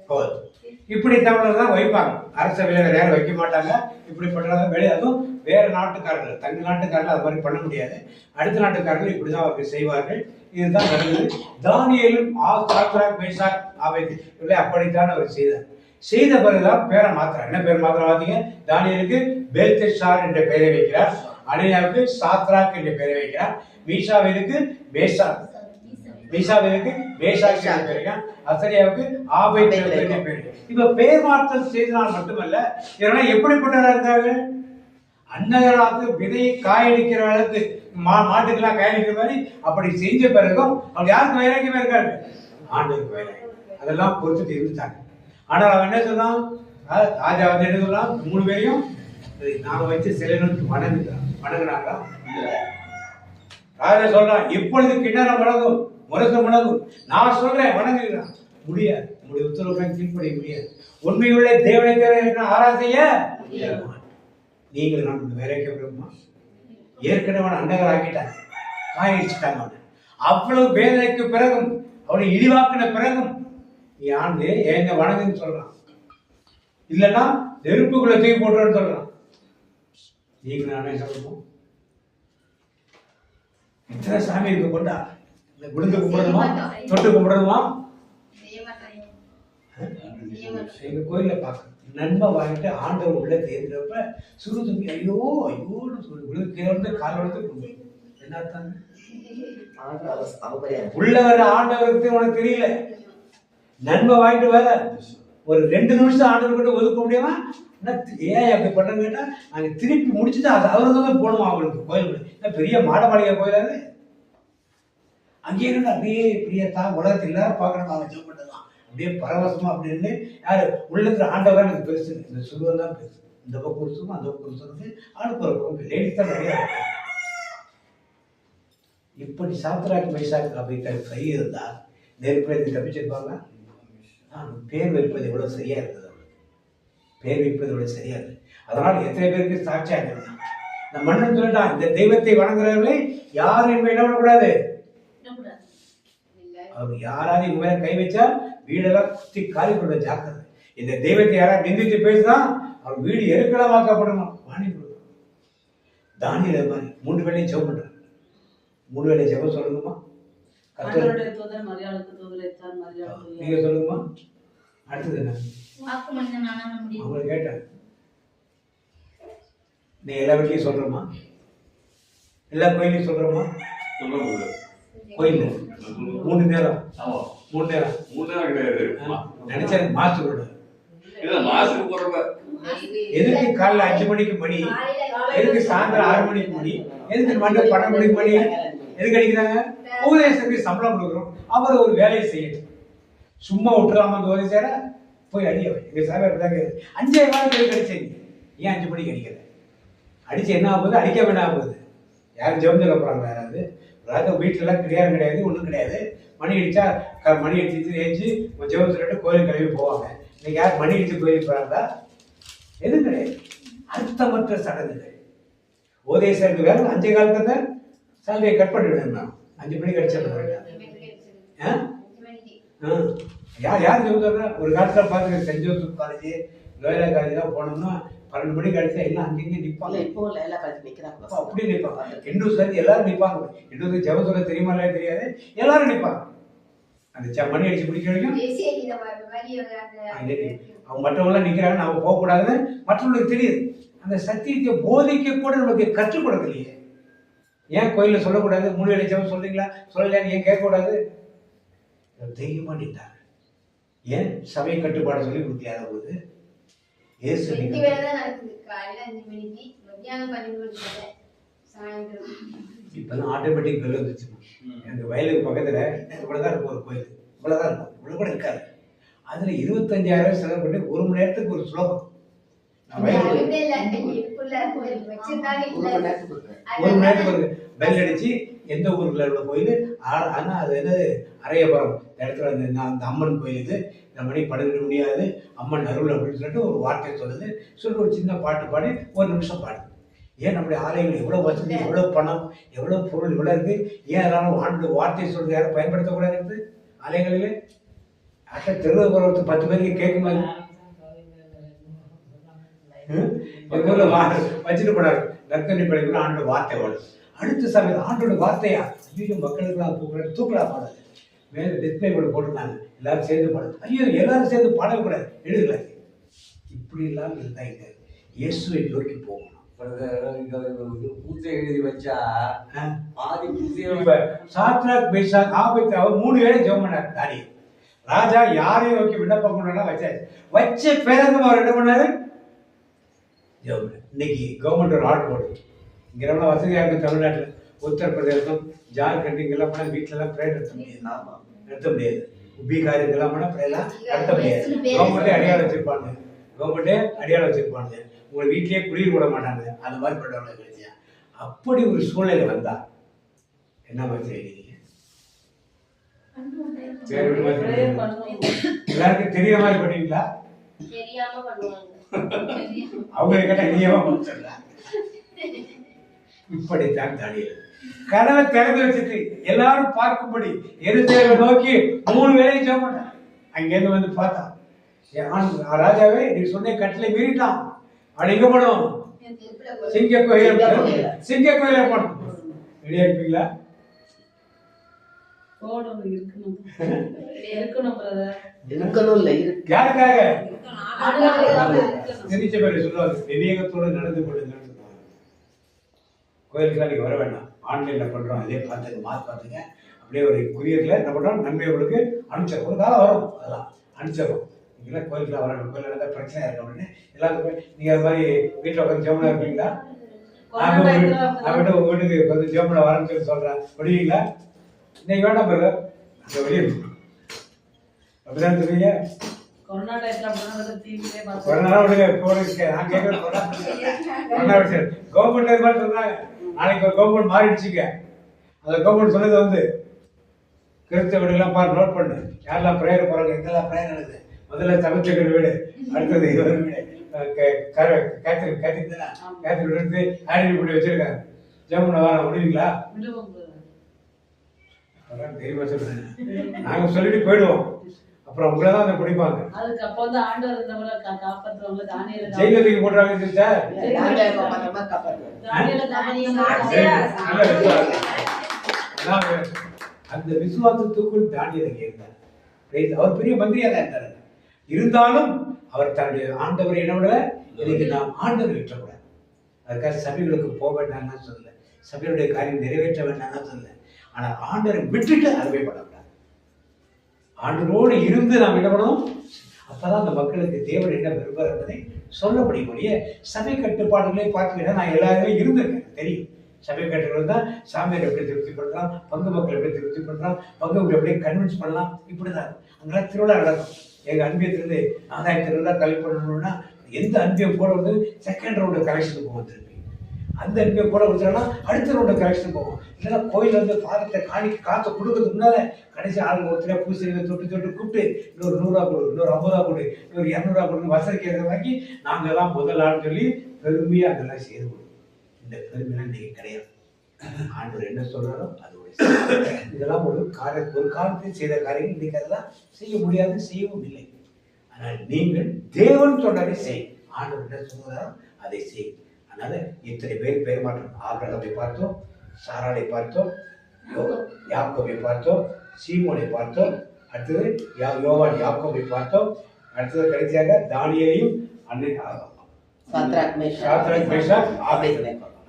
இப்படி தமிழர் தான் வைப்பாங்க. அரச வேலை யாரும் வைக்க மாட்டாங்க. இப்படிப்பட்ட வேலை அதுவும் வேற நாட்டுக்காரர்கள், தங்க நாட்டுக்காரர்கள் அது மாதிரி பண்ண முடியாது. அடுத்த நாட்டுக்காரர்கள் இப்படிதான் அவர்கள் செய்வார்கள். இதுதான் நடந்தது. தானியேலும் அப்படித்தான் அவர் செய்தார். செய்த பிறகுதான் பேரை மாத்திரம். என்ன பேர் மாத்திரம் பார்த்தீங்க? தானியேலுக்கு பெல்தெஷார் என்ற பெயரை வைக்கிறார். அனனியாவுக்கு சாத்ராக் என்ற பெயரை வைக்கிறார். மீசாவேலுக்கு மேசாக், மீசாவேலுக்கு மேசாக் என்ற பெயர், அசரியாவுக்கு ஆபேத் என்ற பெயர். இப்ப பெயர் மாற்றம் செய்தனால் மட்டுமல்ல, இதெல்லாம் எப்படிப்பட்டவராக இருக்காங்க? அன்னகராக்கு விதையை காயடிக்கிற அளவுக்கு மாட்டுக்கெல்லாம் காயடிக்கிற மாதிரி அப்படி செஞ்ச பிறகும் அவங்க யாருக்கு வைராக்கியமா இருக்காங்க? ஆண்டவருக்கு வைராக்கியம். அதெல்லாம் பொறுத்துட்டு இருந்துட்டாங்க. ஆனால் அவன் என்ன சொன்னான்? ராஜா வந்து என்ன சொன்னான்? 3 பேரையும் நாம வச்சு சிலை நோக்கி வணங்குனாங்களா? ராஜா சொல்றான், எப்பொழுது கிண்ணறம் வழங்கும் முரச முழங்கும். நான் சொல்றேன் வணங்குகிறான், முடியாது. உங்களுடைய உத்தரவுகளை கீழ்ப்படிய முடியாது. உண்மையுள்ள தேவனை தேவை ஆராய்ச்சி செய்ய நீங்கள் நான் வேலைக்கு விரும்புமா? ஏற்கனவே அண்டகர் ஆக்கிட்டாங்க, காயிடுச்சுட்டாங்க. அவனை அவ்வளவு வேதனைக்கு பிறகும், அவனை இழிவாக்கின பிறகும் நீ ஆண்டு என்ன வணங்குன்னு சொல்றான். இல்லைன்னா நெருப்புக்குள்ள தூக்கி போட்டுறன்னு சொல்றான். நீங்க நானே சொல்லணும். இத்தனை சாமி இருக்க கொண்டா விழுந்து கும்பிடணுமா, தொட்டு கும்பிடணுமா? எங்க கோயில பார்க்க நன்மை வாங்கிட்டு ஆண்டவர் உள்ள தேர்ந்தப்ப சுடு தம்பி ஐயோ ஐயோன்னு சொல்லி விழுந்து கால் வளர்த்து கும்பிடு. என்ன உள்ள வர ஆண்டவருக்கு உனக்கு தெரியல. நன்மை வாங்கிட்டு வர ஒரு 2 நிமிஷம் ஆண்டவர் கிட்ட ஒதுக்க முடியுமா? ஏன் அப்படி பண்றேன்னு கேட்டா நாங்க திருப்பி முடிச்சுட்டு அது அவர்தான் போடுவோம். அவங்களுக்கு கோயில் பெரிய மாட மாளிகை கோயிலாது. அங்கேயே அப்படியே பிரியத்தா உலகத்தில் எல்லாரும் பார்க்கணும். அவன் ஜெபம் பண்ணலாம் அப்படியே பரவசமா அப்படின்னு யாரு உள்ளத்துல ஆண்டவர் எனக்கு பெருசு. இந்த சுருவம் தான் பெருசு. இந்த பக்கம் ஒரு சுருவம், அந்த பக்கம் ஒரு சுருவம், ஆளுக்கு ஒரு பக்கம். லேடிஸ் தான் நிறைய. இப்படி சாத்திராக்கு மைசாக்கு அப்படி சரி இருந்தால் நெருப்பில் தப்பிச்சிருப்பாங்க. பேர் வைப்பது எவ்வளவு சரியா இருந்தது, பேர் வைப்பது எவ்வளவு சரியா இருக்கு. அதனால் எத்தனை பேருக்கு சாட்சியாக இருந்தான். இந்த மன்னன் சொல்லிட்டான், இந்த தெய்வத்தை வணங்குறவர்களை யாரும் இனிமே என்ன பண்ணக்கூடாது. அவர் யாராவது இவங்க மேல கை வச்சா வீடெல்லாம் குத்தி காலி கொள்ள ஜாக்கிரதை. இந்த தெய்வத்தை யாராவது நிந்தித்து பேசுதான் அவர் வீடு எருக்கலமாக்கப்படணும். வாணி கொடுக்கணும். தானியல் மாதிரி 3 வேளையும் ஜெபம் பண்றாங்க. 3 வேளை ஜெபம் சொல்லுங்கம்மா. நீங்க சொல்லுங்கம்மா. அடுத்தது என்ன? அவங்க கேட்டாங்க. நீ எல்லா வீட்லையும் சொல்றோமா? எல்லா கோயிலையும் சொல்றோமா? கோயில் 3 நேரம். 3 நேரம் கிடையாது. நினைச்சேன் மாசத்தோட எதுக்கு காலைல 5 மணிக்கு மணி, எதுக்கு சாயந்தரம் 6 மணிக்கு மணி, எதுக்கு மண்டபம் 12 மணிக்கு மணி, எதுக்கு அடிக்கிறாங்க? உபதேசத்துக்கு சம்பளம் கொடுக்குறோம். அவர் ஒரு வேலையை செய்யணும். சும்மா விட்டுறாம அந்த உதவி செய்யற போய் அடியவை. எங்க சாமி அப்படிதான் 5 பேருக்கு அடிச்சீங்க. ஏன் 5 மணிக்கு அடிக்கல? அடிச்சு என்ன ஆகுது? அடிக்க வேண்டாம் ஆகுது. யாரும் ஜெபம் சொல்ல போறாங்க? யாராவது வீட்டுல கிடையாது, கிடையாது, ஒன்றும் கிடையாது. மணி அடிச்சா மணி அடிச்சு ஏஞ்சி ஜெபம் சொல்லிட்டு கோயில் கழுவி போவாங்க. இன்னைக்கு யார் மணி அடிச்சு கோயில் போறாங்களா? எதுவும் கிடையாது. அர்த்தமற்ற சடங்குகள். உபதேசத்துக்கு வேலை 5 காலத்துல சாலையை கட் பண்ணி விடணும். 5 மணிக்கு அடிச்சிடணும். யார் ஜெபம் சொல்றா? ஒரு காலத்துல பாத்துக்க saint Joseph college, Loyola college தான் போனோம்னா 12 மணிக்கு அடிச்சா எல்லாம் அங்கங்க நிப்பாங்க. இப்போ லைலா காலேஜ் நிக்கிறாங்க. அப்படி நிப்பாங்க. ஹிந்துஸ் எல்லாரும் நிப்பாங்க. ஹிந்துஸ் ஜெபம் சொல்ல தெரியுமா இல்லையா தெரியாது, எல்லாரும் நிப்பாங்க. அந்த மணி அடிச்சு பிடிக்க வரைக்கும் அவங்க மற்றவங்களாம் நிக்கிறாங்க, நாம போக கூடாதுன்னு மற்றவங்களுக்கு தெரியுது. அந்த சத்தியத்தை போதிக்க கூட நமக்கு கற்றுக் கொடுக்கலையே. ஏன் கோயில்ல சொல்லக்கூடாது? 3 வேளை ஜெபம் சொல்றீங்களா? சொல்லலையான்னு ஏன் கேட்கக்கூடாது? தைரியமா நின்றாங்க. ஏன் சபை கட்டுப்பாடு சொல்லி கொடுத்தியாத போது இப்பதான் ஆட்டோமேட்டிக் பெல் வந்துச்சு. எங்க வயலுக்கு பக்கத்துல இவ்வளவுதான் இருக்கும் ஒரு கோயில். இவ்வளவுதான் இருக்கும், இவ்வளவு கூட இருக்காது. அதுல 25,000 செலவு பண்ணி 1 மணி நேரத்துக்கு ஒரு ஸ்லோகம். 1 மணி நேரத்துக்கு பெல் அடிச்சு எந்த ஊருக்குள்ள உள்ள கோயில். ஆனா அது என்னது அரையபுரம் இடத்துல அந்த அம்மன் கோயில். இது இந்த மணி 12 முடியாது, அம்மன் அருள் அப்படின்னு சொல்லிட்டு ஒரு வார்த்தை சொல்லுது. சொல்லிட்டு ஒரு சின்ன பாட்டு பாடி 1 நிமிஷம் பாடு. ஏன் நம்முடைய ஆலயங்கள் எவ்வளவு வசதி, எவ்வளவு பணம், எவ்வளவு பொருள் இவ்வளவு இருக்கு, ஏன் அதனால ஆண்டு வார்த்தை சொல்றது யாரும் பயன்படுத்தக்கூடாது இருக்குது ஆலயங்களிலே? அட்ட தெருவு போறவருக்கு 10 பேருக்கு கேட்கும் மாதிரி வச்சுட்டு போனாரு. நற்கனி படைக்குள்ள ஆண்டோட வார்த்தை வரும். அடுத்த சமயம் ஆண்டோட வார்த்தையா ஐயோ மக்களுக்கு தூக்கலா பாடாது. மேல டிஸ்பிளே போர்டு போட்டுருந்தாங்க, எல்லாரும் சேர்ந்து பாடுது. ஐயோ எல்லாரும் சேர்ந்து பாடக்கூடாது, எழுதல. இப்படி எல்லாம் இருந்தா இங்க இயேசுவை நோக்கி போகணும். பூஜை எழுதி வச்சா ஆதி சாத்ராக் மேஷாக் ஆபேத்நேகோ 3 வேளை ஜெபம் பண்ணார். தானியேல் ராஜா யாரையும் நோக்கி விண்ணப்பம் பண்ணா வச்சாச்சு. வச்ச பிறகு அவர் என்ன பண்ணாரு? ஜெபம். இன்னைக்கு கவர்மெண்ட் ஒரு ஆர்டர் போடுது. இங்க ரொம்ப வசதியா இருக்கு தமிழ்நாட்டில். உத்தரப்பிரதேசம், ஜார்க்கண்ட் இங்கெல்லாம் போனால் வீட்டுல எல்லாம் ப்ரேயர் நடத்த முடியாது. நடத்த முடியாது. பீகார் இதெல்லாம் போனால் ப்ரேயர்லாம் நடத்த முடியாது. கவர்மெண்ட்டே அடையாளம் வச்சிருப்பாங்க. கவர்மெண்ட்டே அடையாளம் வச்சிருப்பாங்க. உங்களை வீட்லயே குளிர் விட மாட்டாங்க. அந்த மாதிரி பண்ணுறவங்க கிடைச்சா. அப்படி ஒரு சூழ்நிலை வந்தா என்ன மாதிரி செய்வீங்க? பேர் விட்டு மாத்தி எல்லாருக்கும் தெரியற மாதிரி பண்ணுவீங்களா? தெரியாம பண்ணுவாங்க. அவங்க கேட்டா நீயமா முடிச்சிடல. இப்படித்தான் தானியேல் கனவை திறந்து வச்சுட்டு எல்லாரும் பார்க்கும்படி எருசலேமை நோக்கி 3 வேளையும் ஜெபம் பண்ணான். அங்கிருந்து வந்து பார்த்தா ராஜாவே நீ சொன்ன கட்டளை மீறிட்டான். அப்படி எங்க போனோம்? சிங்க கோயில போனோம். ரெடியா இருப்பீங்களா? யாருக்காக? தெரிஞ்ச பேர் சொல்லுவாங்க விவேகத்தோடு நடந்து கொள்ளுங்க. கோயிலுக்கு நீங்க வர வேண்டாம், ஆன்லைன்ல பண்றோம், அதே பார்த்துங்க, பார்த்துங்க. அப்படியே ஒரு குரியர்ல என்ன பண்றோம், நன்மை உங்களுக்கு அனுப்பிச்சிடும். ஒரு காலம் வரும், அதெல்லாம் அனுப்பிச்சிடும். நீங்களாம் கோயிலுக்குலாம் வரணும். கோயில் நடந்தால் பிரச்சனை இருக்கு அப்படின்னு எல்லாத்துக்குமே நீங்க அது மாதிரி வீட்டில் உட்காந்து ஜெபம் இருப்பீங்களா? நான் விட்டு உங்க வீட்டுக்கு வந்து ஜெபம் வரேன்னு சொல்லி சொல்றேன், விடுவீங்களா? இன்னைக்கு வேண்டாம் பிறகு அங்கே வெளியே அப்படிதான் சொல்றீங்க. கொரோனா விடுங்க, நான் கேட்கறேன். கவர்மெண்ட் மாதிரி சொல்றாங்க. நாளைக்கு ஒரு கவர்மெண்ட் மாறிடுச்சுங்க. அந்த கவர்மெண்ட் சொன்னது வந்து கிறிஸ்தவ வீடுலாம் பாரு, நோட் பண்ணு. யாரெல்லாம் பிரேயர் போறாங்க, எங்கெல்லாம் பிரேயர் நடக்குது. முதல்ல சமைச்சக்கர் வீடு, அடுத்தது இவர் வீடு, கேத்தரிக் வீடு ஆடினி பண்ணி வச்சிருக்காங்க. ஜெபம் வர முடியுங்களா? தெரியமா சொல்றேன். நாங்க சொல்லிட்டு போயிடுவோம், அப்புறம் உங்களதான் அதை பிடிப்பாங்க. ஜெயிலுக்கு போடுறாங்க சார். அந்த விசுவாசத்துக்குள் தானியேல் இருந்தார். அவர் பெரிய மந்திரியா தான் இருந்தார். இருந்தாலும் அவர் தன்னுடைய ஆண்டவர் என்ன விட இன்னைக்கு நாம் ஆண்டவர் விட்டக்கூடாது. அதுக்காக சபைகளுக்கு போக வேண்டாம்னா சொல்லல, சபையுடைய காரியம் நிறைவேற்ற வேண்டாம்னா சொல்லல. ஆனால் ஆண்டவரை விட்டுட்டு அருமைப்படக்கூடாது. ஆண்டவரோடு இருந்து நாம் என்ன பண்ணணும், அப்பதான் அந்த மக்களுக்கு தேவன் என்ன விரும்புகிறார் என்பதை சொல்ல முடியக்கூடிய சபை கட்டுப்பாடுகளே பார்த்துக்கிட்டா நான் எல்லாருமே இருந்திருக்கேன், தெரியும். சபை கட்டுப்பாடு தான் சாமியார் எப்படி திருப்திப்படுத்தலாம், பங்கு மக்கள் எப்படி திருப்திப்படுத்தலாம், பங்கு எப்படி கன்வின்ஸ் பண்ணலாம், இப்படிதான். அங்கெல்லாம் திருவிழா நடக்கும். எங்க அன்பியத்திலிருந்து ஆதாயத்திலிருந்தா கல்வி பண்ணணும்னா எந்த அன்பியம் கூட வந்து செகண்ட் ரவுண்டு கலெக்ஷனுக்கு போகும். திருப்பி அந்த அன்பியம் கூட கொடுத்துட்டோம்னா அடுத்த ரவுண்டு கலெக்ஷன் போகும். இல்லைன்னா கோயில் வந்து பாதத்தை காசை கொடுக்கறதுக்கு முன்னால கடைசி ஆளுங்க ஒருத்தர் பூசணிங்க தொட்டு கூப்பிட்டு இன்னொரு 100 ரூபா கொடு, இன்னொரு 50 ரூபா கொடு, இன்னொரு 200 ரூபா கொடுங்க, வசதிக்கு ஏற்ற வாங்கி நாங்கள் தான் முதல் ஆள்னு சொல்லி பெருமையா அதெல்லாம் செய்து கொடுக்கும். இந்த பெருமைலாம் இன்னைக்கு கிடையாது. ஆண்டவர் என்ன சொல்றாரோ அது இதெல்லாம் ஒரு காலத்தில் செய்த காரியங்கள் இன்னைக்கு அதெல்லாம் செய்ய முடியாது, செய்யவும் இல்லை. ஆனால் நீங்கள் தேவன் சொன்னதை செய், ஆண்டவர் என்ன சொல்றாரோ அதை செய். அதனால இத்தனை பேர் பெயர் மாற்றம். ஆபிரகாமை பார்த்தோம், சாராளை பார்த்தோம், யாக்கோபை பார்த்தோம், சீமோனை பார்த்தோம், அடுத்தது யோவான் யாக்கோபை பார்த்தோம், அடுத்தது கடைசியாக தானியேலையும்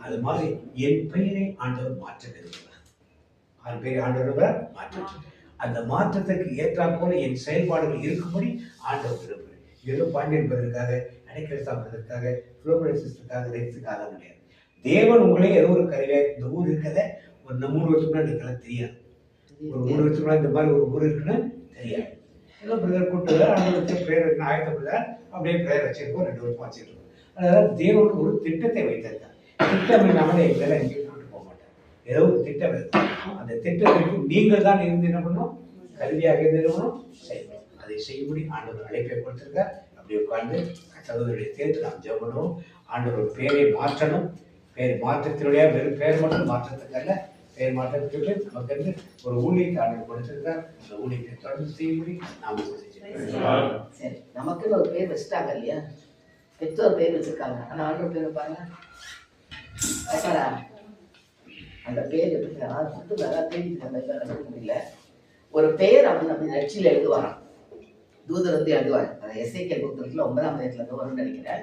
அது மாதிரி என் பெயரை ஆண்டவர் மாற்ற விரும்புகிறார். ஆண்டவர் மாற்ற, அந்த மாற்றத்துக்கு ஏற்றா போல என் செயல்பாடுகள் இருக்கும்படி ஆண்டவர் விரும்புகிறேன். ஏதோ பாண்டி என்பதற்காக, அடைக்கலசாமதற்காக, புரோபரேஷனுக்காக, ரைட்ஸுக்காக கிடையாது. தேவன் உங்களே ஏதோ ஒரு கருவியா இந்த ஊர் இருக்கத ஒரு 3 வருஷத்துக்கு முன்னாடி எனக்கெல்லாம் தெரியாது. ஒரு 3 வருஷத்துக்கு முன்னாடி இந்த மாதிரி ஒரு ஊர் இருக்குன்னு தெரியாது. ஏதோ பிரதர் கூப்பிட்டு ஆண்டவருக்கு பிரேயர் இருக்குன்னு ஆயத்தப்படுறார். அப்படியே பிரேயர் வச்சிருக்கோம், 2 வருஷமா வச்சிருக்கோம். அதனால தேவன் ஒரு திட்டத்தை வைத்திருக்கார். திட்டம் இல்லாமல் எங்களால் எங்கேயும் கூட்டு போக மாட்டார். ஏதோ ஒரு திட்டம் இருக்கு. அந்த திட்டத்திற்கு நீங்கள் தான் இருந்து என்ன பண்ணணும், கல்வியாக இருக்கணும், செய்யணும். அதை செய்யும்படி ஆண்டவர் அழைப்பை கொடுத்திருக்கார். அப்படி உட்கார்ந்து சகோதரருடைய சேர்த்து நாம் ஜெபம் பண்ணுவோம். ஆண்டவர் பேரை மாற்றணும். பேர் மாற்றத்தினுடைய வெறும் பேர் மட்டும் மாற்றத்துக்கல்ல, பேர் மாற்றத்துக்கு நமக்கு வந்து ஒரு ஊழியத்தை ஆண்டவர் கொடுத்திருக்கார். அந்த ஊழியத்தை தொடர்ந்து செய்யும்படி நாம் சரி. நமக்குன்னு ஒரு பேர் வச்சுட்டாங்க இல்லையா, பெற்றோர் பேர் வச்சிருக்காங்க. ஆனா ஆண்டவர் பேர் பாருங்க, அந்த பேர் எப்படி முடியல. ஒரு பெயர் அவன் நம்ம நெற்றியில் எழுதுவாராம். தூதர் வந்து எழுதுவார். எசேக்கியேல் புத்தகத்துல 9ஆம் அதிகாரத்துல வரும்னு நினைக்கிறேன்.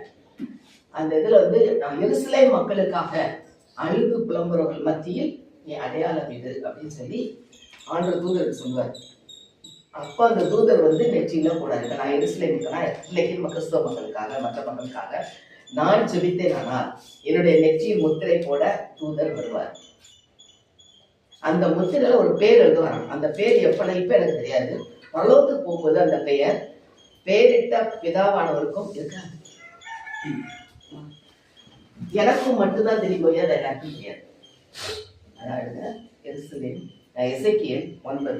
அந்த இதுல வந்து நான் எருசலேம் மக்களுக்காக அழுது புலம்புறவர்கள் மத்தியில் நீ அடையாளம் இது அப்படின்னு சொல்லி ஆண்டவர் தூதருக்கு சொல்லுவார். அப்ப அந்த தூதர் வந்து நெற்றியில போடாது. நான் எருசலேமுக்குனா இன்னைக்கு நம்ம கிறிஸ்தவ மக்களுக்காக, மற்ற மக்களுக்காக நான் ஜெபித்தேன். ஆனால் என்னுடைய நெற்றியில் முத்திரை போட தூதர் வருவார். அந்த முத்திரையில ஒரு பேர் எழுதுவாராம். அந்த பேர் எப்ப இப்ப எனக்கு தெரியாது. பரலோகத்துக்கு போகும்போது அந்த பெயர் பேரிட்ட பிதாவானவருக்கும் இருக்காது. எனக்கும் மட்டும்தான் தெரியும், அதை எல்லாருக்கும் தெரியாது. அதாவது எருசலேம், எசேக்கியேல் 9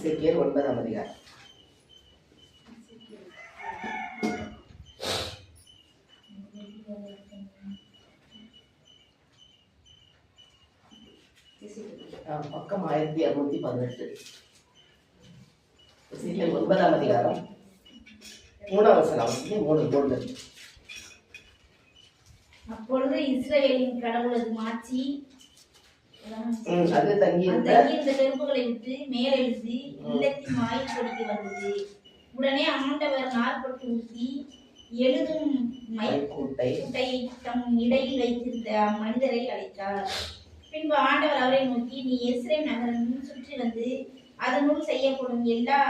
எசேக்கியேல் 9ஆம் அதிகாரம். பக்கம் 1218. எசேக்கியேல் 9ஆம் அதிகாரம் 3ஆம் வசனம் 3. அப்பொழுது இஸ்ரவேலின் கடவுளது மாட்சி அது தங்கியிருந்த தங்கியிருந்த நெருப்புகளை விட்டு மேலெழுந்து இல்லத்தின் வாயிற்படிக்கு வந்தது. உடனே ஆண்டவர் நாற்பட்டு ஊற்றி எழுதும் மைக்கூட்டையை தம் இடையில் வைத்திருந்த மனிதரை அழைத்தார். பின்பு ஆண்டவர் அவரை நோக்கி, நீ எருசலேம் நகரம் சுற்றி வந்து அதனுள் செய்யப்படும் எல்லா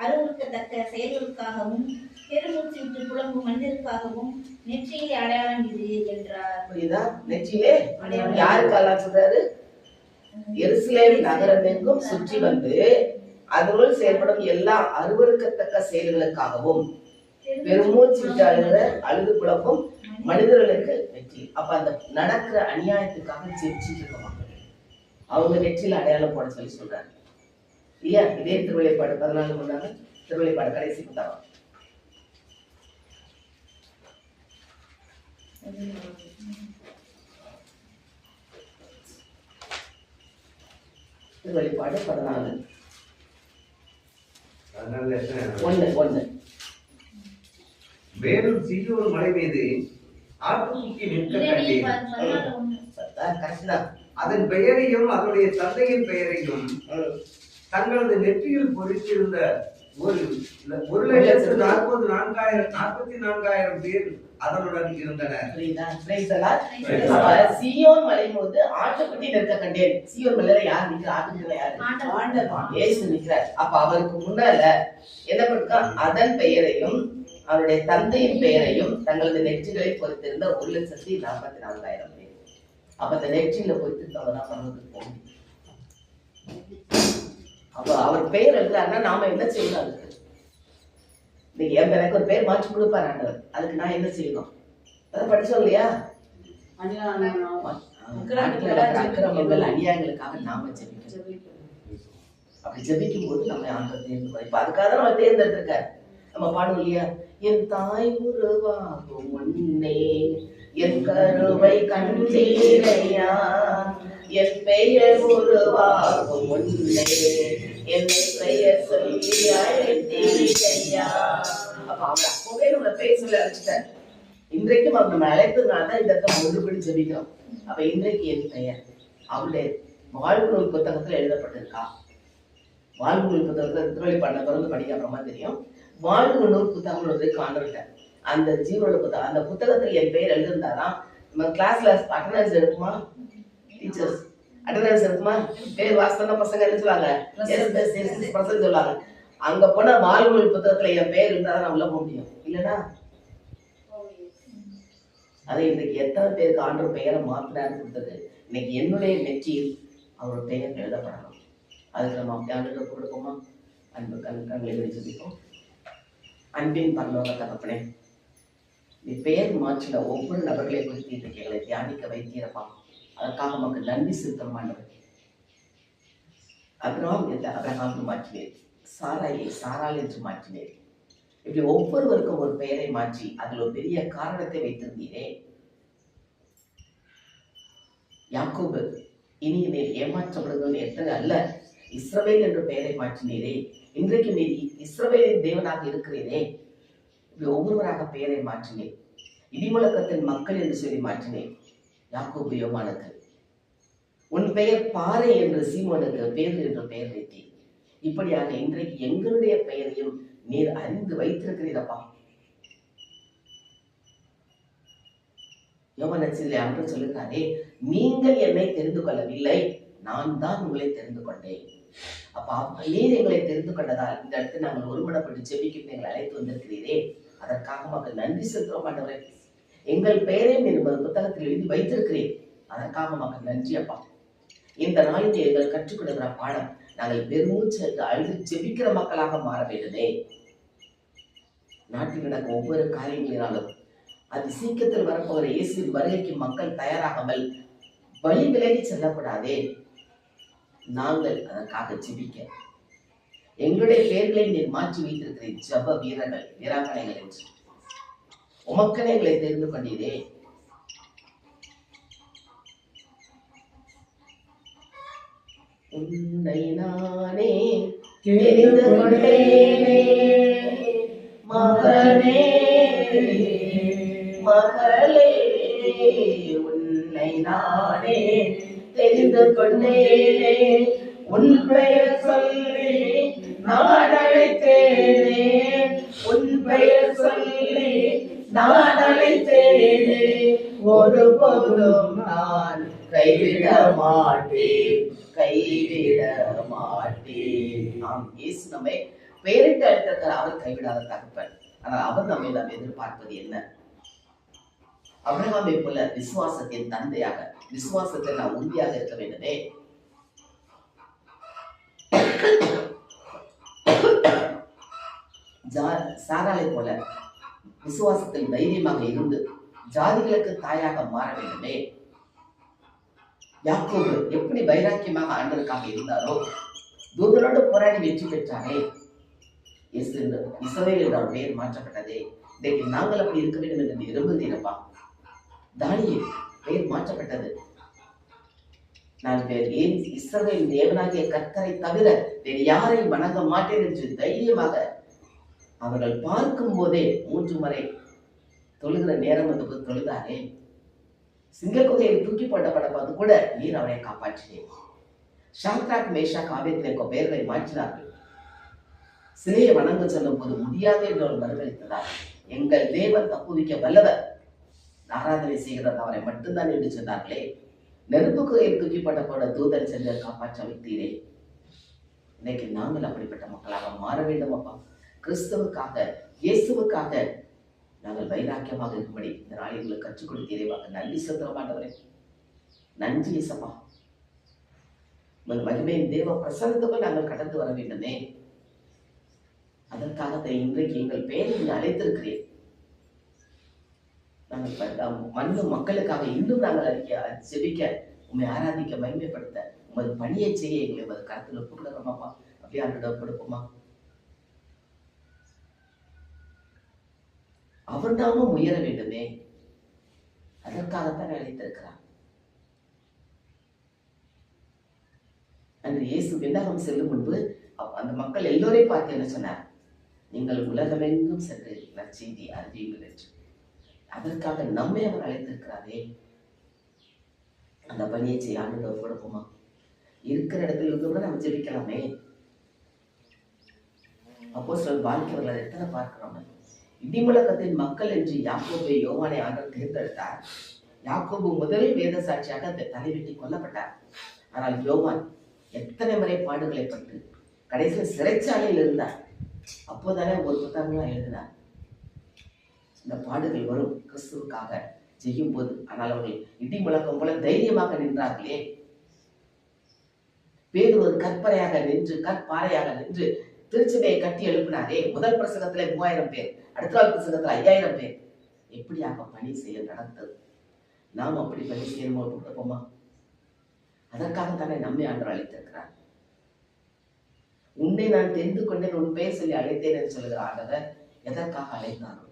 அருவருக்கத்தக்க செயல்களுக்காகவும் பெருமூச்சு விட்டு புலம்பும் மனிதருக்காகவும் நெற்றியிலே அடையாளம் இடு என்றார். புரியுதா? நெற்றியிலே யாருக்கெல்லாம் சொல்றாரு? எருசலேம் நகரம் எங்கும் சுற்றி வந்து அதனுள் செயல்படும் எல்லா அருவருக்கத்தக்க செயல்களுக்காகவும் பெருமூச்சு விட்டு அழுது புலம்பும் மனிதர்களுக்கு வெற்றி. அப்ப அந்த நடக்கிற அநியாயத்துக்காக ஜெபிச்சுட்டு இருக்க மக்கள் அவங்க நெற்றியில அடையாளம் போட சொல்லி சொல்றாங்க இல்லையா? இதே திருவள்ளிப்பாடு 14 கொண்டாங்க. திருவள்ளிப்பாடு கடைசி புத்தகம். திருவள்ளிப்பாடு 14 1. வேலும் சீயோன் மலை மீது ஆட்டுக்குட்டி நிற்க கண்டேன். அதன் பெயரையும் அதனுடைய தந்தையின் பெயரையும் தங்களது நெற்றியில் பொறித்திருந்த 1,44,000 பேர் அதனுடன் இருந்தனர். சீயோன் மலை போது ஆட்டுக்குட்டி நிற்க கண்டேன். சீயோன் மலையில யார் நிற்கிற? ஆட்டுக்குட்டி யாரு? இயேசு நிற்கிறார். அப்ப அவருக்கு முன்னால என்ன பண்ணிருக்கா? அதன் பெயரையும் அவருடைய தந்தையின் பெயரையும் தங்களது நெற்றிகளை பொறுத்திருந்த 1,44,000 பேர். அப்ப அந்த நெற்றியில பொறுத்திருந்தவங்க தான் பரவத்துக்கு போகும். அப்ப அவர் பெயர் எழுதுறாருன்னா நாம என்ன செய்யணும்? அதுக்கு நீங்க எனக்கு ஒரு பேர் மாற்றி கொடுப்பாரு ஆண்டவர். அதுக்கு நான் என்ன செய்யணும்? அதான் படிச்சோம் இல்லையா? அக்கிரமங்கள் அநியாயங்களுக்காக நாம ஜெபிக்கணும். அப்படி ஜெபிக்கும் போது நம்ம ஆண்டவர் தேர்ந்தெடுப்பார். இப்ப அதுக்காக தான் நம்ம தேர்ந்தெடுத்திருக்காரு. நம்ம பாடும் இல்லையா? என் தாய் உருவாகும் முன்னே என் கருவை கண்டீரையா, என் பெயர் உருவாகும் முன்னே என்னை பெயர் சொல்லி அழைத்தீரையா. அப்ப அவர் அப்பவே நம்ம பெயர் சொல்லி அழைச்சிட்டார். இன்றைக்கும் அவர் நம்ம அழைத்ததுனால தான் இந்த இடத்துல ஒன்றுபடி ஜெபிக்கிறோம். அப்ப இன்றைக்கு என் பெயர் அவருடைய வாழ்வு நூல் புத்தகத்துல எழுதப்பட்டிருக்கா? வாழ்வு நூல் புத்தகத்துல திருவள்ளிப்பாடு பிறந்து படிக்க அப்புறமா தெரியும். வாழ்வு நூல் புத்தகம் காணவில்லை. அந்த ஜீவனோட புத்தகம், அந்த புத்தகத்துல என் பெயர் எழுதிருந்தாதான் நம்ம கிளாஸ்ல அட்டண்டன்ஸ் எடுக்குமா? டீச்சர்ஸ் அட்டண்டன்ஸ் இருக்குமா? பேர் வாசன பசங்க என்ன சொல்லுவாங்க? சொல்லுவாங்க. அங்க போன வாழ்வு நூல் புத்தகத்துல என் பெயர் இருந்தாதான் நான் உள்ள போக முடியும். இல்லைன்னா அதை இன்றைக்கு எத்தனை பேருக்கு ஆண்டவர் பெயரை மாத்தினாரு கொடுத்தது. இன்னைக்கு என்னுடைய நெற்றியில் அவரோட பெயர் எழுதப்படணும். அதுக்கு நம்ம ஆண்டுகிட்ட கொடுப்போமா? அன்பு கண்களை விழிச்சிருக்கோம். அன்பின் பரலோக தகப்பனே, நீ பெயர் மாற்றின ஒவ்வொரு நபர்களை குறித்து இன்றைக்கு எங்களை தியானிக்க வைத்தீரப்பா. அதற்காக நமக்கு நன்றி செலுத்தணும் ஆண்டவர். அபிரகாம் மாற்றினேன், சாராயை சாராள் என்று மாற்றினேன். இப்படி ஒவ்வொருவருக்கும் ஒரு பெயரை மாற்றி அதில் ஒரு பெரிய காரணத்தை வைத்திருந்தீரே. யாக்கோபு இனி நீர் ஏமாற்றப்படுங்கள் எத்தனை அல்ல, இஸ்ரவேல் என்ற பெயரை மாற்றினீரே. இன்றைக்கு நீர் இஸ்ரவேலின் தேவனாக இருக்கிறீரே. இப்படி ஒவ்வொருவராக பெயரை மாற்றினேன். இடிமுழக்கத்தின் மக்கள் என்று சொல்லி மாற்றினேன் யாக்கோபு யோவானுக்கு. உன் பெயர் பாறை என்று சீமோனுக்கு பேர் என்று பெயர் வைத்தேன். இப்படியாக இன்றைக்கு எங்களுடைய பெயரையும் நீர் அறிந்து வைத்திருக்கிறீரப்பா. யோவானில் அன்று சொல்லுகிறாரே, நீங்கள் என்னை தெரிந்து கொள்ளவில்லை, நான் தான் உங்களை தெரிந்து கொண்டேன். அப்பா நீர் எங்களை தெரிந்து கொண்டதால் இந்த இடத்துல நாங்கள் ஒருமனப்பட்டு ஜெபிக்க எங்களை அழைத்து வந்திருக்கிறீரே. அதற்காக மக்கள் நன்றி செலுத்துவோம் ஆண்டவரே. எங்கள் பெயரை நீர் புத்தகத்தில் எழுதி வைத்திருக்கிறேன். அதற்காக மக்கள் நன்றி அப்பா. இந்த நாளில் எங்கள் கற்றுக் கொடுக்கிற பாடம் நாங்கள் பெருமூச்சு அழுது ஜெபிக்கிற மக்களாக மாற வேண்டுமே. நாட்டில் நடக்க ஒவ்வொரு காரியங்களினாலும் அது சீக்கிரத்தில் வரப்போகிற இயேசுவின் வருகைக்கு மக்கள் தயாராகாமல் வழி விலகி செல்லக்கூடாதே. நாங்கள் அதற்காக ஜெபிக்க எங்களுடைய பெயர்களை நீர் மாற்றி வைத்திருக்கிறீர் ஜப வீரர்கள் வீராங்கனைகள் என்று. உமக்கனே எங்களை தெரிந்து கொண்டீரே. உன்னை நானே தெரிந்து கொண்டேனே மகனே மகளே, உன்னை நானே தெரிந்து கொண்டேனே. உன் பெயர் சொல்லி நான் அழைத்தேனே, உன் பெயர் சொல்லி நான் அழைத்தேனே. ஒருபோதும் நான் கைவிட மாட்டேன், கைவிட மாட்டேன். நாம் இயேசு நம்மை பெயரிட்டு அழைத்திருக்கிறார். அவர் கைவிடாத தகப்பன். ஆனால் அவர் நம்மை நாம் எதிர்பார்ப்பது என்ன? அபிரகாமை போல விசுவாசத்தின் தந்தையாக, விசுவாசத்தில் நாம் உறுதியாக இருக்க வேண்டுமே. சாராளை போல விசுவாசத்தில் தைரியமாக இருந்து ஜாதிகளுக்கு தாயாக மாற வேண்டுமே. யாக்கோபு எப்படி வைராக்கியமாக ஆண்டவருக்காக இருந்தாரோ, தூதரோடு போராடி வெற்றி பெற்றாரே. இஸ்ரவேல் என்ற பெயர் மாற்றப்பட்டதே. இன்றைக்கு நாங்கள் அப்படி இருக்க வேண்டும் என்று விரும்புகிறப்பா. தானியேல் பெயர் மாற்றப்பட்டது. நான் ஏன் இஸ்ரவேல் தேவனாகிய கர்த்தரை தவிர வேறு யாரை வணங்க மாட்டேன் என்று தைரியமாக அவர்கள் பார்க்கும் போதே 3 முறை தொழுகிற நேரம் வந்து தொழுதாரே. சிங்கக்குகையில் தூக்கி போட்டப்படப்பது கூட நீர் அவரை காப்பாற்றினேன். ஷாத்ராக் மேஷாக் ஆபேத்நேகோ பெயர்களை மாற்றினார்கள். சிலையை வணங்க சொல்லும் போது முடியாது என்று அவர் மறுதளித்ததார். எங்கள் தேவன் தப்புவிக்க வல்லவர், ஆராதனை செய்கிறது அவரை மட்டும்தான் என்று சொன்னார்களே. நெருப்பு குகையில் தூக்கி போட்டப்பட தூதன் சென்று காப்பாற்ற வைத்தீரே. இன்னைக்கு நாங்கள் அப்படிப்பட்ட மக்களாக மாற வேண்டும் அப்பா. கிறிஸ்துவுக்காக, இயேசுவுக்காக நாங்கள் வைராக்கியமாக இருக்கும்படி இந்த நாளில் கற்றுக் கொடுத்தீரே. நன்றி செலுத்துறமாண்டவரே. நன்றி இசப்பா. மகிமையின் தேவ பிரசன்னத்துக்குள் நாங்கள் கடந்து வர வேண்டுமே. அதற்காக இன்றைக்கு எங்கள் பெயரை அழைத்திருக்கிறேன். நாங்கள் மண்ணு மக்களுக்காக இன்னும் நாங்கள் செபிக்க, உண்மை ஆராதிக்க, மகிமைப்படுத்த, உமது பணியை செய்ய எங்களை உமது கருத்தில் ஒப்புக்கொடுக்கிறோமாப்பா. அப்படியே ஆண்டோட கொடுப்போமா. அவர் நாமும் உயர வேண்டுமே. அதற்காகத்தான் அழைத்திருக்கிறார். அன்று இயேசு விண்ணகம் செல்லும் முன்பு அந்த மக்கள் எல்லோரையும் பார்த்து என்ன சொன்னார்? நீங்கள் உலகமெங்கும் சென்று நற்செய்தி அறிவியுங்கள் என்று. அதற்காக நம்மை அவர் அழைத்திருக்கிறாரே. அந்த பணியை செய்ய ஆண்டோட கொடுப்போமா. இருக்கிற இடத்துல இருந்து கூட நம்ம ஜெபிக்கலாமே. அப்போஸ்தலர் வாழ்க்கையை எத்தனை பார்க்கிறோம். இடிமுழக்கத்தின் மக்கள் என்று யாக்கோபை யோவானை ஆண்டவர் தேர்ந்தெடுத்தார். யாக்கோபு முதல் வேத சாட்சியாக தலைவெட்டி கொல்லப்பட்டார். ஆனால் யோவான் எத்தனை முறை பாடுகளை பட்டு கடைசியில் சிறைச்சாலையில் இருந்தார். அப்போதானே ஒரு புத்தகங்களா எழுதினார். இந்த பாடுகள் வரும் கிறிஸ்துவுக்காக செய்யும் போது. ஆனால் அவர்கள் இடி முழக்கம் போல தைரியமாக நின்றார்களே. பேது ஒரு கற்பறையாக நின்று, கற்பாறையாக நின்று திருச்சபையை கட்டி எழுப்பினாரே. முதல் பிரசங்கத்திலே 3000 பேர், அடுத்த நாள் பிரசங்கத்துல 5000 பேர். எப்படியாக பணி செய்ய நடந்தது. நாம் அப்படி பணி செய்யணுமோ கொடுப்போமா. அதற்காகத்தானே நம்மை ஆண்டவர் அழைத்திருக்கிறார். உன்னை நான் தெரிந்து கொண்டேன், உன் பெயர் சொல்லி அழைத்தேன் என்று சொல்லுகிற ஆண்டவர் எதற்காக அழைத்தாரோ,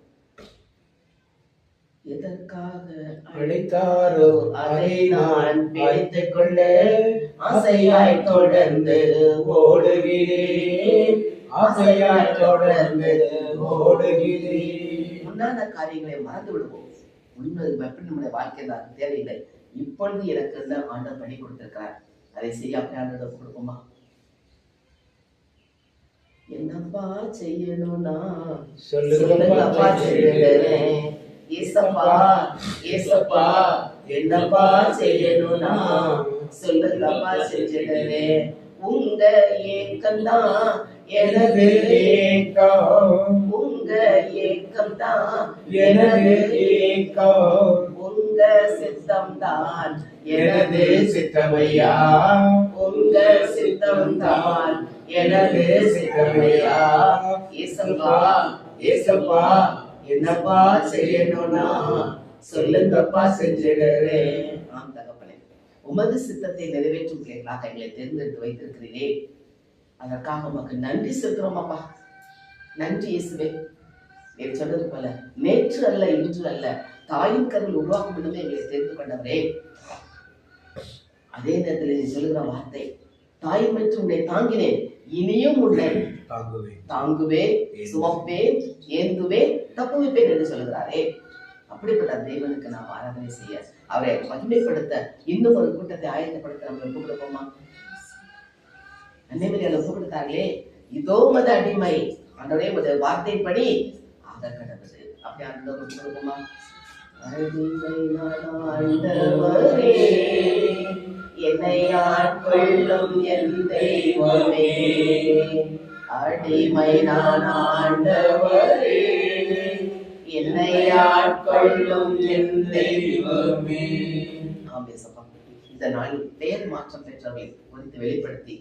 எதற்காக அழைத்தாரோ அதை நான் பிடித்துக் கொள்ள ஆசையாய் தொடர்ந்து ஓடுகிறேன், ஆசையாய் தொடர்ந்து ஓடுகிறேன். முன்னான காரியங்களை மறந்து விடுவோம். முன்னது எப்படி நம்முடைய வாழ்க்கையில் அது தேவையில்லை. இப்பொழுது எனக்கு என்ன ஆண்டவர் பணி கொடுத்திருக்கிறார், அதை செய்ய அப்படி ஆண்டவர் கொடுப்போமா. என்னப்பா செய்யணும்னா சொல்லுங்கப்பா செய்யுறேன். ஏசப்பா ஏசப்பா என்னப்பா செய்யணும்னா சொல்லுங்கப்பா செஞ்சிடுறேன். உங்க ஏக்கம்தான் எனது ஏக்கம், உங்க ஏக்கம்தான் எனது ஏக்கம், உங்க சித்தம்தான் எனது சித்தமையா, உங்க சித்தம்தான் எனது சித்தமையா. ஏசப்பா ஏசப்பா என்னப்பா செய்யணும்னா சொல்லுங்கப்பா செஞ்சிடுறேன். ஆம் தகப்பனே, உமது சித்தத்தை நிறைவேற்றும் பிள்ளைகளாக எங்களை தேர்ந்தெடுத்து வைத்திருக்கிறீரே. அதற்காக உமக்கு நன்றி செலுத்துறோம் அப்பா. நன்றி இயேசுவே. நீர் சொன்னது போல நேற்று அல்ல இன்று அல்ல, தாயின் கருவில் உருவாக்கும் முன்னமே எங்களை தெரிந்து கொண்டவரே. அதே நேரத்தில் நீ சொல்லுகிற வார்த்தை, தாயின் வயிற்றில் உன்னை தாங்கினேன், இனியும் உன்னை தாங்குவேன், சுமப்பேன், ஏந்துவேன், தப்புவிப்பேன் என்று சொல்லுகிறாரே. அப்படிப்பட்ட தேவனுக்கு நாம் ஆராதனை செய்ய, அவரை மகிமைப்படுத்த இன்னும் ஒரு கூட்டத்தை ஆயத்தப்படுத்த நம்ம ஒப்பு கொடுப்போமா? அன்னைமரியாதை ஒப்பு கொடுத்தார்களே, இதோ மத அடிமை ஆண்டவரே உமது வார்த்தைப்படி ஆக கடவுது. அப்படி அந்த ஒப்பு கொடுப்போமா? அடிமை ஆண்டவரே, என்னை ஆட்கொள்ளும் என் தெய்வமே, அடிமை நான் ஆண்டவரே, என்னை ஆட்கொள்ளும் என் தெய்வமே. இந்த நாளில் பெயர் மாற்றம் பெற்றவர்களை குறித்து வெளிப்படுத்தி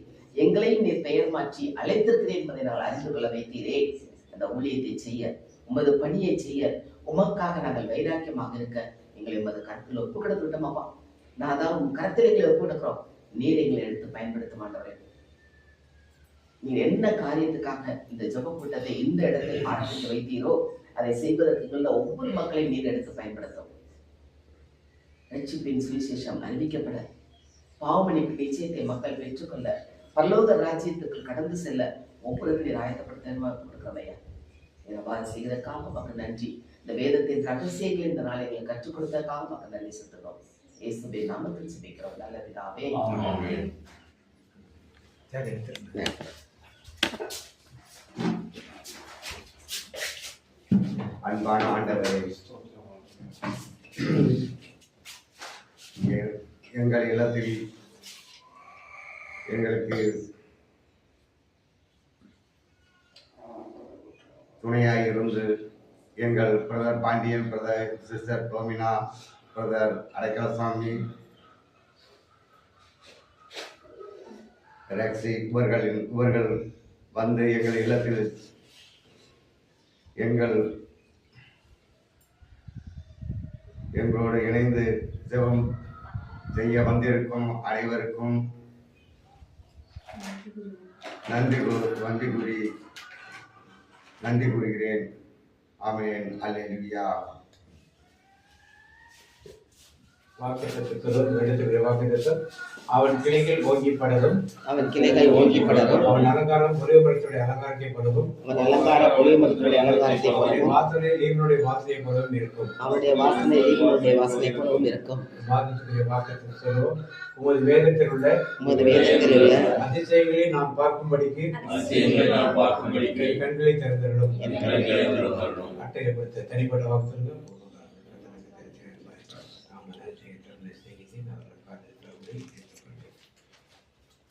எங்களையும் நீர் பெயர் மாற்றி அழைத்திருக்கிறேன் என்பதை நாங்கள் அறிந்து கொள்ள வைத்தீரே. அந்த ஊழியத்தை செய்ய, உமது பணியை செய்ய, உமக்காக நாங்கள் வைராக்கியமாக இருக்க எங்களை உமது கருத்தில் ஒப்பு கொடுத்து விட்டோமாப்பா. நான் தான் உன் கருத்தில் எங்களை ஒப்பு கொடுக்கிறோம். நீர் எங்களை எடுத்து பயன்படுத்த மாட்டவரே. நீர் என்ன காரியத்துக்காக இந்த ஜெப கூட்டத்தை இந்த இடத்தில் ஆரம்பித்து வைத்தீரோ அதை செய்வதற்கு உள்ள ஒவ்வொரு மக்களையும் நீர் எடுத்து பயன்படுத்தும். ரட்சிப்பின் சுவிசேஷம் அறிவிக்கப்பட, பாவமன்னிப்பு நிச்சயத்தை மக்கள் பெற்றுக்கொள்ள, பரலோக ராஜ்யத்துக்கு கடந்து செல்ல ஒவ்வொரு நீர் ஆயத்தப்படுத்த கொடுக்கிறதையா இவ்வாறு செய்வதற்காக மக்கள் நன்றி. இந்த வேதத்தின் ரகசியங்களை இந்த நாளை எங்களுக்கு கற்றுக் கொடுத்ததற்காக மக்கள் நன்றி செலுத்துகிறோம். இயேசுவின் நாமத்தில் ஜெபிக்கிறோம் நல்ல பிதாவே. அன்பான ஆண்டவரே, எங்கள் இல்லத்தில் எங்களுக்கு துணையாக இருந்து எங்கள் brother Pandian, brother sister Domina, brother Adaikalasamy, Rexy இவர்கள் வந்து எங்கள் இல்லத்தில் எங்களோடு இணைந்து ஜெபம் செய்ய வந்திருக்கும் அனைவருக்கும் நன்றி கூறுகிறேன். ஆமென். அல்லேலூயா. அவன் கிளைகள் ஓங்கிப்படலும், அவன் கிளைகள் ஓங்கிப்படலும், அவன் அலங்காரம் ஒளிமரத்துடைய அலங்காரத்தைப்படலும், அவன் அலங்காரம் ஒளிமரத்துடைய அலங்காரத்தைப்படலும், வாசனை லீவனுடைய வாசனை போலவும் இருக்கும். அவனுடைய வாசனை லீவனுடைய வாசனை போலவும் இருக்கும். வாதத்துடைய வாக்கத்தில் சொல்லுவோம், உமது வேதத்தில் உள்ள அதிசயங்களை நான் பார்க்கும்படிக்கு கண்களை திறந்திருடும். அட்டையை கொடுத்த தனிப்பட்ட வாக்குகள்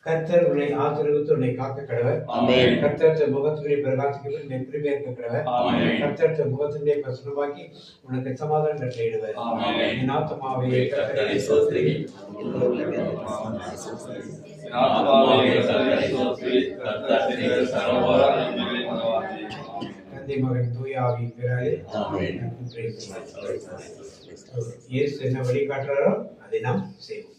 கர்த்தர் உன்னை ஆசீர்வதித்து உன்னை காக்க கடவர். கர்த்தர் முகத்திலே பிரகாசிக்க நெற்றிவேற்க கடவர். கர்த்தர் முகத்திலே பிரசன்னமாக்கி உனக்கு சமாதானம் கட்டளையிடுவர். என் ஆத்துமாவே கர்த்தரை ஸ்தோத்திரி. தந்தை மகன் தூய ஆவியின் பெயராலே இயேசு என்ன வழிகாட்டுறாரோ அதை நாம் செய்வோம்.